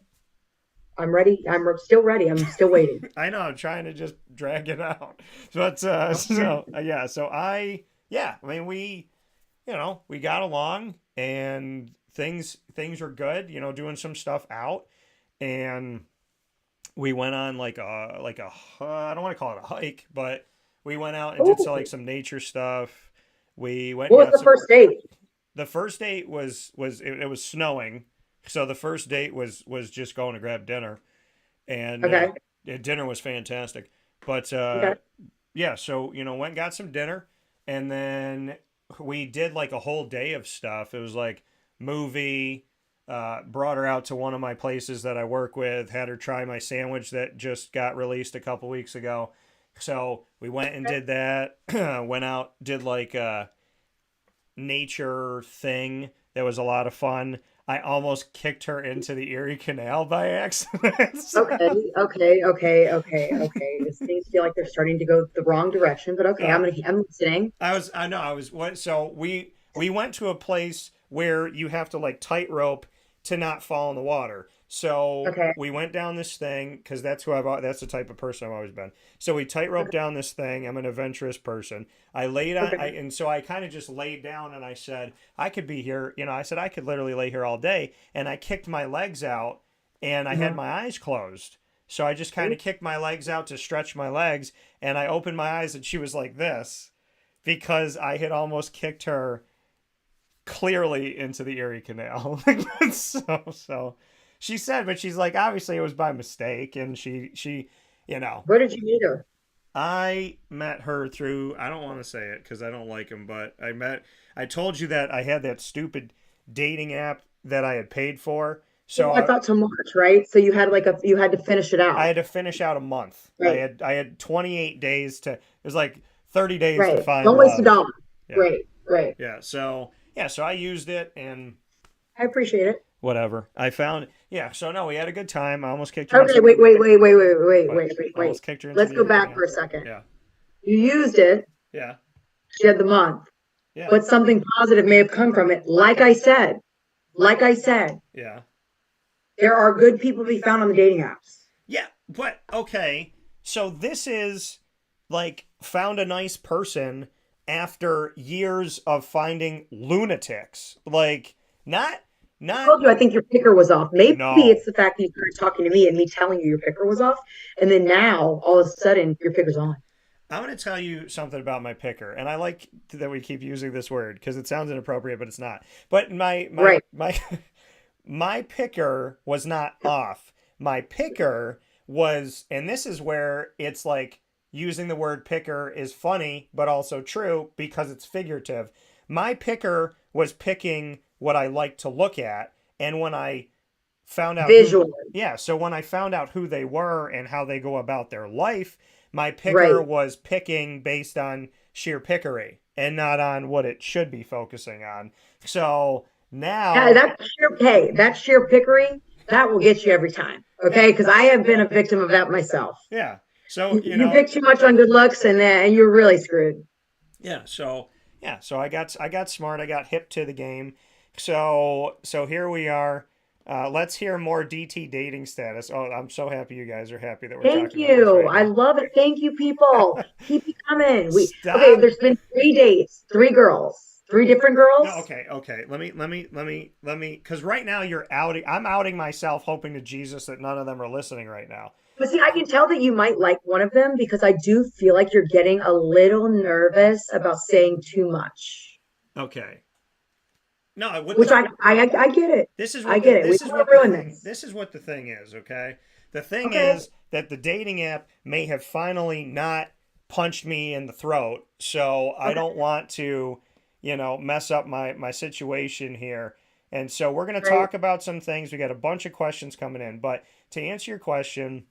I'm ready. I'm still ready. I'm still waiting.
I know. I'm trying to just drag it out. But, we got along, and things were good, doing some stuff out, and we went on like a I don't want to call it a hike, but we went out and did some nature stuff. We went.
What was the first date?
The first date was it was snowing, so the first date was just going to grab dinner, and dinner was fantastic. But so went and got some dinner, and then we did like a whole day of stuff. It was like movie. Brought her out to one of my places that I work with, had her try my sandwich that just got released a couple weeks ago. So we went and did that, went out, did like a nature thing. That was a lot of fun. I almost kicked her into the Erie Canal by accident.
Okay. These things feel like they're starting to go the wrong direction, but okay, I'm listening.
So we went to a place where you have to like tightrope to not fall in the water. So we went down this thing, because that's the type of person I've always been. So we tightrope down this thing. I'm an adventurous person. I laid on, and so I kind of just laid down, and I said, I could be here. I said, I could literally lay here all day. And I kicked my legs out, and I had my eyes closed. So I just kind of kicked my legs out to stretch my legs, and I opened my eyes, and she was like this, because I had almost kicked her clearly into the Erie Canal. so she said, but she's like, obviously it was by mistake, and she
Where did you meet her?
I met her through, I don't want to say it because I don't like him, but I told you that I had that stupid dating app that I had paid for. So
I thought to March, right? So you had you had to finish it out.
I had to finish out a month.
Right.
I had 28 days it was like 30 days
to
find
Don't waste
love.
$1. Yeah. Right.
Yeah. So I used it, and
I appreciate it.
Whatever. I found, so no, we had a good time. I almost kicked her.
Okay, wait.
Almost kicked her into
Let's go back for a second.
Yeah.
You used it.
Yeah.
She had the month.
Yeah.
But something positive may have come from it. Like I said.
Yeah.
There are good people to be found on the dating apps.
Yeah, but okay. So this is like found a nice person after years of finding lunatics. Like not
I told you I think your picker was off. Maybe it's the fact that you started talking to me and me telling you your picker was off, and then now all of a sudden your picker's on.
I'm going to tell you something about my picker, and I like that we keep using this word because it sounds inappropriate, but it's not. But my picker was not off. My picker was, and this is where it's like using the word picker is funny, but also true because it's figurative. My picker was picking what I like to look at, and when I found out
visually,
so when I found out who they were and how they go about their life, my picker was picking based on sheer pickery and not on what it should be focusing on. So now
that sheer pickery, that will get you every time. Okay, because I have been a victim of that myself.
Yeah. So
you pick too much on good looks, and you're really screwed.
Yeah. So I got smart. I got hip to the game. So here we are. Let's hear more DT dating status. Oh, I'm so happy you guys are happy that we're talking about this right
I
now.
love it. Thank you, people. Keep it coming. Okay, there's been 3 dates, 3 girls, 3 different girls.
No, okay. Let me, because right now I'm outing myself, hoping to Jesus that none of them are listening right now.
But see, I can tell that you might like one of them because I do feel like you're getting a little nervous about saying too much.
Okay. No, I wouldn't.
Which I get it.
This is
what
the thing is, okay? The thing is that the dating app may have finally not punched me in the throat, so I don't want to, mess up my situation here. And so we're going to talk about some things. We got a bunch of questions coming in, but to answer your question,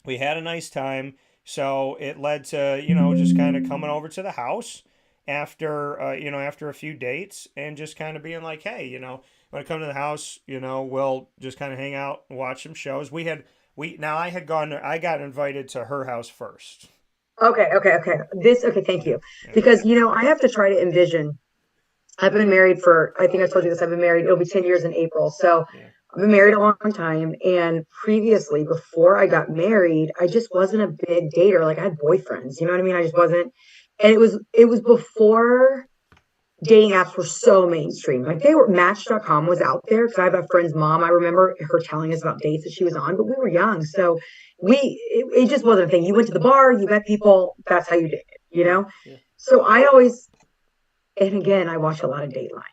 we had a nice time. So it led to, just kind of coming over to the house after after a few dates, and just kind of being like, hey, when I come to the house, we'll just kind of hang out and watch some shows. I got invited to her house first.
Okay. Thank you. Because, I have to try to envision. I've been married I think I told you this, I've been married, it'll be 10 years in April. So I've been married a long time. And previously, before I got married, I just wasn't a big dater. Like, I had boyfriends, you know what I mean? I just wasn't. And it was before dating apps were so mainstream. Like, Match.com was out there, because I have a friend's mom. I remember her telling us about dates that she was on, but we were young. So it just wasn't a thing. You went to the bar, you met people, that's how you did it, Yeah. So and again, I watch a lot of Dateline.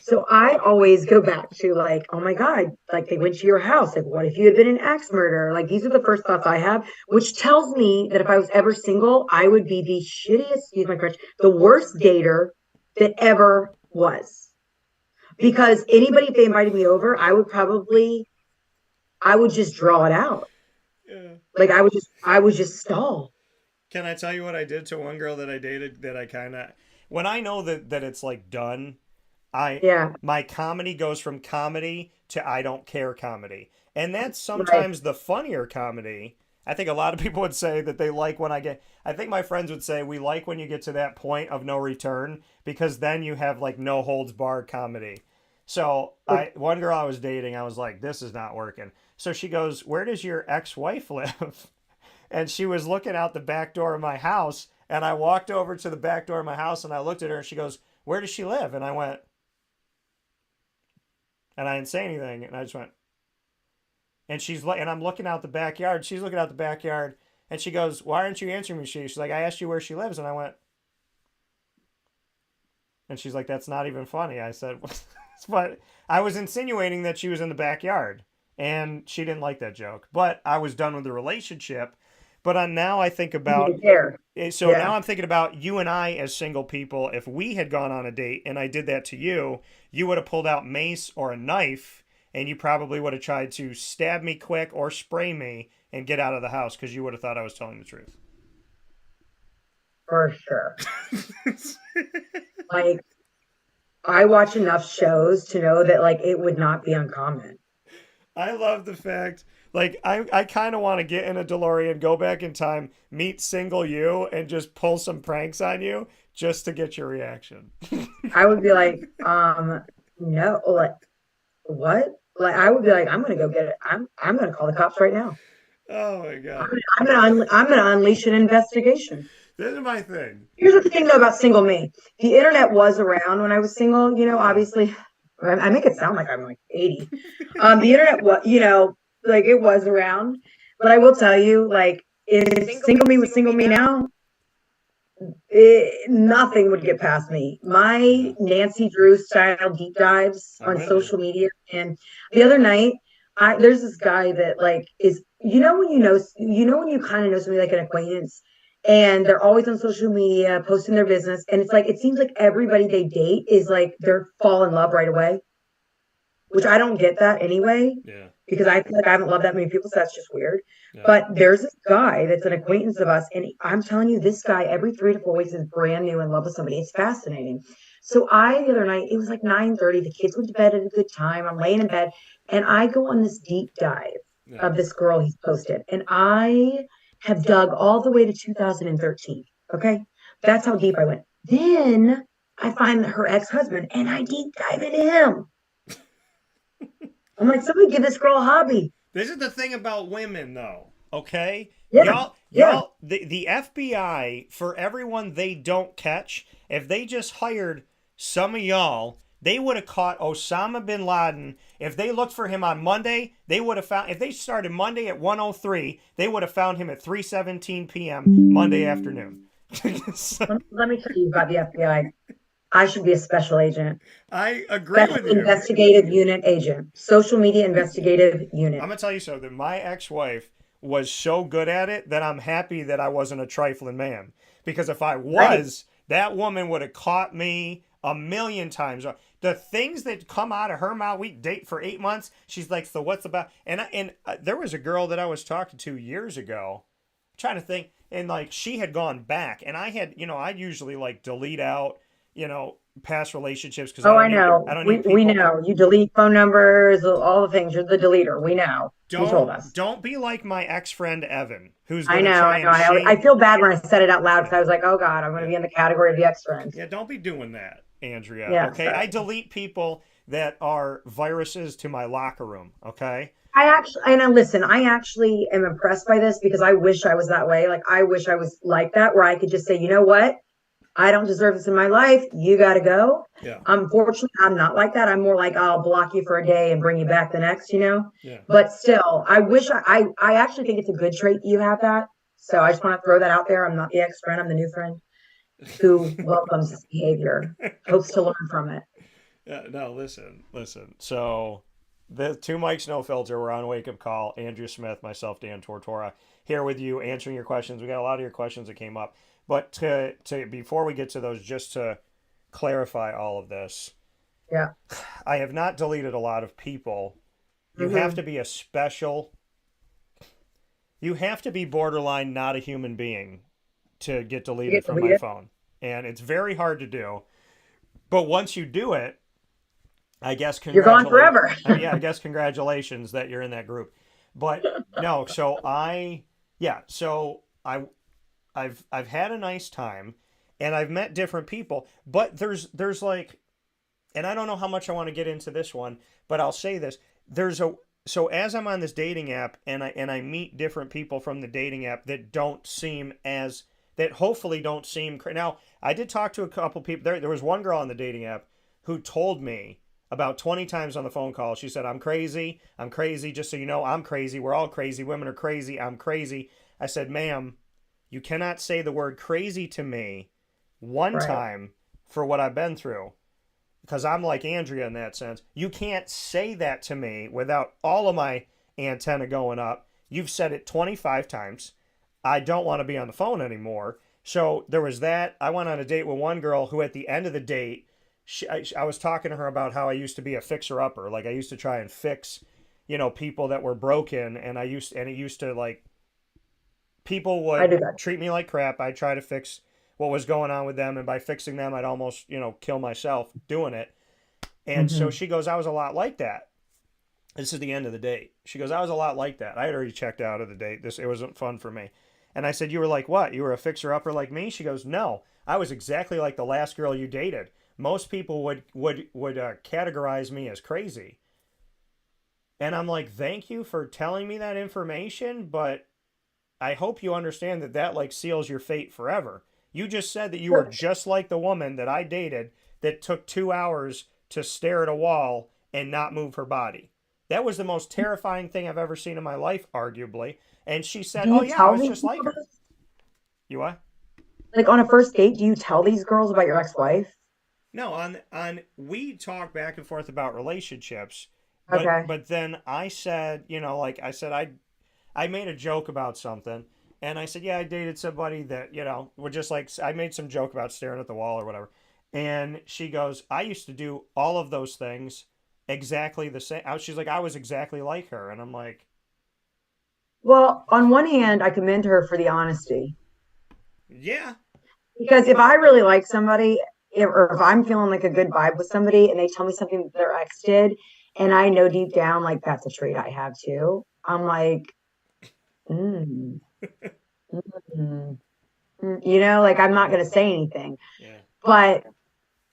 So I always go back to like, oh my God, like they went to your house. Like, what if you had been an axe murderer? Like, these are the first thoughts I have, which tells me that if I was ever single, I would be the shittiest, excuse my French, the worst dater that ever was. Because anybody, if they invited me over, I would just draw it out. Yeah. Like, I would just stall.
Can I tell you what I did to one girl that I dated that I kind of, when I know that it's like done, my comedy goes from comedy to I don't care comedy. And that's sometimes the funnier comedy. I think a lot of people would say that they like when I think my friends would say we like when you get to that point of no return, because then you have like no holds barred comedy. So one girl I was dating, I was like, this is not working. So she goes, where does your ex-wife live? And she was looking out the back door of my house. And I walked over to the back door of my house and I looked at her and she goes, where does she live? And I went, and I didn't say anything. And I just went, and I'm looking out the backyard. She's looking out the backyard and she goes, why aren't you answering me? She's like, I asked you where she lives. And I went, and she's like, that's not even funny. I said, but I was insinuating that she was in the backyard and she didn't like that joke, but I was done with the relationship. But now I think about, now I'm thinking about you and I as single people. If we had gone on a date and I did that to you, you would have pulled out mace or a knife and you probably would have tried to stab me quick or spray me and get out of the house because you would have thought I was telling the truth.
For sure. Like, I watch enough shows to know that like it would not be uncommon.
I love the fact, like, I kind of want to get in a DeLorean, go back in time, meet single you, and just pull some pranks on you just to get your reaction.
I would be like, no, like, what? Like, I would be like, I'm going to go get it. I'm going to call the cops right now.
Oh my God.
I'm going to unleash an investigation.
This is my thing.
Here's the thing though about single me. The internet was around when I was single, obviously. I make it sound like I'm like 80. The internet was, like it was around, but I will tell you, like, if single me was single me now, nothing would get past me. My Nancy Drew style deep dives on social media. And the other night, there's this guy that like is, when you kind of know somebody like an acquaintance, and they're always on social media posting their business, and it's like it seems like everybody they date is like they're fall in love right away, which I don't get that anyway. Yeah. Because I feel like I haven't loved that many people, so that's just weird. Yeah. But there's this guy that's an acquaintance of us, and I'm telling you, this guy every 3 to 4 weeks is brand new in love with somebody. It's fascinating. So the other night, it was like 9:30. The kids went to bed at a good time. I'm laying in bed, and I go on this deep dive of this girl he's posted, and I have dug all the way to 2013. Okay, that's how deep I went. Then I find her ex-husband, and I deep dive into him. I'm like, somebody give this girl a hobby.
This is the thing about women, though. Okay,
yeah.
y'all. The FBI, for everyone they don't catch, if they just hired some of y'all, they would have caught Osama bin Laden. If they looked for him on Monday, they would have found. If they started Monday at 1:03, they would have found him at 3:17 p.m. Monday afternoon.
Let me tell you about the FBI. I should be a special agent.
I agree with you.
Investigative unit agent. Social media investigative unit.
I'm going to tell you something. My ex-wife was so good at it that I'm happy that I wasn't a trifling man. Because if I was, that woman would have caught me a million times. The things that come out of her mouth, we date for 8 months. She's like, so what's about? And there was a girl that I was talking to years ago. I'm trying to think. and like she had gone back, and I had, I'd usually like delete out, past relationships because
I know.
I don't
we
need people.
we know you delete phone numbers, all the things. You're the deleter. We know. You told us.
Don't be like my ex-friend Evan, who's
I
going to
know.
try
I know.
and
I feel bad when I said it out loud because I was like, oh God, I'm going to be in the category of the ex-friends.
Yeah, don't be doing that, Andrea.
Yeah,
okay,
sorry.
I delete people that are viruses to my locker room. Okay.
I actually am impressed by this because I wish I was that way. Like, I wish I was like that, where I could just say, you know what? I don't deserve this in my life. You got to go.
Yeah.
Unfortunately, I'm not like that. I'm more like, I'll block you for a day and bring you back the next,
Yeah.
But still, I wish I actually think it's a good trait you have that. So I just want to throw that out there. I'm not the ex-friend. I'm the new friend who welcomes this behavior, hopes to learn from it.
No, listen. So the two mics, no filter. We're on Wake Up Call. Andrea Smith, myself, Dan Tortora, here with you answering your questions. We got a lot of your questions that came up. But to before we get to those, just to clarify all of this,
yeah,
I have not deleted a lot of people. You have to be you have to be borderline not a human being to get deleted from my phone. And it's very hard to do. But once you do it, I guess
you're gone forever.
I guess congratulations that you're in that group. But no, I've had a nice time and I've met different people, but there's like, and I don't know how much I want to get into this one, but I'll say this. So as I'm on this dating app and I meet different people from the dating app that hopefully don't seem, now I did talk to a couple people. There was one girl on the dating app who told me about 20 times on the phone call. She said, I'm crazy, just so you know, I'm crazy. We're all crazy. Women are crazy. I'm crazy. I said, ma'am, you cannot say the word crazy to me one time for what I've been through. Because I'm like Andrea in that sense. You can't say that to me without all of my antenna going up. You've said it 25 times. I don't want to be on the phone anymore. So there was that. I went on a date with one girl who at the end of the date, I was talking to her about how I used to be a fixer-upper. Like I used to try and fix, people that were broken. And it used to like, people would treat me like crap. I'd try to fix what was going on with them. And by fixing them, I'd almost, kill myself doing it. And so she goes, I was a lot like that. This is the end of the date. She goes, I was a lot like that. I had already checked out of the date. It wasn't fun for me. And I said, you were like what? You were a fixer-upper like me? She goes, no, I was exactly like the last girl you dated. Most people would categorize me as crazy. And I'm like, thank you for telling me that information, but I hope you understand that like seals your fate forever. You just said that you were just like the woman that I dated that took 2 hours to stare at a wall and not move her body. That was the most terrifying thing I've ever seen in my life, arguably. And she said, oh yeah, I was just like her. You what?
Like on a first date, do you tell these girls about your ex-wife?
No, we talk back and forth about relationships. But then I said, I made a joke about something, and I said, yeah, I dated somebody that, would just like, I made some joke about staring at the wall or whatever. And she goes, I used to do all of those things exactly the same. She's like, I was exactly like her. And I'm like,
well, on one hand, I commend her for the honesty.
Yeah.
Because if I really like somebody, or if I'm feeling like a good vibe with somebody and they tell me something that their ex did, and I know deep down, like, that's a trait I have too, I'm like, like, I'm not going to say anything.
Yeah.
But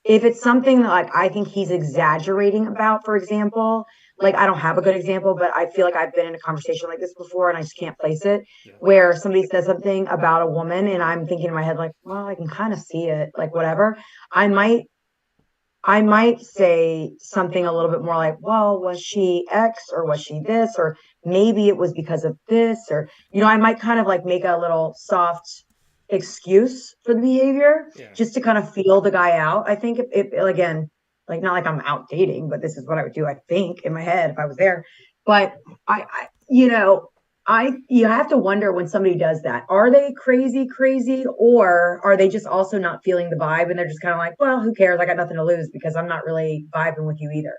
if it's something that, like, I think he's exaggerating about, for example, like, I don't have a good example, but I feel like I've been in a conversation like this before and I just can't place it, where somebody says something about a woman and I'm thinking in my head, like, well, I can kind of see it, like, whatever. I might say something a little bit more like, well, was she X or was she this? Or maybe it was because of this, or, I might kind of like make a little soft excuse for the behavior just to kind of feel the guy out. I think if again, like, not like I'm out dating, but this is what I would do, I think, in my head if I was there. But you have to wonder when somebody does that. Are they crazy, or are they just also not feeling the vibe and they're just kind of like, well, who cares? I got nothing to lose because I'm not really vibing with you either.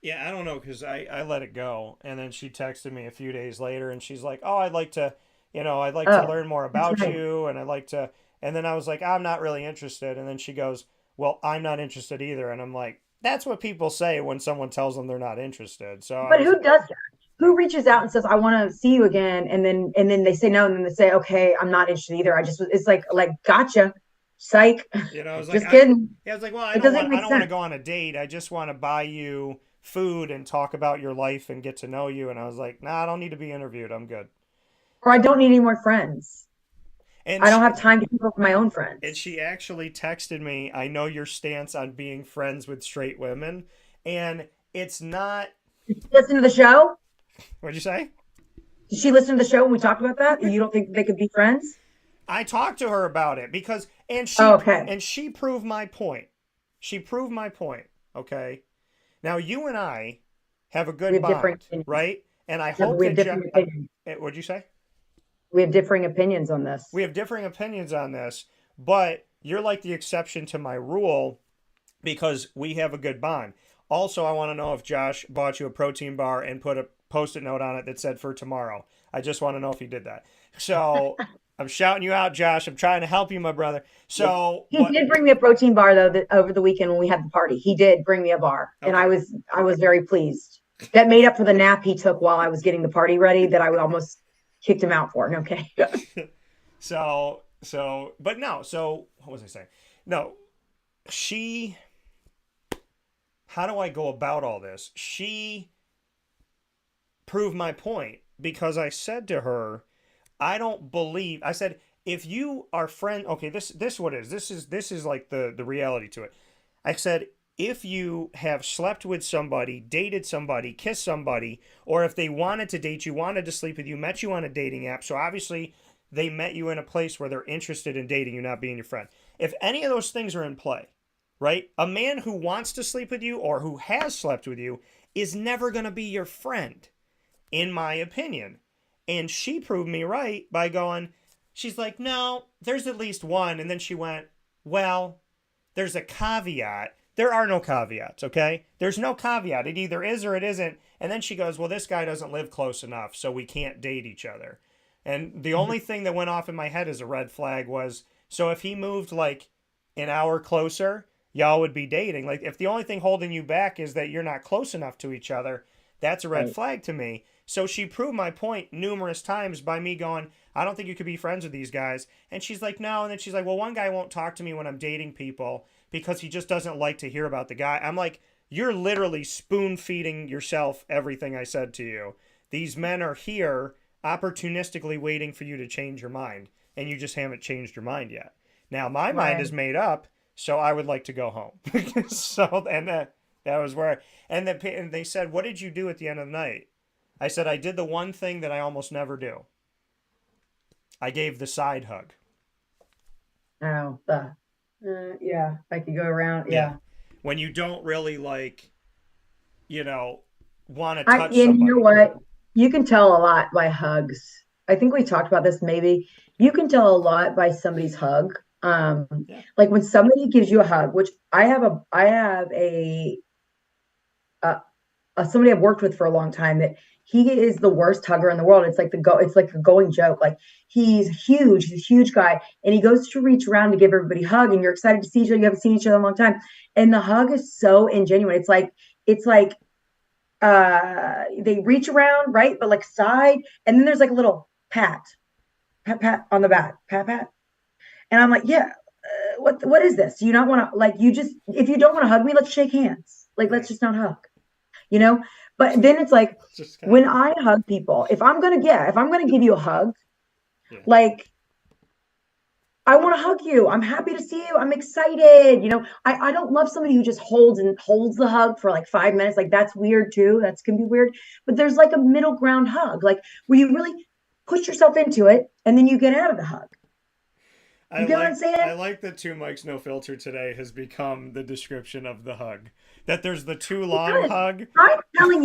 Yeah, I don't know, because I let it go. And then she texted me a few days later and she's like, oh, I'd like to, I'd like to learn more about you, and I'd like to. And then I was like, I'm not really interested. And then she goes, well, I'm not interested either. And I'm like, that's what people say when someone tells them they're not interested. So,
but who does that? Who reaches out and says, I want to see you again, and then they say no, and then they say, okay, I'm not interested either. It's like gotcha, psych.
I was
just kidding.
I was like, well, I don't want to go on a date. I just want to buy you food and talk about your life and get to know you. And I was like, nah, I don't need to be interviewed. I'm good.
Or I don't need any more friends.
And
I don't have time to keep up with my own friends.
And she actually texted me, I know your stance on being friends with straight women. And it's not.
Did she listen to the show?
What'd you say?
Did she listen to the show when we talked about that? You don't think they could be friends?
I talked to her about it because, and she proved my point. She proved my point. Okay. Now you and I have a good bond, right? And I hope
we have different opinions.
What'd you say?
We have differing opinions on this.
We have differing opinions on this, but you're like the exception to my rule because we have a good bond. Also, I want to know if Josh bought you a protein bar and put a Post-it note on it that said for tomorrow. I just want to know if he did that. So I'm shouting you out, Josh. I'm trying to help you, my brother. So
he did bring me a protein bar though over the weekend when we had the party. He did bring me a bar, and I was very pleased. That made up for the nap he took while I was getting the party ready that I almost kicked him out for. Okay.
So what was I saying? No, how do I go about all this? She proved my point because I said to her, I said, if you are friend, okay, this is like the reality to it. I said, if you have slept with somebody, dated somebody, kissed somebody, or if they wanted to date you, wanted to sleep with you, met you on a dating app, so obviously they met you in a place where they're interested in dating you, not being your friend. If any of those things are in play, right? A man who wants to sleep with you or who has slept with you is never going to be your friend, in my opinion. And she proved me right by going, she's like, no, there's at least one. And then she went, well, there's a caveat. There are no caveats, okay? There's no caveat. It either is or it isn't. And then she goes, well, this guy doesn't live close enough, so we can't date each other. And the only thing that went off in my head as a red flag was, so if he moved like an hour closer, y'all would be dating. Like, if the only thing holding you back is that you're not close enough to each other, that's a red flag to me. So she proved my point numerous times by me going, I don't think you could be friends with these guys. And she's like, no. And then she's like, well, one guy won't talk to me when I'm dating people because he just doesn't like to hear about the guy. I'm like, you're literally spoon feeding yourself everything I said to you. These men are here opportunistically waiting for you to change your mind. And you just haven't changed your mind yet. Now my mind is made up. So I would like to go home. That was where, and they said, what did you do at the end of the night? I said, I did the one thing that I almost never do. I gave the side hug.
Oh, yeah. Like you go around. Yeah.
When you don't really want to touch somebody.
You know what? You can tell a lot by hugs. I think we talked about this maybe. You can tell a lot by somebody's hug. Like when somebody gives you a hug, which I have somebody I've worked with for a long time that he is the worst hugger in the world. It's like a going joke. Like he's a huge guy, and he goes to reach around to give everybody a hug, and you're excited to see each other. You haven't seen each other in a long time, and the hug is so ingenuine. It's like they reach around, right, but like side, and then there's like a little pat on the back, pat. And I'm like, yeah, what is this? Do you not want to, if you don't want to hug me, let's shake hands. Like, let's just not hug, But then it's like, when I hug people, if I'm going to give you a hug, like, I want to hug you. I'm happy to see you. I'm excited. I don't love somebody who just holds the hug for like 5 minutes. Like, that's weird too. That's going to be weird. But there's like a middle ground hug, like where you really push yourself into it and then you get out of the hug. You get what I'm saying?
I like that Two Mics No Filter today has become the description of the hug. That there's the too long hug.
I'm telling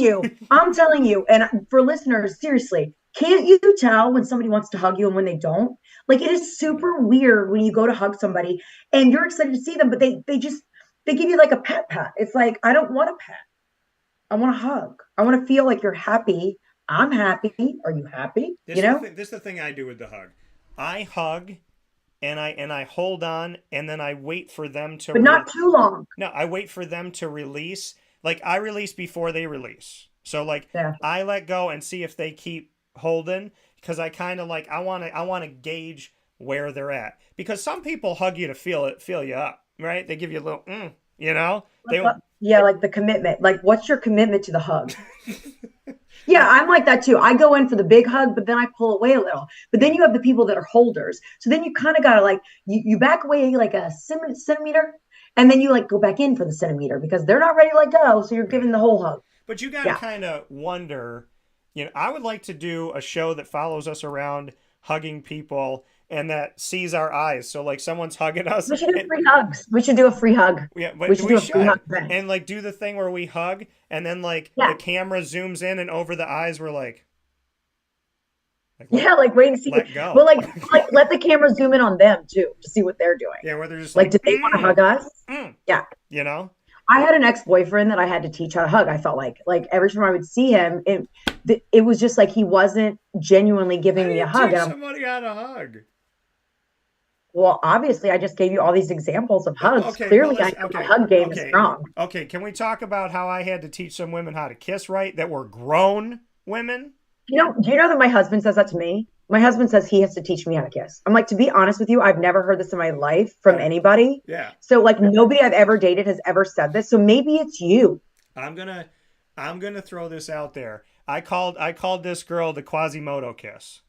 you. And for listeners, seriously, can't you tell when somebody wants to hug you and when they don't? Like, it is super weird when you go to hug somebody and you're excited to see them, but they give you like a pat. It's like, I don't want a pat. I want a hug. I want to feel like you're happy I'm happy. Are you happy?
This is the thing I do with the hug. I hug and I hold on and then I wait for them to
But not too long.
No, I wait for them to release. Like I release before they release. So like I let go and see if they keep holding because I kind of like I want to gauge where they're at. Because some people hug you to feel you up, right? They give you a little you know?
Yeah, like the commitment. Like what's your commitment to the hug? Yeah, I'm like that too. I go in for the big hug, but then I pull away a little. But then you have the people that are holders. So then you kind of got to like, you back away like a centimeter, and then you like go back in for the centimeter because they're not ready to let go. So you're giving the whole hug.
But you got to kind of wonder, I would like to do a show that follows us around hugging people and that sees our eyes. So like someone's hugging us.
We should do free hugs. We should do a free hug.
Yeah, but we should do a free hug thing. And like do the thing where we hug and then like the camera zooms in and over the eyes we're like
like wait and see.
Let go.
Well, like let the camera zoom in on them too to see what they're doing.
Yeah, where they're just
like do they want to hug us? Yeah. I had an ex-boyfriend that I had to teach how to hug. I felt like every time I would see him, it was just like he wasn't genuinely giving me a hug.
Teach somebody how to hug.
Well, obviously, I just gave you all these examples of hugs.
Okay,
Clearly, I know my hug game is strong.
Okay, can we talk about how I had to teach some women how to kiss right that were grown women?
Do you know that my husband says that to me? My husband says he has to teach me how to kiss. I'm like, to be honest with you, I've never heard this in my life from anybody.
Yeah.
So like nobody I've ever dated has ever said this. So maybe it's you.
I'm gonna throw this out there. I called this girl the Quasimodo kiss.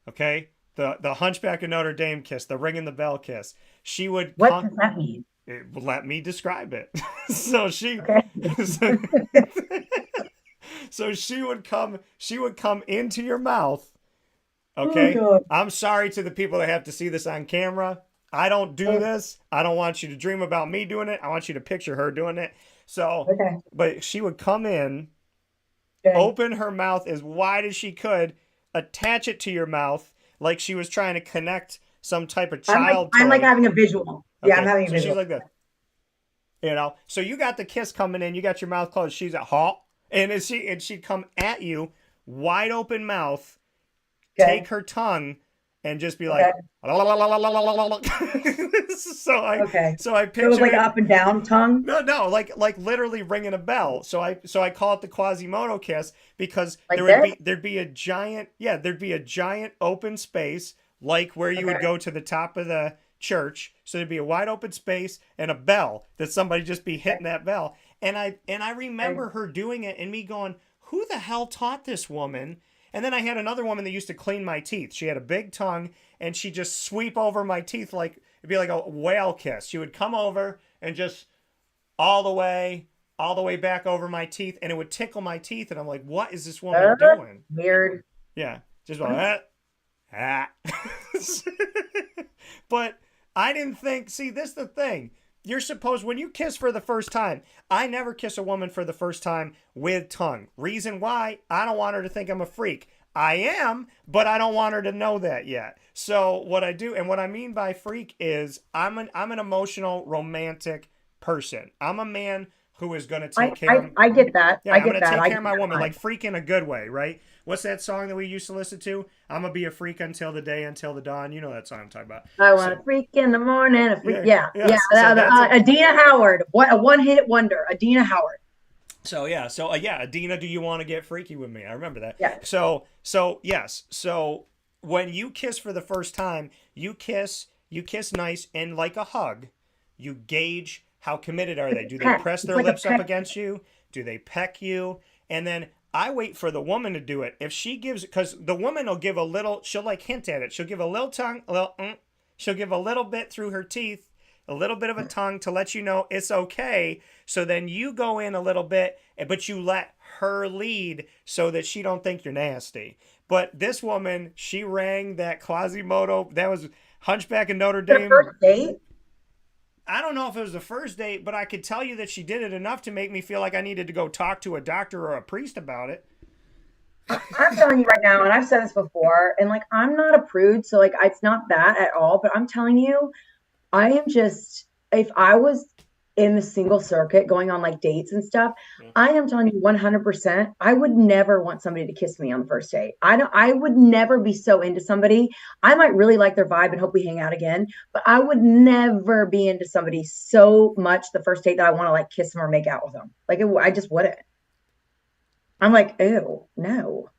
Okay? The Hunchback of Notre Dame kiss, the ringing the bell kiss. She would
What does that mean?
Let me describe it. So she so she would come into your mouth. Okay.
Oh,
I'm sorry to the people that have to see this on camera. I don't do this. I don't want you to dream about me doing it. I want you to picture her doing it. So, but she would come in, open her mouth as wide as she could, attach it to your mouth like she was trying to connect some type of child.
I'm like having a visual.
Okay.
Yeah, I'm having a visual.
She's like that. So you got the kiss coming in. You got your mouth closed. She's at halt, and she'd come at you, wide open mouth. Take her tongue and just be like, so I picture
it was like an up and down tongue.
No, like literally ringing a bell. So I call it the Quasimodo kiss because
like
there'd be a giant open space like where you would go to the top of the church. So there'd be a wide open space and a bell that somebody just be hitting that bell. And I remember her doing it and me going, who the hell taught this woman? And then I had another woman that used to clean my teeth. She had a big tongue, and she'd just sweep over my teeth like it'd be like a whale kiss. She would come over and just all the way back over my teeth, and it would tickle my teeth. And I'm like, what is this woman doing?
Weird.
Yeah, just like But I didn't think. See, this is the thing. You're supposed, when you kiss for the first time, I never kiss a woman for the first time with tongue. Reason why? I don't want her to think I'm a freak. I am, but I don't want her to know that yet. So what I do, and what I mean by freak is I'm an emotional, romantic person. I'm a man who is going to take care of...
I get that.
Yeah,
I'm
going to take care of my woman, like freak in a good way, right? What's that song that we used to listen to? I'm going to be a freak until the day, until the dawn. You know that song I'm talking about.
I want a freak in the morning. A freak, yeah.
So
Adina Howard. What a one-hit wonder. Adina Howard.
So Adina, do you want to get freaky with me? I remember that.
Yeah.
So yes. So when you kiss for the first time, you kiss nice, and like a hug, you gauge how committed are they. Do they press their lips up against you? Do they peck you? And then I wait for the woman to do it. If she gives, because the woman will give a little, she'll like hint at it. She'll give a little tongue, she'll give a little bit through her teeth, a little bit of a tongue to let you know it's okay. So then you go in a little bit, but you let her lead so that she don't think you're nasty. But this woman, she rang that Quasimodo, that was Hunchback of Notre Dame.
Their first date?
I don't know if it was the first date, but I could tell you that she did it enough to make me feel like I needed to go talk to a doctor or a priest about it.
I'm telling you right now, and I've said this before, and like, I'm not a prude, so like, it's not that at all, but I'm telling you, I am just, if I was in the single circuit going on like dates and stuff, I am telling you 100%, I would never want somebody to kiss me on the first date. I would never be so into somebody. I might really like their vibe and hope we hang out again, but I would never be into somebody so much the first date that I want to like kiss them or make out with them. Like I just wouldn't. I'm like, ew, no.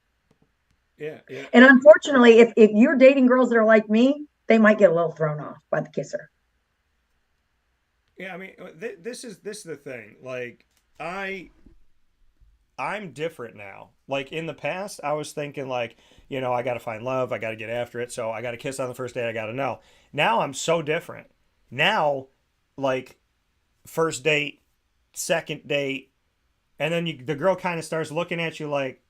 Yeah.
And unfortunately, if you're dating girls that are like me, they might get a little thrown off by the kisser.
Yeah, I mean, this is the thing. Like, I'm different now. Like, in the past, I was thinking, like, you know, I got to find love. I got to get after it. So I got to kiss on the first date. I got to know. Now I'm so different. Now, like, first date, second date, and then the girl kind of starts looking at you like,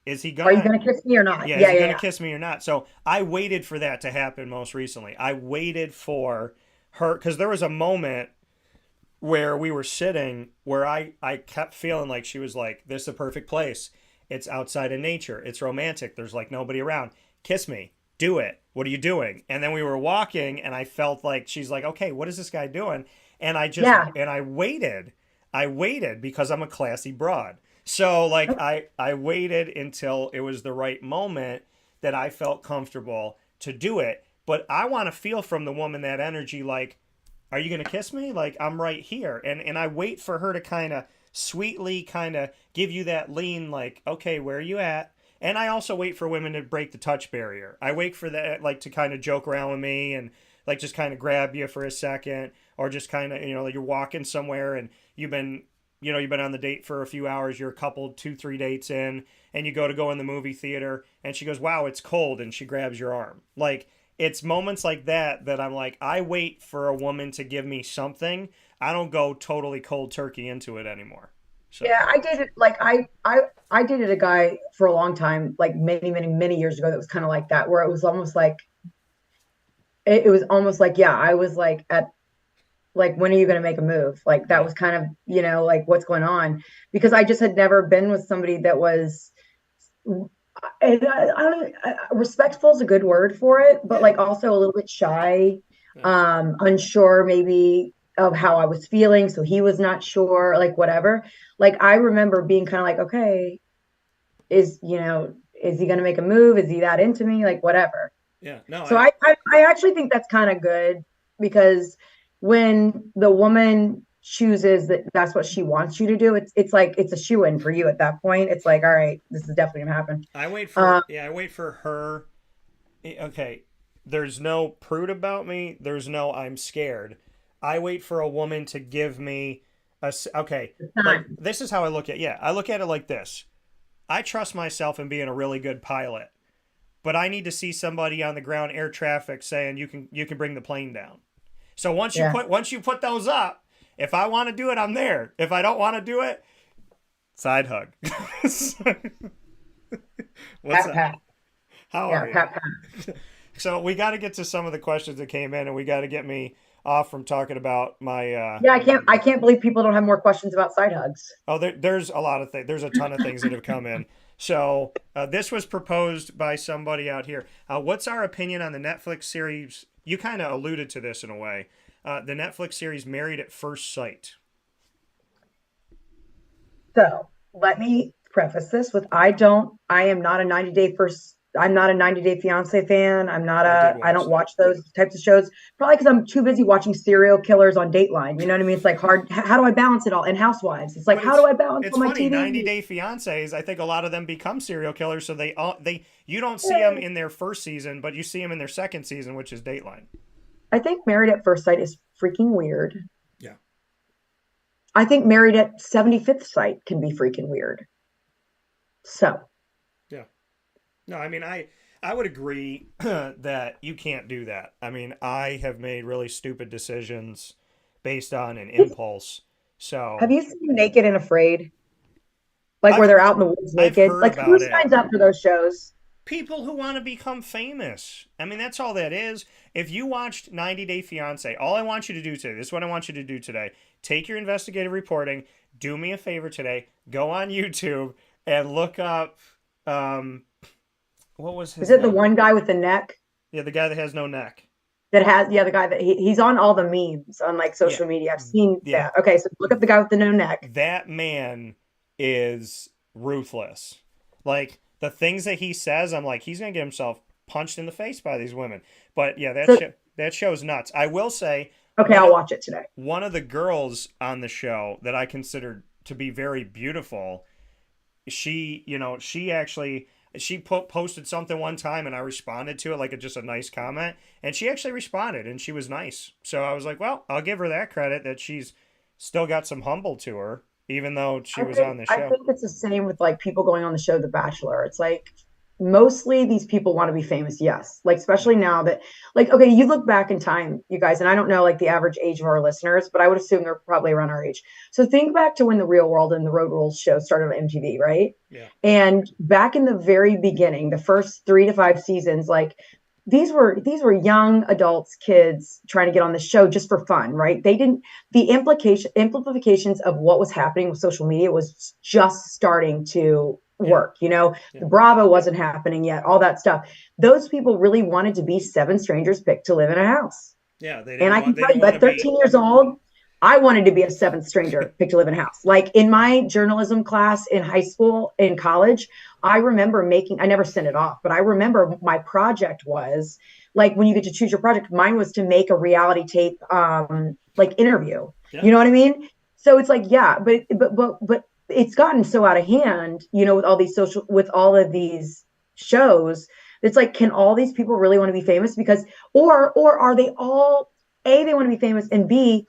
is he gonna?
Are you gonna kiss me or not?
Yeah, is he gonna kiss me or not? So I waited for that to happen most recently. I waited for her because there was a moment where we were sitting where I kept feeling like she was like, this is a perfect place. It's outside in nature. It's romantic. There's like nobody around. Kiss me. Do it. What are you doing? And then we were walking and I felt like she's like, okay, what is this guy doing? And I just, and I waited. I waited because I'm a classy broad. So like I waited until it was the right moment that I felt comfortable to do it. But I want to feel from the woman that energy like, are you going to kiss me? Like, I'm right here. And I wait for her to kind of sweetly kind of give you that lean, like, okay, where are you at? And I also wait for women to break the touch barrier. I wait for that, like, to kind of joke around with me and, like, just kind of grab you for a second or just kind of, you know, like you're walking somewhere and you've been on the date for a few hours. You're a couple, 2-3 dates in and you go in the movie theater and she goes, wow, it's cold. And she grabs your arm. Like, it's moments like that I'm like, I wait for a woman to give me something. I don't go totally cold turkey into it anymore. So.
Yeah, I dated like I dated a guy for a long time, like many years ago. That was kind of like that, where it was almost like it was almost like I was like at like when are you going to make a move? Like that was kind of like what's going on, because I just had never been with somebody that was. And I don't respectful is a good word for it, but like also a little bit shy, unsure maybe of how I was feeling. So he was not sure, like whatever. Like I remember being kind of like, okay, is he going to make a move? Is he that into me? Like whatever.
Yeah. No.
So I actually think that's kind of good, because when the woman chooses that's what she wants you to do, it's like it's a shoo-in for you at that point. It's like, all right, this is definitely gonna happen.
I wait for her. Okay, there's no prude about me. There's no I'm scared. I wait for a woman to give me okay. Like, this is how I look at I look at it like this. I trust myself in being a really good pilot, but I need to see somebody on the ground air traffic saying you can bring the plane down. So once you put those up, if I want to do it, I'm there. If I don't want to do it, side hug. What's up? How are you? So we got to get to some of the questions that came in, and we got to get me off from talking about my.
I can't believe people don't have more questions about side hugs.
Oh, there's a lot of things. There's a ton of things that have come in. So this was proposed by somebody out here. What's our opinion on the Netflix series? You kind of alluded to this in a way. The Netflix series Married at First Sight.
So let me preface this with I'm not a 90 Day Fiance fan. I don't watch those types of shows, probably because I'm too busy watching serial killers on Dateline. You know what I mean? It's like hard. How do I balance it all? And Housewives. It's like, how do I balance
it's
all my
funny,
TV?
90 Day Fiancés, I think a lot of them become serial killers. So you don't see them in their first season, but you see them in their second season, which is Dateline.
I think Married at First Sight is freaking weird.
Yeah.
I think Married at 75th Sight can be freaking weird. So.
Yeah. No, I mean, I would agree that you can't do that. I mean, I have made really stupid decisions based on an impulse. So.
Have you seen Naked and Afraid? Like where they're out in the woods naked? Like who signs up for those shows?
People who want to become famous. I mean, that's all that is. If you watched 90 Day Fiancé, all I want you to do today, this is what I want you to do today. Take your investigative reporting, do me a favor today, go on YouTube and look up, what was his name?
Is it the one guy with the neck?
Yeah, the guy that has no neck.
that has the guy that he's on all the memes on like social media. I've seen that. Okay, so look up the guy with the no neck.
That man is ruthless. Like the things that he says, I'm like, he's gonna get himself punched in the face by these women. But yeah, that show's nuts. I will say.
Okay, I'll watch it today.
One of the girls on the show that I considered to be very beautiful, she posted something one time and I responded to it like just a nice comment, and she actually responded and she was nice. So I was like, well, I'll give her that credit that she's still got some humble to her, even though she was on the show.
I think it's the same with like people going on the show The Bachelor. It's like mostly these people want to be famous, yes. Like especially now that okay, you look back in time, you guys, and I don't know like the average age of our listeners, but I would assume they're probably around our age. So think back to when The Real World and the Road Rules show started on MTV, right?
Yeah.
And back in the very beginning, the first 3 to 5 seasons, like these were young adults, kids trying to get on the show just for fun, right? The implications of what was happening with social media was just starting to work, the Bravo wasn't happening yet, all that stuff. Those people really wanted to be 7 strangers picked to live in a house.
Yeah,
and I can tell you, at 13 years old, I wanted to be a 7th stranger picked to live in a house. Like in my journalism class in high school, in college, I remember I never sent it off, but I remember my project was like when you get to choose your project, mine was to make a reality tape, like interview. Yeah. You know what I mean? So it's like, yeah, but it's gotten so out of hand, with all of these shows. It's like, can all these people really want to be famous? Because, or are they all, A, they want to be famous, and B,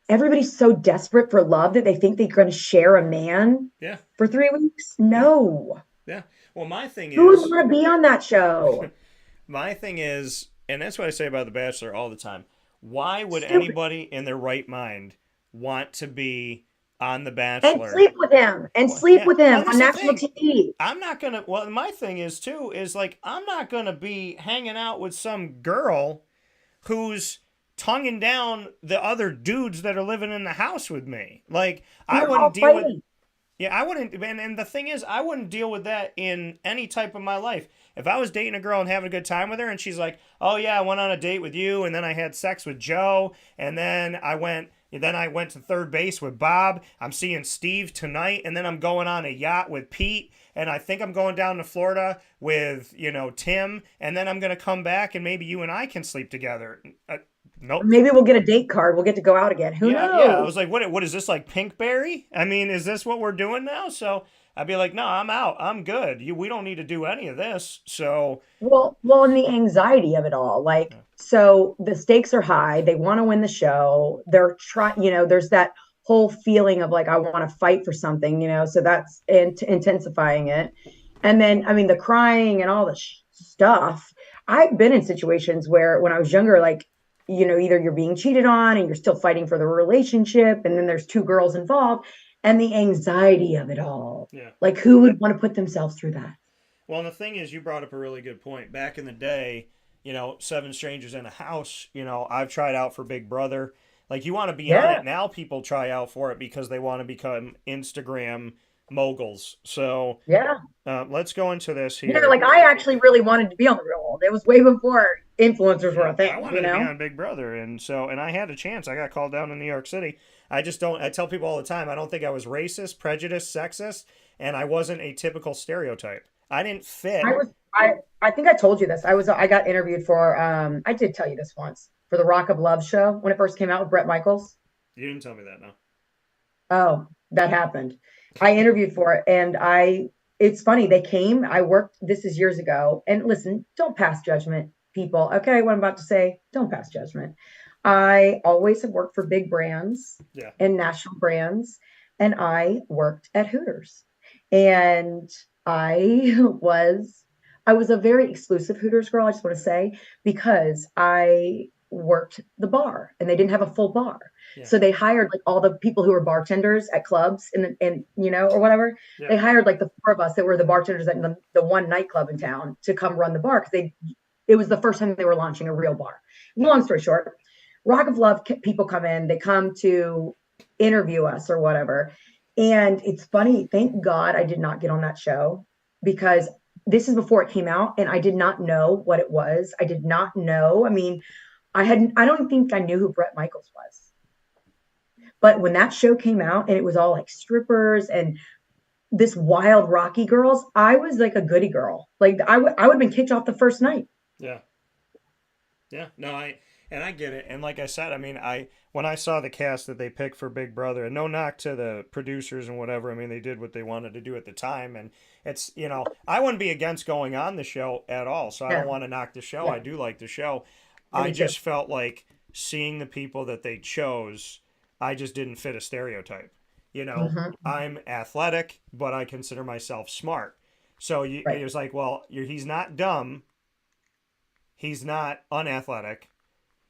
everybody's so desperate for love that they think they're going to share a man for 3 weeks? No.
Yeah. Well, my thing is,
who would want to be on that show?
My thing is, and that's what I say about The Bachelor all the time. Why would anybody in their right mind want to be on The Bachelor
and sleep with him on national TV?
I'm not gonna. Well, my thing is too is like I'm not gonna be hanging out with some girl who's tonguing down the other dudes that are living in the house with me. Like I wouldn't deal with. Yeah, I wouldn't. And the thing is, I wouldn't deal with that in any type of my life. If I was dating a girl and having a good time with her, and she's like, "Oh yeah, I went on a date with you, and then I had sex with Joe, and then I went to third base with Bob. I'm seeing Steve tonight, and then I'm going on a yacht with Pete, and I think I'm going down to Florida with Tim, and then I'm gonna come back, and maybe you and I can sleep together." Nope.
Maybe we'll get a date card. We'll get to go out again. Who knows?
Yeah, I was like, what is this, like Pinkberry? I mean, is this what we're doing now? So I'd be like, no, I'm out. I'm good. We don't need to do any of this. So
well, and the anxiety of it all, like, so the stakes are high. They want to win the show. They're trying, there's that whole feeling of like, I want to fight for something, so that's intensifying it. And then, I mean, the crying and all the stuff. I've been in situations where when I was younger, like, either you're being cheated on and you're still fighting for the relationship, and then there's 2 girls involved, and the anxiety of it all.
Yeah.
Like, who would want to put themselves through that?
Well, and the thing is, you brought up a really good point. Back in the day, 7 strangers in a house, I've tried out for Big Brother. Like, you want to be on it. Now people try out for it because they want to become Instagram moguls. So let's go into this here.
Yeah, like I actually really wanted to be on The Real World. It was way before influencers were a thing.
I wanted to be on Big Brother, and I had a chance. I got called down to New York City. I tell people all the time, I don't think I was racist, prejudiced, sexist, and I wasn't a typical stereotype. I didn't fit.
I think I told you this. I got interviewed for I did tell you this once, for the Rock of Love show when it first came out with Bret Michaels.
You didn't tell me that, no.
Oh, that happened. I interviewed for it, and it's funny, they came, this is years ago, and listen, don't pass judgment, people. Okay, what I'm about to say, don't pass judgment. I always have worked for big brands and national brands, and I worked at Hooters. And I was a very exclusive Hooters girl, I just want to say, because I worked the bar and they didn't have a full bar. Yeah. So they hired like all the people who were bartenders at clubs and or whatever. Yeah. They hired like the 4 of us that were the bartenders at the one nightclub in town to come run the bar, because it was the first time they were launching a real bar. Long story short, Rock of Love people come in, they come to interview us or whatever. And it's funny, thank God I did not get on that show, because this is before it came out and I did not know what it was. I did not know. I mean, I don't think I knew who Bret Michaels was. But when that show came out and it was all like strippers and this wild Rocky girls, I was like a goody girl. Like I would have been kicked off the first night.
Yeah. Yeah. No, I get it. And like I said, I mean, when I saw the cast that they picked for Big Brother, and no knock to the producers and whatever, I mean, they did what they wanted to do at the time. And it's, I wouldn't be against going on the show at all. So I don't want to knock the show.
Yeah.
I do like the show. I just felt like seeing the people that they chose, I just didn't fit a stereotype. I'm athletic, but I consider myself smart. So it was like, well, he's not dumb. He's not unathletic.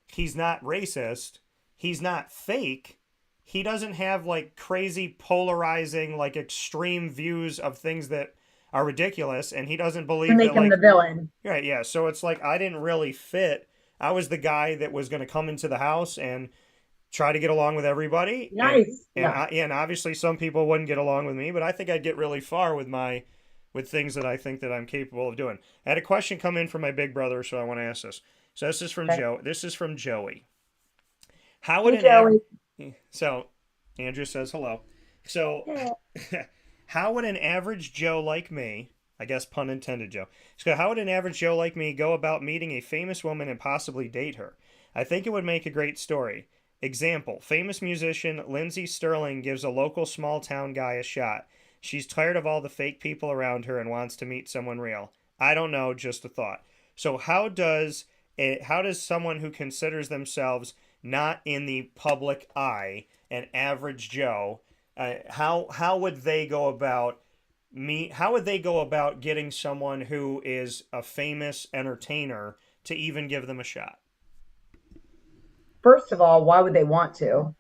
He's not racist. He's not fake. He doesn't have like crazy polarizing, like extreme views of things that are ridiculous. And he doesn't believe
to make him the villain.
Right. Yeah. So it's like, I didn't really fit. I was the guy that was going to come into the house and try to get along with everybody.
Nice.
And obviously some people wouldn't get along with me, but I think I'd get really far with things that I think that I'm capable of doing. I had a question come in from my big brother, so I want to ask this. So this is from Joe. This is from Joey. How would So Andrew says hello. So how would an average Joe like me, I guess pun intended, Joe. So how would an average Joe like me go about meeting a famous woman and possibly date her? I think it would make a great story. Example, famous musician Lindsey Sterling gives a local small town guy a shot. She's tired of all the fake people around her and wants to meet someone real. I don't know, just a thought. So how does someone who considers themselves not in the public eye, an average Joe, how would they go about getting someone who is a famous entertainer to even give them a shot?
First of all, why would they want to?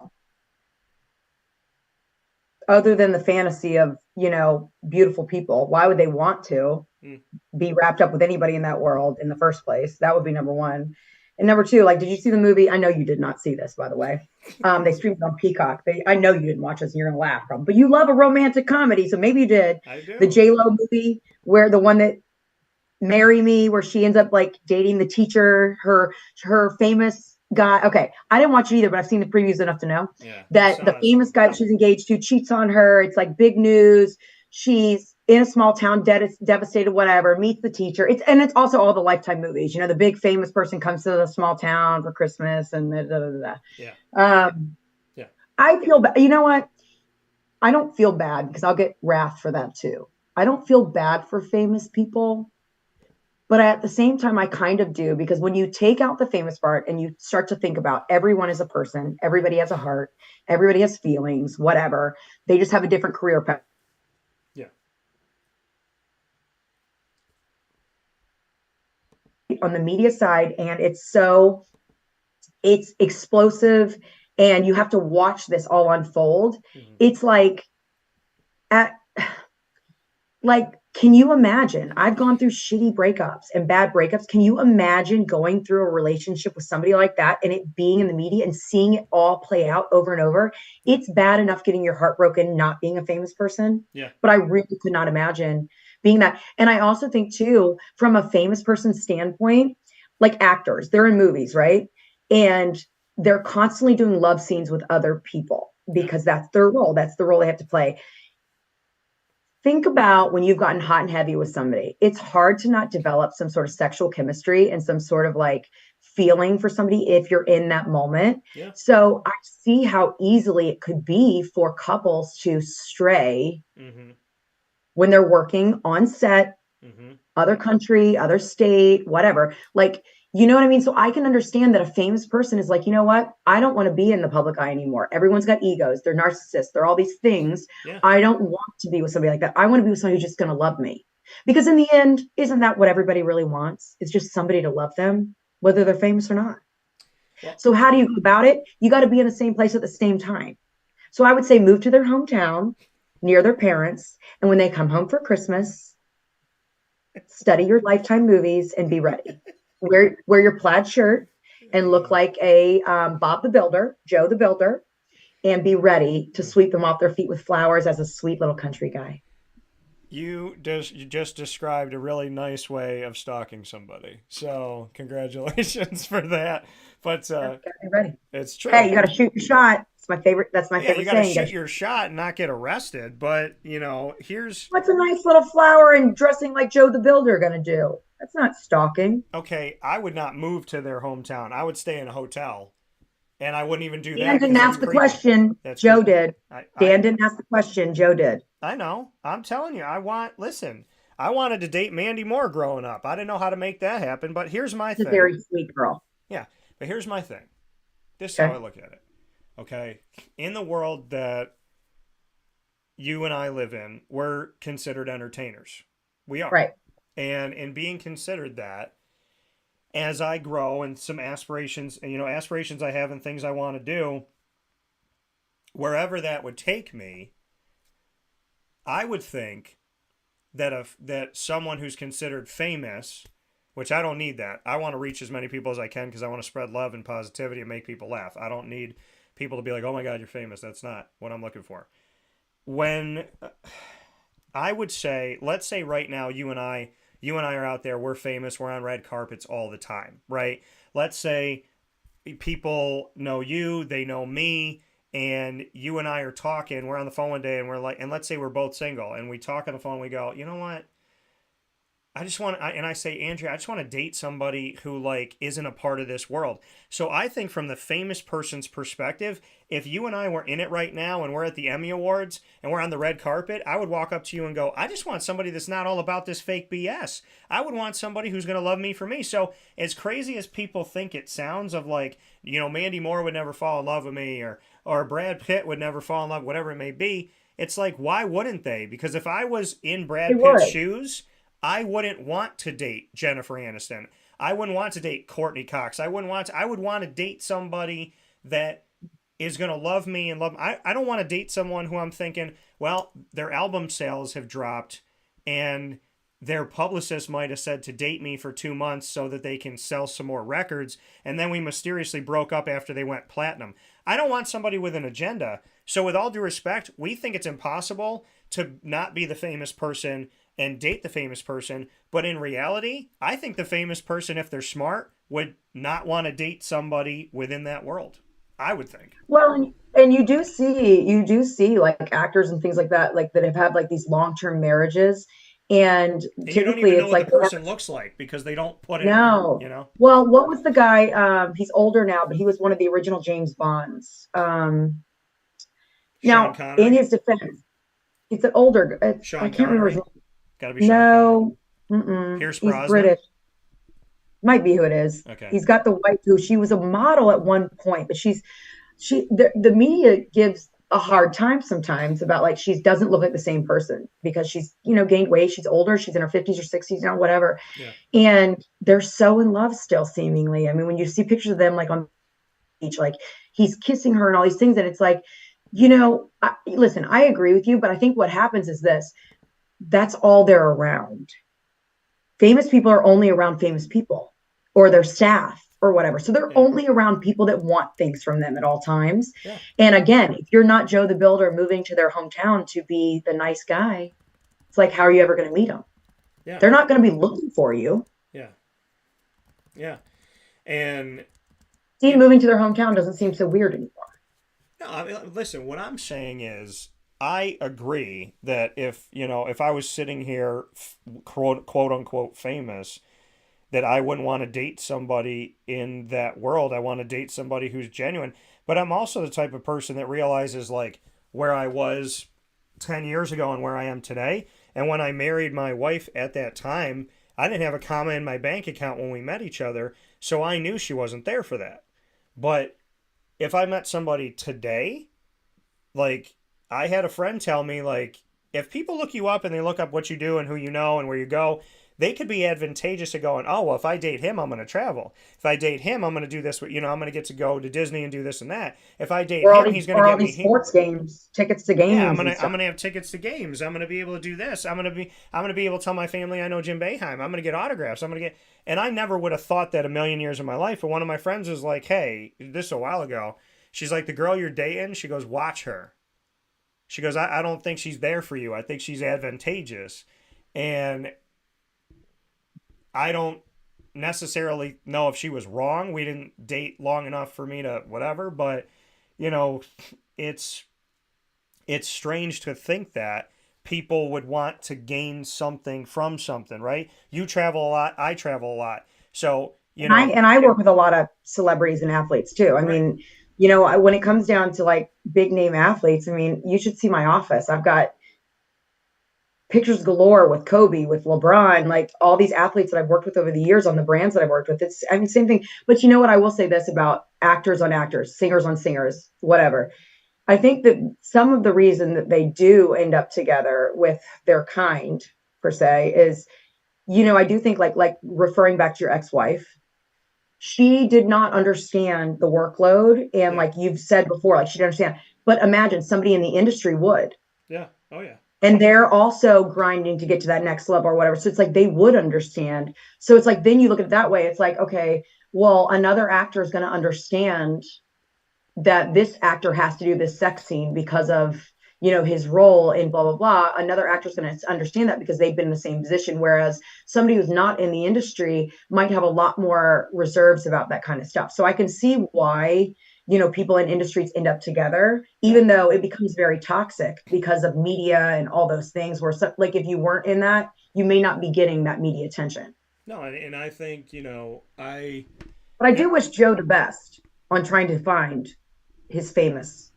Other than the fantasy of, beautiful people, why would they want to be wrapped up with anybody in that world in the first place? That would be number one. And number two, like, did you see the movie? I know you did not see this, by the way. They streamed it on Peacock. I know you didn't watch this and you're going to laugh, probably. But you love a romantic comedy, so maybe you did.
I do.
The J-Lo movie, where the one that Marry Me, where she ends up like dating the teacher, her famous guy. Okay, I didn't watch it either, but I've seen the previews enough to know that the famous guy that she's engaged to cheats on her. It's like big news. She's in a small town, devastated, whatever, meets the teacher. It's also all the Lifetime movies. The big famous person comes to the small town for Christmas and
Yeah.
I feel bad. You know what? I don't feel bad because I'll get wrath for that too. I don't feel bad for famous people. But at the same time, I kind of do, because when you take out the famous part and you start to think about everyone is a person, everybody has a heart, everybody has feelings, whatever, they just have a different career path.
Yeah.
On the media side, and it's explosive, and you have to watch this all unfold. Mm-hmm. It's can you imagine? I've gone through shitty breakups and bad breakups. Can you imagine going through a relationship with somebody like that and it being in the media and seeing it all play out over and over? It's bad enough getting your heart broken, not being a famous person.
Yeah.
But I really could not imagine being that. And I also think too, from a famous person's standpoint, like actors, they're in movies, right? And they're constantly doing love scenes with other people because that's their role. That's the role they have to play. Think about when you've gotten hot and heavy with somebody. It's hard to not develop some sort of sexual chemistry and some sort of like feeling for somebody if you're in that moment.
Yeah.
So I see how easily it could be for couples to stray when they're working on set, other country, other state, whatever. Like, you know what I mean? So I can understand that a famous person is like, you know what? I don't want to be in the public eye anymore. Everyone's got egos. They're narcissists. They're all these things.
Yeah.
I don't want to be with somebody like that. I want to be with somebody who's just going to love me. Because in the end, isn't that what everybody really wants? It's just somebody to love them, whether they're famous or not.
Yeah.
So how do you go about it? You got to be in the same place at the same time. So I would say move to their hometown near their parents. And when they come home for Christmas, study your Lifetime movies and be ready. Wear your plaid shirt and look like a Bob the Builder, Joe the Builder, and be ready to sweep them off their feet with flowers as a sweet little country guy.
You just described a really nice way of stalking somebody. So congratulations for that. But
Gotta be ready.
it's true.
Hey, you got to shoot your shot. It's my favorite. That's my
Yeah,
favorite
you got to
saying.
shoot your shot and not get arrested. But here's
What's a nice little flower and dressing like Joe the Builder gonna do? That's not stalking.
okay. I would not move to their hometown. I would stay in a hotel, and I wouldn't even do that.
Dan didn't
'cause
ask
that's
the
creepy.
question.
That's
Joe
creepy.
did. Dan didn't ask the question. Joe did.
I know. I'm telling you. Listen. I wanted to date Mandy Moore growing up. I didn't know how to make that happen. But here's my
She's
thing.
a very sweet girl.
Yeah, but here's my thing. This is
Okay.
how I look at it. Okay, in the world that you and I live in, we're considered entertainers. We are.
Right.
And in being considered that, as I grow and some aspirations, aspirations I have and things I want to do, wherever that would take me, I would think that someone who's considered famous, which I don't need that. I want to reach as many people as I can because I want to spread love and positivity and make people laugh. I don't need people to be like, oh my God, you're famous. That's not what I'm looking for. When I would say, let's say right now, you and I are out there, we're famous, we're on red carpets all the time, right? Let's say people know you, they know me, and you and I are talking, we're on the phone one day and we're like, and let's say we're both single and we talk on the phone, and we go, you know what? I say, Andrea, I just want to date somebody who isn't a part of this world. So I think from the famous person's perspective, if you and I were in it right now and we're at the Emmy Awards and we're on the red carpet, I would walk up to you and go, I just want somebody that's not all about this fake BS. I would want somebody who's going to love me for me. So as crazy as people think it sounds of Mandy Moore would never fall in love with me or Brad Pitt would never fall in love, whatever it may be. It's like, why wouldn't they? Because if I was in Brad Pitt's shoes, I wouldn't want to date Jennifer Aniston. I wouldn't want to date Courtney Cox. I would want to date somebody that is going to love me and love me. I don't want to date someone who I'm thinking, well, their album sales have dropped and their publicist might have said to date me for 2 months so that they can sell some more records. And then we mysteriously broke up after they went platinum. I don't want somebody with an agenda. So with all due respect, we think it's impossible to not be the famous person and date the famous person. But in reality, I think the famous person, if they're smart, would not want to date somebody within that world. I would think.
Well, and you do see like actors and things like that have had these long-term marriages, and
you
typically
don't even know
it's
what
like
the person looks like because they don't put it.
No. Well, what was the guy? He's older now, but he was one of the original James Bonds. Now, in his defense, it's an older. I can't remember his name.
Gotta be
No,
Pierce
he's
Brosnan?
British. Might be who it is.
Okay.
He's got the white who she was a model at one point, but the media gives a hard time sometimes about she doesn't look like the same person because she's gained weight, she's older, she's in her 50s or 60s, whatever.
Yeah.
And they're so in love still, seemingly. I mean, when you see pictures of them on the beach, he's kissing her and all these things, and it's listen, I agree with you, but I think what happens is this. That's all they're around. Famous people are only around famous people or their staff or whatever. So they're only around people that want things from them at all times. Yeah. And again, if you're not Joe the Builder moving to their hometown to be the nice guy, it's like, how are you ever going to meet them? Yeah. They're not going to be looking for you.
Yeah. Yeah. And
moving to their hometown doesn't seem so weird anymore.
No, I mean, listen, what I'm saying is, I agree that if I was sitting here, quote unquote famous, that I wouldn't want to date somebody in that world. I want to date somebody who's genuine. But I'm also the type of person that realizes where I was 10 years ago and where I am today. And when I married my wife at that time, I didn't have a comma in my bank account when we met each other. So I knew she wasn't there for that. But if I met somebody today, I had a friend tell me, if people look you up and they look up what you do and who you know and where you go, they could be advantageous to going, oh, well, if I date him, I'm going to travel. If I date him, I'm going to do this. I'm going to get to go to Disney and do this and that. If I date him, he's going to get me
sports games, tickets to games.
Yeah, I'm going to have tickets to games. I'm going to be able to do this. I'm going to be able to tell my family I know Jim Boeheim. I'm going to get autographs. And I never would have thought that a million years of my life. But one of my friends was like, hey, this a while ago. She's like, the girl you're dating, she goes, watch her. She goes, I don't think she's there for you. I think she's advantageous. And I don't necessarily know if she was wrong. We didn't date long enough for me to whatever, but you know, it's strange to think that people would want to gain something from something, right? You travel a lot, I travel a lot. So, you know,
I work with a lot of celebrities and athletes too. I mean, you know, when it comes down to like big name athletes, I mean, you should see my office. I've got pictures galore with Kobe, with LeBron, like all these athletes that I've worked with over the years on the brands that I've worked with. It's, I mean, same thing. But you know what? I will say this about actors on actors, singers on singers, whatever. I think that some of the reason that they do end up together with their kind, per se, is, you know, I do think like referring back to your ex-wife, she did not understand the workload. And like you've said before, like she didn't understand. But imagine somebody in the industry would.
Yeah. Oh, yeah.
And they're also grinding to get to that next level or whatever. So it's like they would understand. So it's like, then you look at it that way. It's like, okay, well, another actor is going to understand that this actor has to do this sex scene because of, you know, his role in blah, blah, blah. Another actor is going to understand that because they've been in the same position. Whereas somebody who's not in the industry might have a lot more reserves about that kind of stuff. So I can see why, you know, people in industries end up together, even though it becomes very toxic because of media and all those things where, like, if you weren't in that, you may not be getting that media attention.
No, and I think, you know,
but I do wish Joe the best on trying to find his famous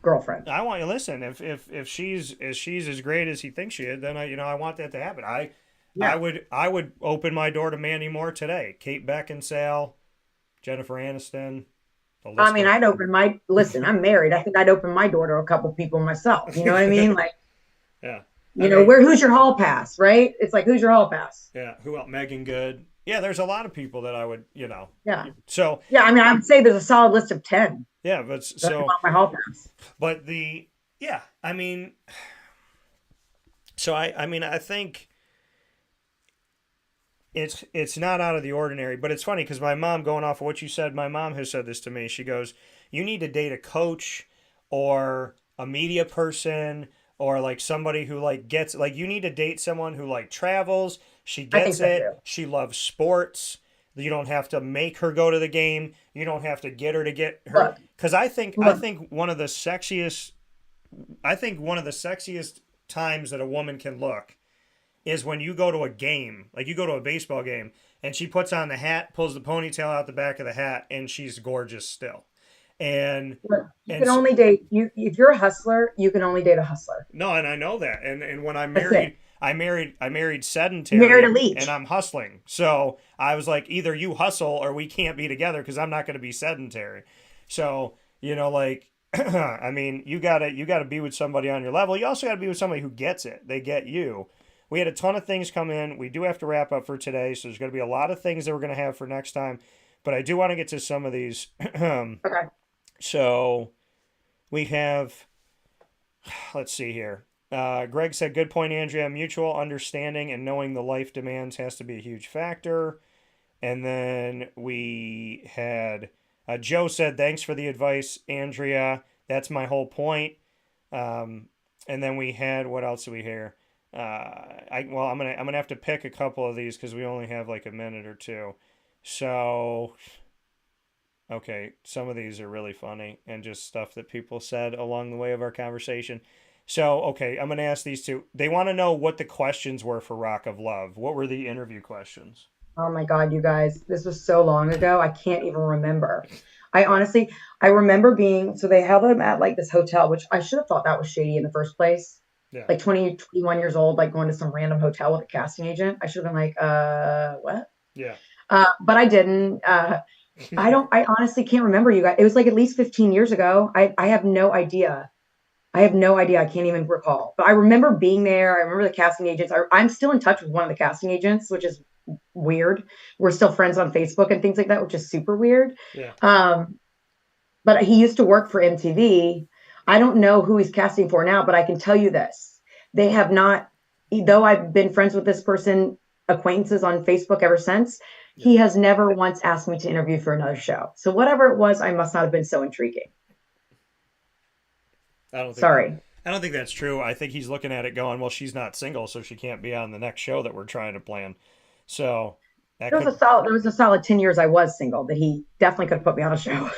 girlfriend.
I want you to listen. If she's as great as he thinks she is, then I want that to happen. I would open my door to Mandy Moore today. Kate Beckinsale, Jennifer Aniston.
I mean, listen, I'm married. I think I'd open my door to a couple people myself. You know what I mean? Like,
yeah.
Who's your hall pass, right? It's like, who's your hall pass?
Yeah. Who else? Megan Good. Yeah. There's a lot of people that I would, you know.
Yeah.
So.
Yeah. I mean, I would say there's a solid list of 10.
Yeah. But so.
My hall pass.
But I mean, so I think it's not out of the ordinary, but it's funny because my mom, going off of what you said, my mom has said this to me. She goes, you need to date a coach or a media person or like somebody who like gets, like you need to date someone who like travels. She gets it. She loves sports. You don't have to make her go to the game. You don't have to get her to get her. Because I think one of the sexiest times that a woman can look is when you go to a game, like you go to a baseball game, and she puts on the hat, pulls the ponytail out the back of the hat, and she's gorgeous still. And
you can only date you if you're a hustler. You can only date a hustler.
No, and I know that. And when I'm married, I married sedentary.
You married a leech.
And I'm hustling. So I was like, either you hustle or we can't be together because I'm not going to be sedentary. So you know, like, I mean, you gotta be with somebody on your level. You also gotta be with somebody who gets it. They get you. We had a ton of things come in. We do have to wrap up for today, so there's going to be a lot of things that we're going to have for next time. But I do want to get to some of these.
Okay.
So we have, let's see here. Greg said, good point, Andrea. Mutual understanding and knowing the life demands has to be a huge factor. And then we had, Joe said, thanks for the advice, Andrea. That's my whole point. And then we had, what else do we hear? I'm gonna have to pick a couple of these because we only have like a minute or two. So, okay, some of these are really funny and just stuff that people said along the way of our conversation. So, okay, I'm gonna ask these two. They want to know what the questions were for Rock of Love. What were the interview questions?
Oh my God, you guys, this was so long ago. I can't even remember. I remember so they held them at like this hotel, which I should have thought that was shady in the first place. Yeah. Like 20, 21 years old, like going to some random hotel with a casting agent. I should have been like, what?
Yeah.
But I didn't. I honestly can't remember, you guys. It was like at least 15 years ago. I have no idea. I can't even recall. But I remember being there. I remember the casting agents. I'm still in touch with one of the casting agents, which is weird. We're still friends on Facebook and things like that, which is super weird.
Yeah.
But he used to work for MTV. I don't know who he's casting for now, but I can tell you this. They have not, though I've been friends with this person, acquaintances on Facebook ever since, he has never once asked me to interview for another show. So whatever it was, I must not have been so intriguing.
I don't think
Sorry.
I don't think that's true. I think he's looking at it going, well, she's not single, so she can't be on the next show that we're trying to plan. So that
There was a solid 10 years I was single that he definitely could have put me on a show.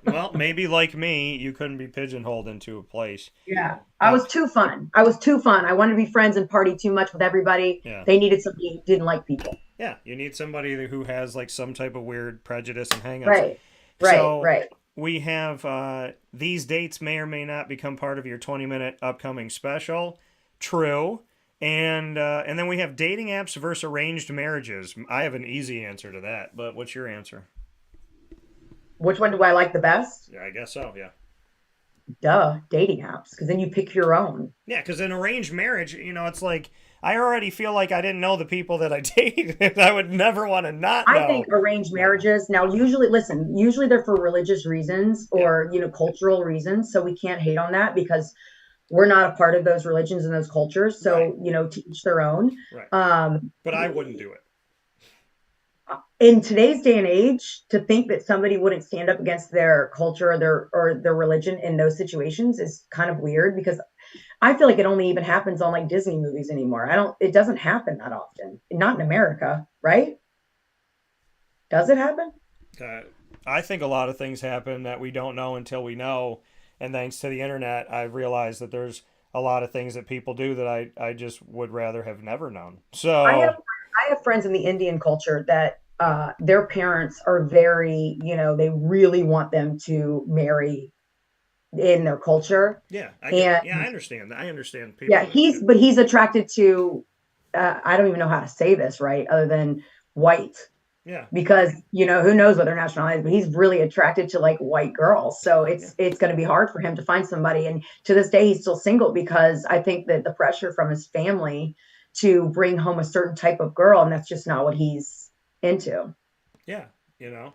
well, maybe like me, you couldn't be pigeonholed into a place.
Yeah. I was too fun. I wanted to be friends and party too much with everybody.
Yeah.
They needed somebody who didn't like people.
Yeah, you need somebody who has like some type of weird prejudice and hang-ups.
Right.
We have these dates may or may not become part of your 20-minute upcoming special. True. And then we have dating apps versus arranged marriages. I have an easy answer to that, but what's your answer?
Which one do I like the best?
Yeah, I guess so, yeah.
Duh, dating apps, because then you pick your own.
Yeah, because in arranged marriage, it's like, I already feel like I didn't know the people that I dated. I would never want to not know.
I think arranged marriages, now usually they're for religious reasons or, cultural reasons. So we can't hate on that because we're not a part of those religions and those cultures. So, to each their own.
Right. But I wouldn't do it.
In today's day and age, to think that somebody wouldn't stand up against their culture or their religion in those situations is kind of weird because I feel like it only even happens on like Disney movies anymore. It doesn't happen that often. Not in America, right? Does it happen?
I think a lot of things happen that we don't know until we know. And thanks to the internet, I've realized that there's a lot of things that people do that I just would rather have never known. So
I have friends in the Indian culture that their parents are very, they really want them to marry in their culture.
Yeah, I understand that. I understand people.
Yeah, he's attracted to I don't even know how to say this right, other than white.
Yeah.
Because who knows what their nationality is, but he's really attracted to like white girls. So it's going to be hard for him to find somebody. And to this day, he's still single because I think that the pressure from his family to bring home a certain type of girl, and that's just not what he's into.
Yeah, the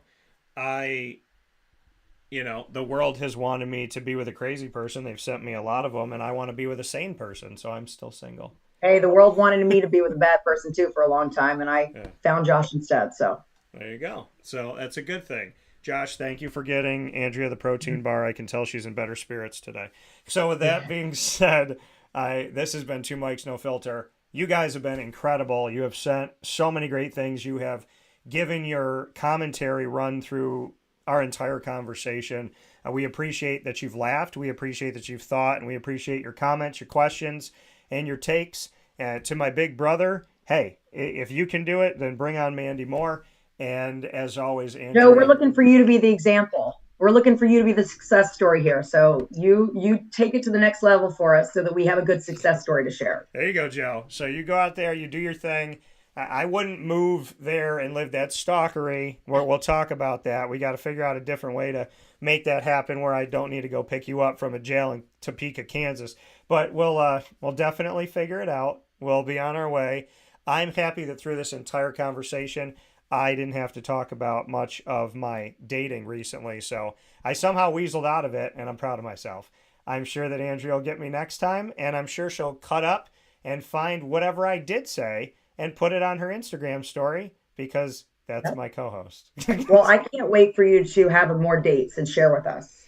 world has wanted me to be with a crazy person. They've sent me a lot of them, and I want to be with a sane person, so I'm still single.
Hey, the world wanted me to be with a bad person too for a long time, and I found Josh instead. So
there you go. So that's a good thing. Josh, thank you for getting Andrea the protein bar. I can tell she's in better spirits today. So with that being said, this has been Two Mics No Filter. You guys have been incredible. You have sent so many great things. You have given your commentary run through our entire conversation. We appreciate that you've laughed. We appreciate that you've thought, and we appreciate your comments, your questions, and your takes. To my big brother, hey, if you can do it, then bring on Mandy Moore. And as always, Andrea,
no, we're looking for you to be the example. We're looking for you to be the success story here. So you take it to the next level for us so that we have a good success story to share.
There you go, Joe. So you go out there, you do your thing. I wouldn't move there and live that stalkery. We'll talk about that. We got to figure out a different way to make that happen where I don't need to go pick you up from a jail in Topeka, Kansas. But we'll definitely figure it out. We'll be on our way. I'm happy that through this entire conversation, I didn't have to talk about much of my dating recently. So I somehow weaseled out of it, and I'm proud of myself. I'm sure that Andrea will get me next time, and I'm sure she'll cut up and find whatever I did say and put it on her Instagram story because that's my co-host.
Well, I can't wait for you to have more dates and share with us.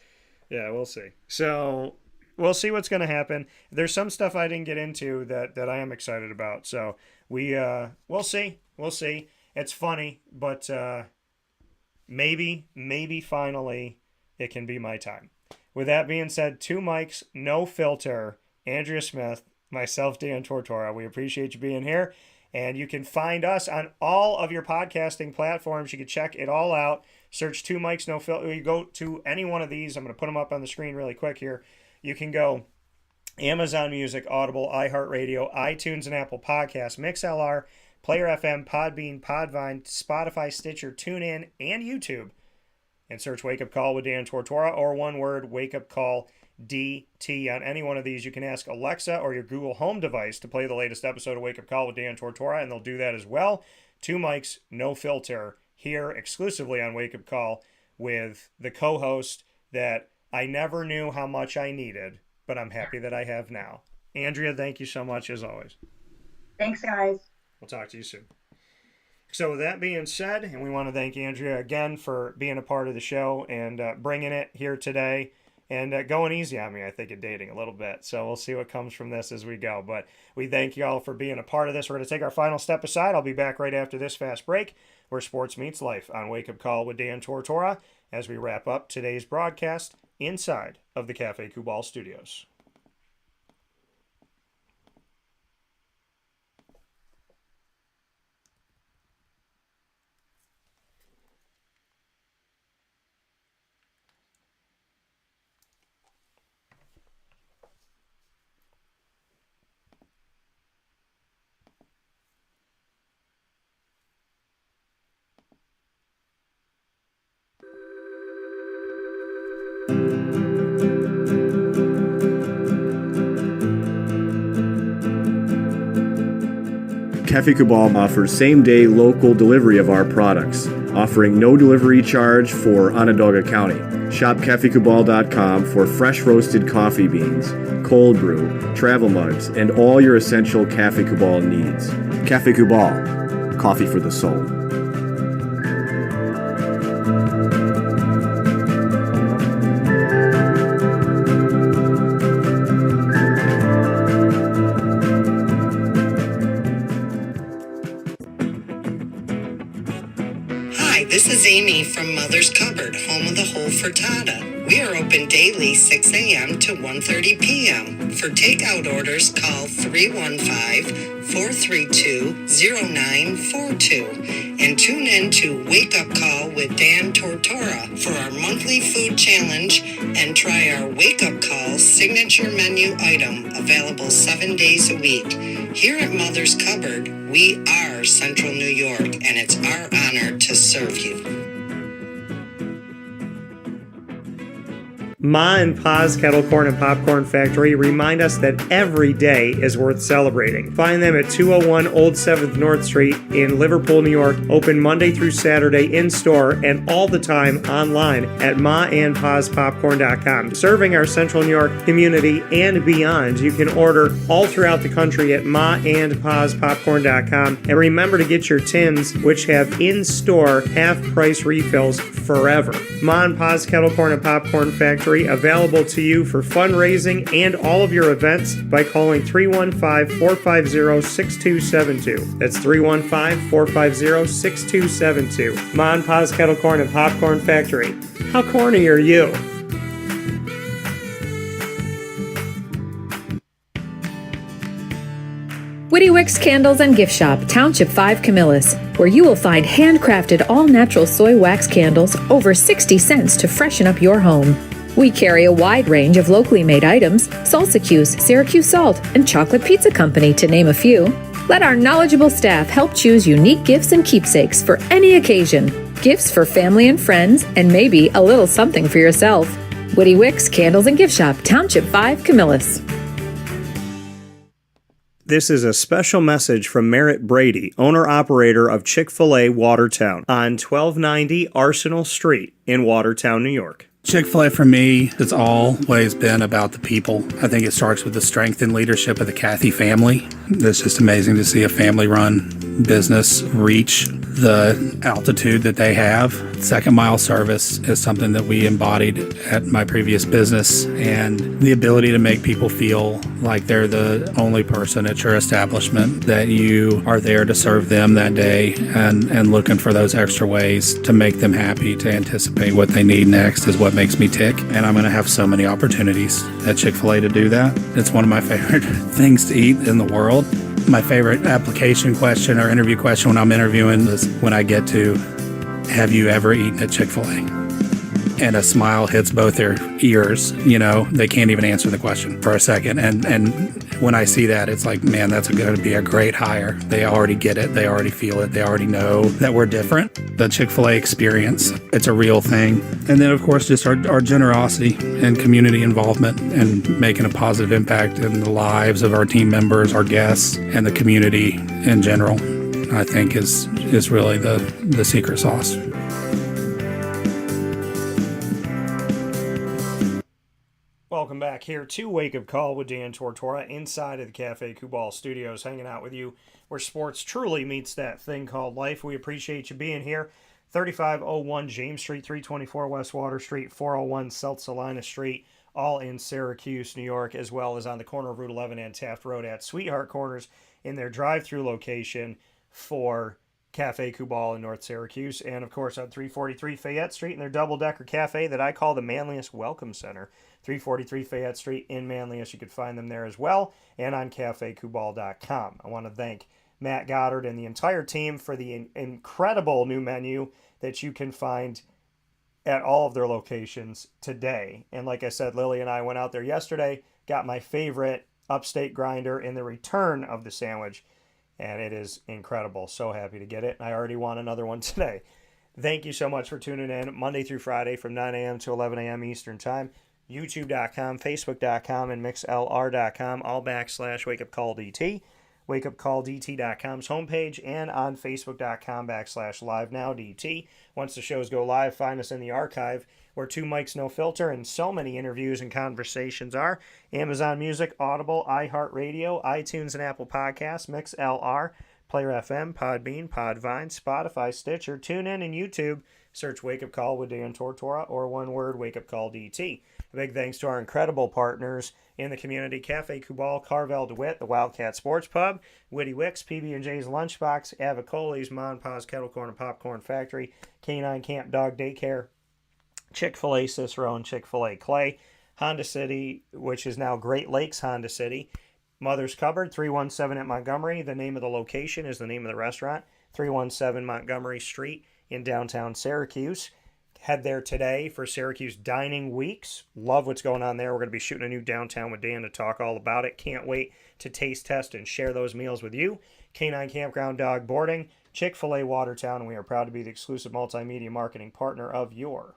Yeah, we'll see. So we'll see what's going to happen. There's some stuff I didn't get into that I am excited about. So we'll see. We'll see. It's funny, but maybe finally it can be my time. With that being said, Two Mics, No Filter, Andrea Smith, myself, Dan Tortora. We appreciate you being here. And you can find us on all of your podcasting platforms. You can check it all out. Search Two Mics No Filter. You go to any one of these. I'm going to put them up on the screen really quick here. You can go Amazon Music, Audible, iHeartRadio, iTunes and Apple Podcasts, MixLR, Player FM, Podbean, Podvine, Spotify, Stitcher, TuneIn, and YouTube. And search Wake Up Call with Dan Tortora, or one word, Wake Up Call DT. On any one of these, you can ask Alexa or your Google Home device to play the latest episode of Wake Up Call with Dan Tortora, and they'll do that as well. Two Mics, No Filter, here exclusively on Wake Up Call with the co-host that I never knew how much I needed, but I'm happy that I have now. Andrea, thank you so much as always.
Thanks, guys.
We'll talk to you soon. So with that being said, and we want to thank Andrea again for being a part of the show and bringing it here today. and going easy on me, I think, in dating a little bit. So we'll see what comes from this as we go. But we thank you all for being a part of this. We're going to take our final step aside. I'll be back right after this fast break where sports meets life on Wake Up Call with Dan Tortora as we wrap up today's broadcast inside of the Cafe Kubal studios.
Cafe Kubal offers same-day local delivery of our products, offering no delivery charge for Onondaga County. Shop cafekubal.com for fresh roasted coffee beans, cold brew, travel mugs, and all your essential Cafe Kubal needs. Cafe Kubal, coffee for the soul.
This is Amy from Mother's Cupboard, home of the whole frittata. We are open daily 6 a.m. to 1:30 p.m. For takeout orders, call 315-432-0942 and tune in to Wake Up Call with Dan Tortora for our monthly food challenge and try our Wake Up Call signature menu item available 7 days a week. Here at Mother's Cupboard, we are Central New York, and it's our honor to serve you.
Ma and Pa's Kettle Corn and Popcorn Factory remind us that every day is worth celebrating. Find them at 201 Old 7th North Street in Liverpool, New York, open Monday through Saturday in-store and all the time online at maandpaspopcorn.com. Serving our Central New York community and beyond, you can order all throughout the country at maandpaspopcorn.com. And remember to get your tins, which have in-store half-price refills forever. Ma and Pa's Kettle Corn and Popcorn Factory, available to you for fundraising and all of your events by calling 315-450-6272. That's 315-450-6272. Ma and Pa's Kettle Corn and Popcorn Factory. How corny are you?
Witty Wicks Candles and Gift Shop, Township 5 Camillus, where you will find handcrafted all-natural soy wax candles over 60 cents to freshen up your home. We carry a wide range of locally made items, Salsicuse, Syracuse Salt, and Chocolate Pizza Company, to name a few. Let our knowledgeable staff help choose unique gifts and keepsakes for any occasion. Gifts for family and friends, and maybe a little something for yourself. Witty Wicks Candles and Gift Shop, Township 5 Camillus.
This is a special message from Merritt Brady, owner-operator of Chick-fil-A Watertown on 1290 Arsenal Street in Watertown, New York.
Chick-fil-A for me has always been about the people. I think it starts with the strength and leadership of the Cathy family. It's just amazing to see a family-run business reach the altitude that they have. Second mile service is something that we embodied at my previous business, and the ability to make people feel like they're the only person at your establishment, that you are there to serve them that day and looking for those extra ways to make them happy, to anticipate what they need next is what makes me tick. And I'm going to have so many opportunities at Chick-fil-A to do that. It's one of my favorite things to eat in the world. My favorite application question or interview question when I'm interviewing is when I get to, have you ever eaten at Chick-fil-A? And a smile hits both their ears. You know, they can't even answer the question for a second. And when I see that, it's like, man, that's going to be a great hire. They already get it. They already feel it. They already know that we're different. The Chick-fil-A experience, it's a real thing. And then, of course, just our generosity and community involvement and making a positive impact in the lives of our team members, our guests, and the community in general, I think is really the secret sauce.
Welcome back here to Wake Up Call with Dan Tortora inside of the Cafe Kubal studios, hanging out with you where sports truly meets that thing called life. We appreciate you being here. 3501 James Street, 324 West Water Street, 401 South Salina Street, all in Syracuse, New York, as well as on the corner of Route 11 and Taft Road at Sweetheart Corners in their drive-through location for Cafe Kubal in North Syracuse, and of course on 343 Fayette Street in their double-decker cafe that I call the Manlius Welcome Center. 343 Fayette Street in Manlius. You could find them there as well, and on cafekubal.com. I want to thank Matt Goddard and the entire team for the incredible new menu that you can find at all of their locations today. And like I said, Lily and I went out there yesterday, got my favorite upstate grinder in the return of the sandwich, and it is incredible. So happy to get it. I already want another one today. Thank you so much for tuning in Monday through Friday from 9 a.m. to 11 a.m. Eastern Time. YouTube.com, Facebook.com, and MixLR.com, all / WakeUpCallDT. WakeUpCallDT.com's homepage, and on Facebook.com / LiveNowDT. Once the shows go live, find us in the archive where Two Mics No Filter and so many interviews and conversations are. Amazon Music, Audible, iHeartRadio, iTunes and Apple Podcasts, MixLR, Player FM, Podbean, Podvine, Spotify, Stitcher, TuneIn, and YouTube. Search Wake Up Call with Dan Tortora, or one word, Wake Up Call DT. A big thanks to our incredible partners in the community: Cafe Kubal, Carvel DeWitt, the Wildcat Sports Pub, Witty Wicks, PB&J's Lunchbox, Avicoli's, Mon Pa's Kettle Corn and Popcorn Factory, Canine Camp Dog Daycare, Chick-fil-A Cicero, and Chick-fil-A Clay, Honda City, which is now Great Lakes Honda City, Mother's Cupboard, 317 at Montgomery. The name of the location is the name of the restaurant, 317 Montgomery Street in downtown Syracuse. Head there today for Syracuse Dining Weeks. Love what's going on there. We're going to be shooting a new Downtown with Dan to talk all about it. Can't wait to taste, test, and share those meals with you. Canine Campground Dog Boarding, Chick-fil-A Watertown, and we are proud to be the exclusive multimedia marketing partner of your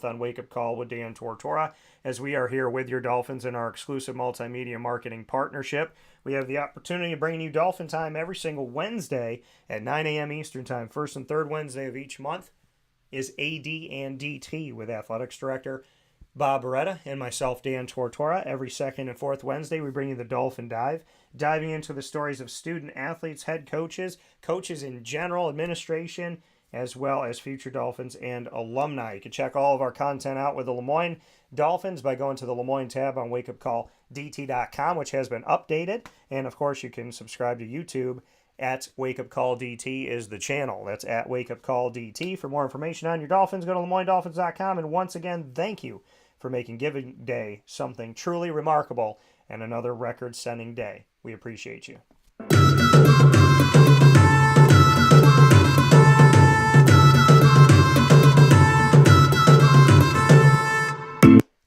on Wake Up Call with Dan Tortora, as we are here with your Dolphins in our exclusive multimedia marketing partnership. We have the opportunity of bringing you Dolphin Time every single Wednesday at 9 a.m. Eastern Time. First and third Wednesday of each month is AD and DT with Athletics Director Bob Beretta and myself, Dan Tortora. Every second and fourth Wednesday, we bring you the Dolphin Dive, diving into the stories of student athletes, head coaches, coaches in general, administration, as well as future Dolphins and alumni. You can check all of our content out with the Lemoyne Dolphins by going to the Lemoyne tab on WakeUpCallDT.com, which has been updated. And, of course, you can subscribe to YouTube at Wake Up Call DT is the channel. That's at Wake Up Call DT. For more information on your Dolphins, go to LeMoyneDolphins.com. And once again, thank you for making Giving Day something truly remarkable and another record-setting day. We appreciate you.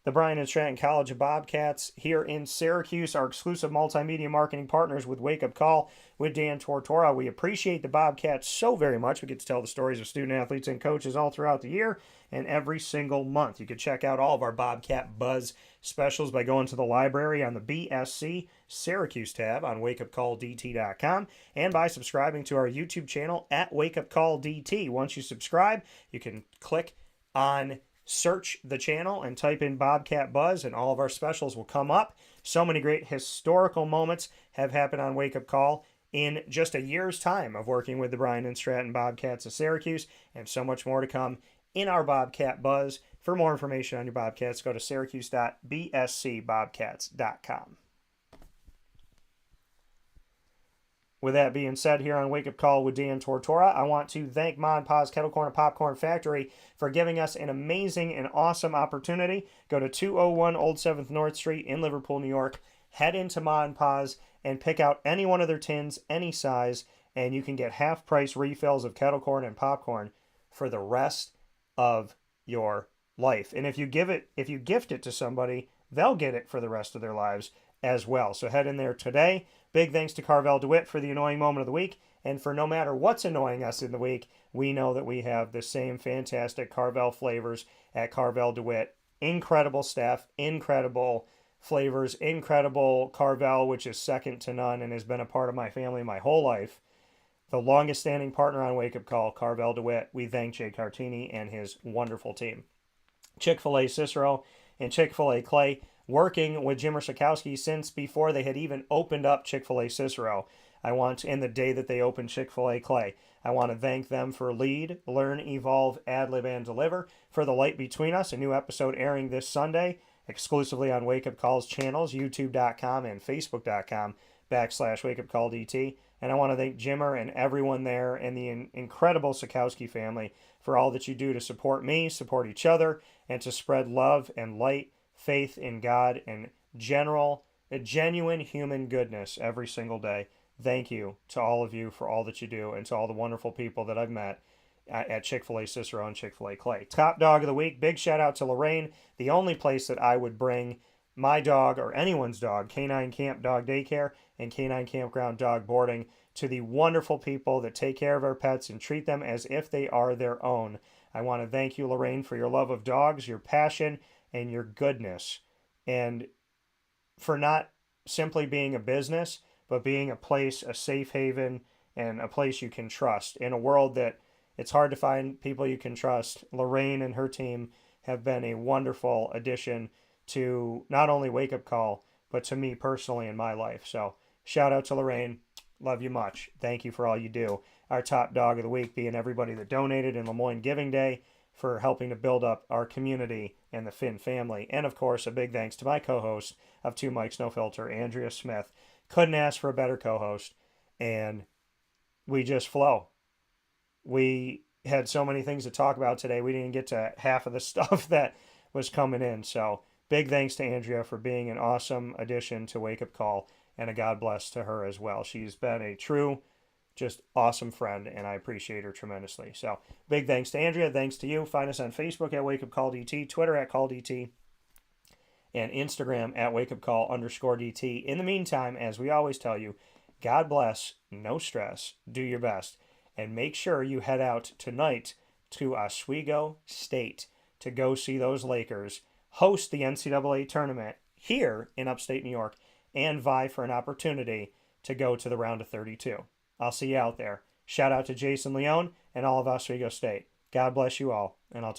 The Bryan and Stratton College of Bobcats here in Syracuse, our exclusive multimedia marketing partners with Wake Up Call with Dan Tortora. We appreciate the Bobcats so very much. We get to tell the stories of student athletes and coaches all throughout the year and every single month. You can check out all of our Bobcat Buzz specials by going to the library on the BSC Syracuse tab on WakeUpCallDT.com and by subscribing to our YouTube channel at WakeUpCallDT. Once you subscribe, you can click on search the channel and type in Bobcat Buzz, and all of our specials will come up. So many great historical moments have happened on Wake Up Call in just a year's time of working with the Bryan and Stratton Bobcats of Syracuse, and so much more to come in our Bobcat Buzz. For more information on your Bobcats, go to syracuse.bscbobcats.com. With that being said, here on Wake Up Call with Dan Tortora, I want to thank Mon Pa's Kettle Corn and Popcorn Factory for giving us an amazing and awesome opportunity. Go to 201 Old 7th North Street in Liverpool, New York. Head into Mon Pa's and pick out any one of their tins, any size, and you can get half-price refills of kettle corn and popcorn for the rest of your life. And if you gift it to somebody, they'll get it for the rest of their lives as well. So head in there today. Big thanks to Carvel DeWitt for the annoying moment of the week. And for no matter what's annoying us in the week, we know that we have the same fantastic Carvel flavors at Carvel DeWitt. Incredible staff, incredible flavors, incredible Carvel, which is second to none and has been a part of my family my whole life. The longest standing partner on Wake Up Call, Carvel DeWitt. We thank Jay Cartini and his wonderful team. Chick-fil-A Cicero and Chick-fil-A Clay, working with Jimmer Sikowski since before they had even opened up Chick-fil-A Cicero. In the day that they opened Chick-fil-A Clay, I want to thank them for Lead, Learn, Evolve, Ad Lib, and Deliver, for The Light Between Us, a new episode airing this Sunday, exclusively on Wake Up Call's channels, youtube.com and facebook.com/wakeupcalldt. And I want to thank Jimmer and everyone there and the incredible Sikowski family for all that you do to support me, support each other, and to spread love and light, faith in God, and genuine human goodness every single day. Thank you to all of you for all that you do, and to all the wonderful people that I've met at Chick-fil-A Cicero and Chick-fil-A Clay. Top dog of the week, big shout out to Lorraine, the only place that I would bring my dog or anyone's dog, Canine Kamp Dog Daycare and Canine Kampground Dog Boarding, to the wonderful people that take care of our pets and treat them as if they are their own. I want to thank you, Lorraine, for your love of dogs, your passion, and your goodness, and for not simply being a business, but being a place, a safe haven, and a place you can trust. In a world that it's hard to find people you can trust, Lorraine and her team have been a wonderful addition to not only Wake Up Call, but to me personally in my life. So shout out to Lorraine. Love you much. Thank you for all you do. Our top dog of the week being everybody that donated in Lemoyne Giving Day for helping to build up our community and the Finn family. And of course, a big thanks to my co-host of Two Mics No Filter, Andrea Smith. Couldn't ask for a better co-host, and we just flow. We had so many things to talk about today. We didn't get to half of the stuff that was coming in. So big thanks to Andrea for being an awesome addition to Wake Up Call, and a God bless to her as well. She's been a true, just awesome friend, and I appreciate her tremendously. So big thanks to Andrea. Thanks to you. Find us on Facebook at Wake Up Call DT, Twitter at Call DT, and Instagram at wakeupcall_DT. In the meantime, as we always tell you, God bless, no stress, do your best, and make sure you head out tonight to Oswego State to go see those Lakers host the NCAA tournament here in upstate New York and vie for an opportunity to go to the round of 32. I'll see you out there. Shout out to Jason Leone and all of Oswego State. God bless you all, and I'll talk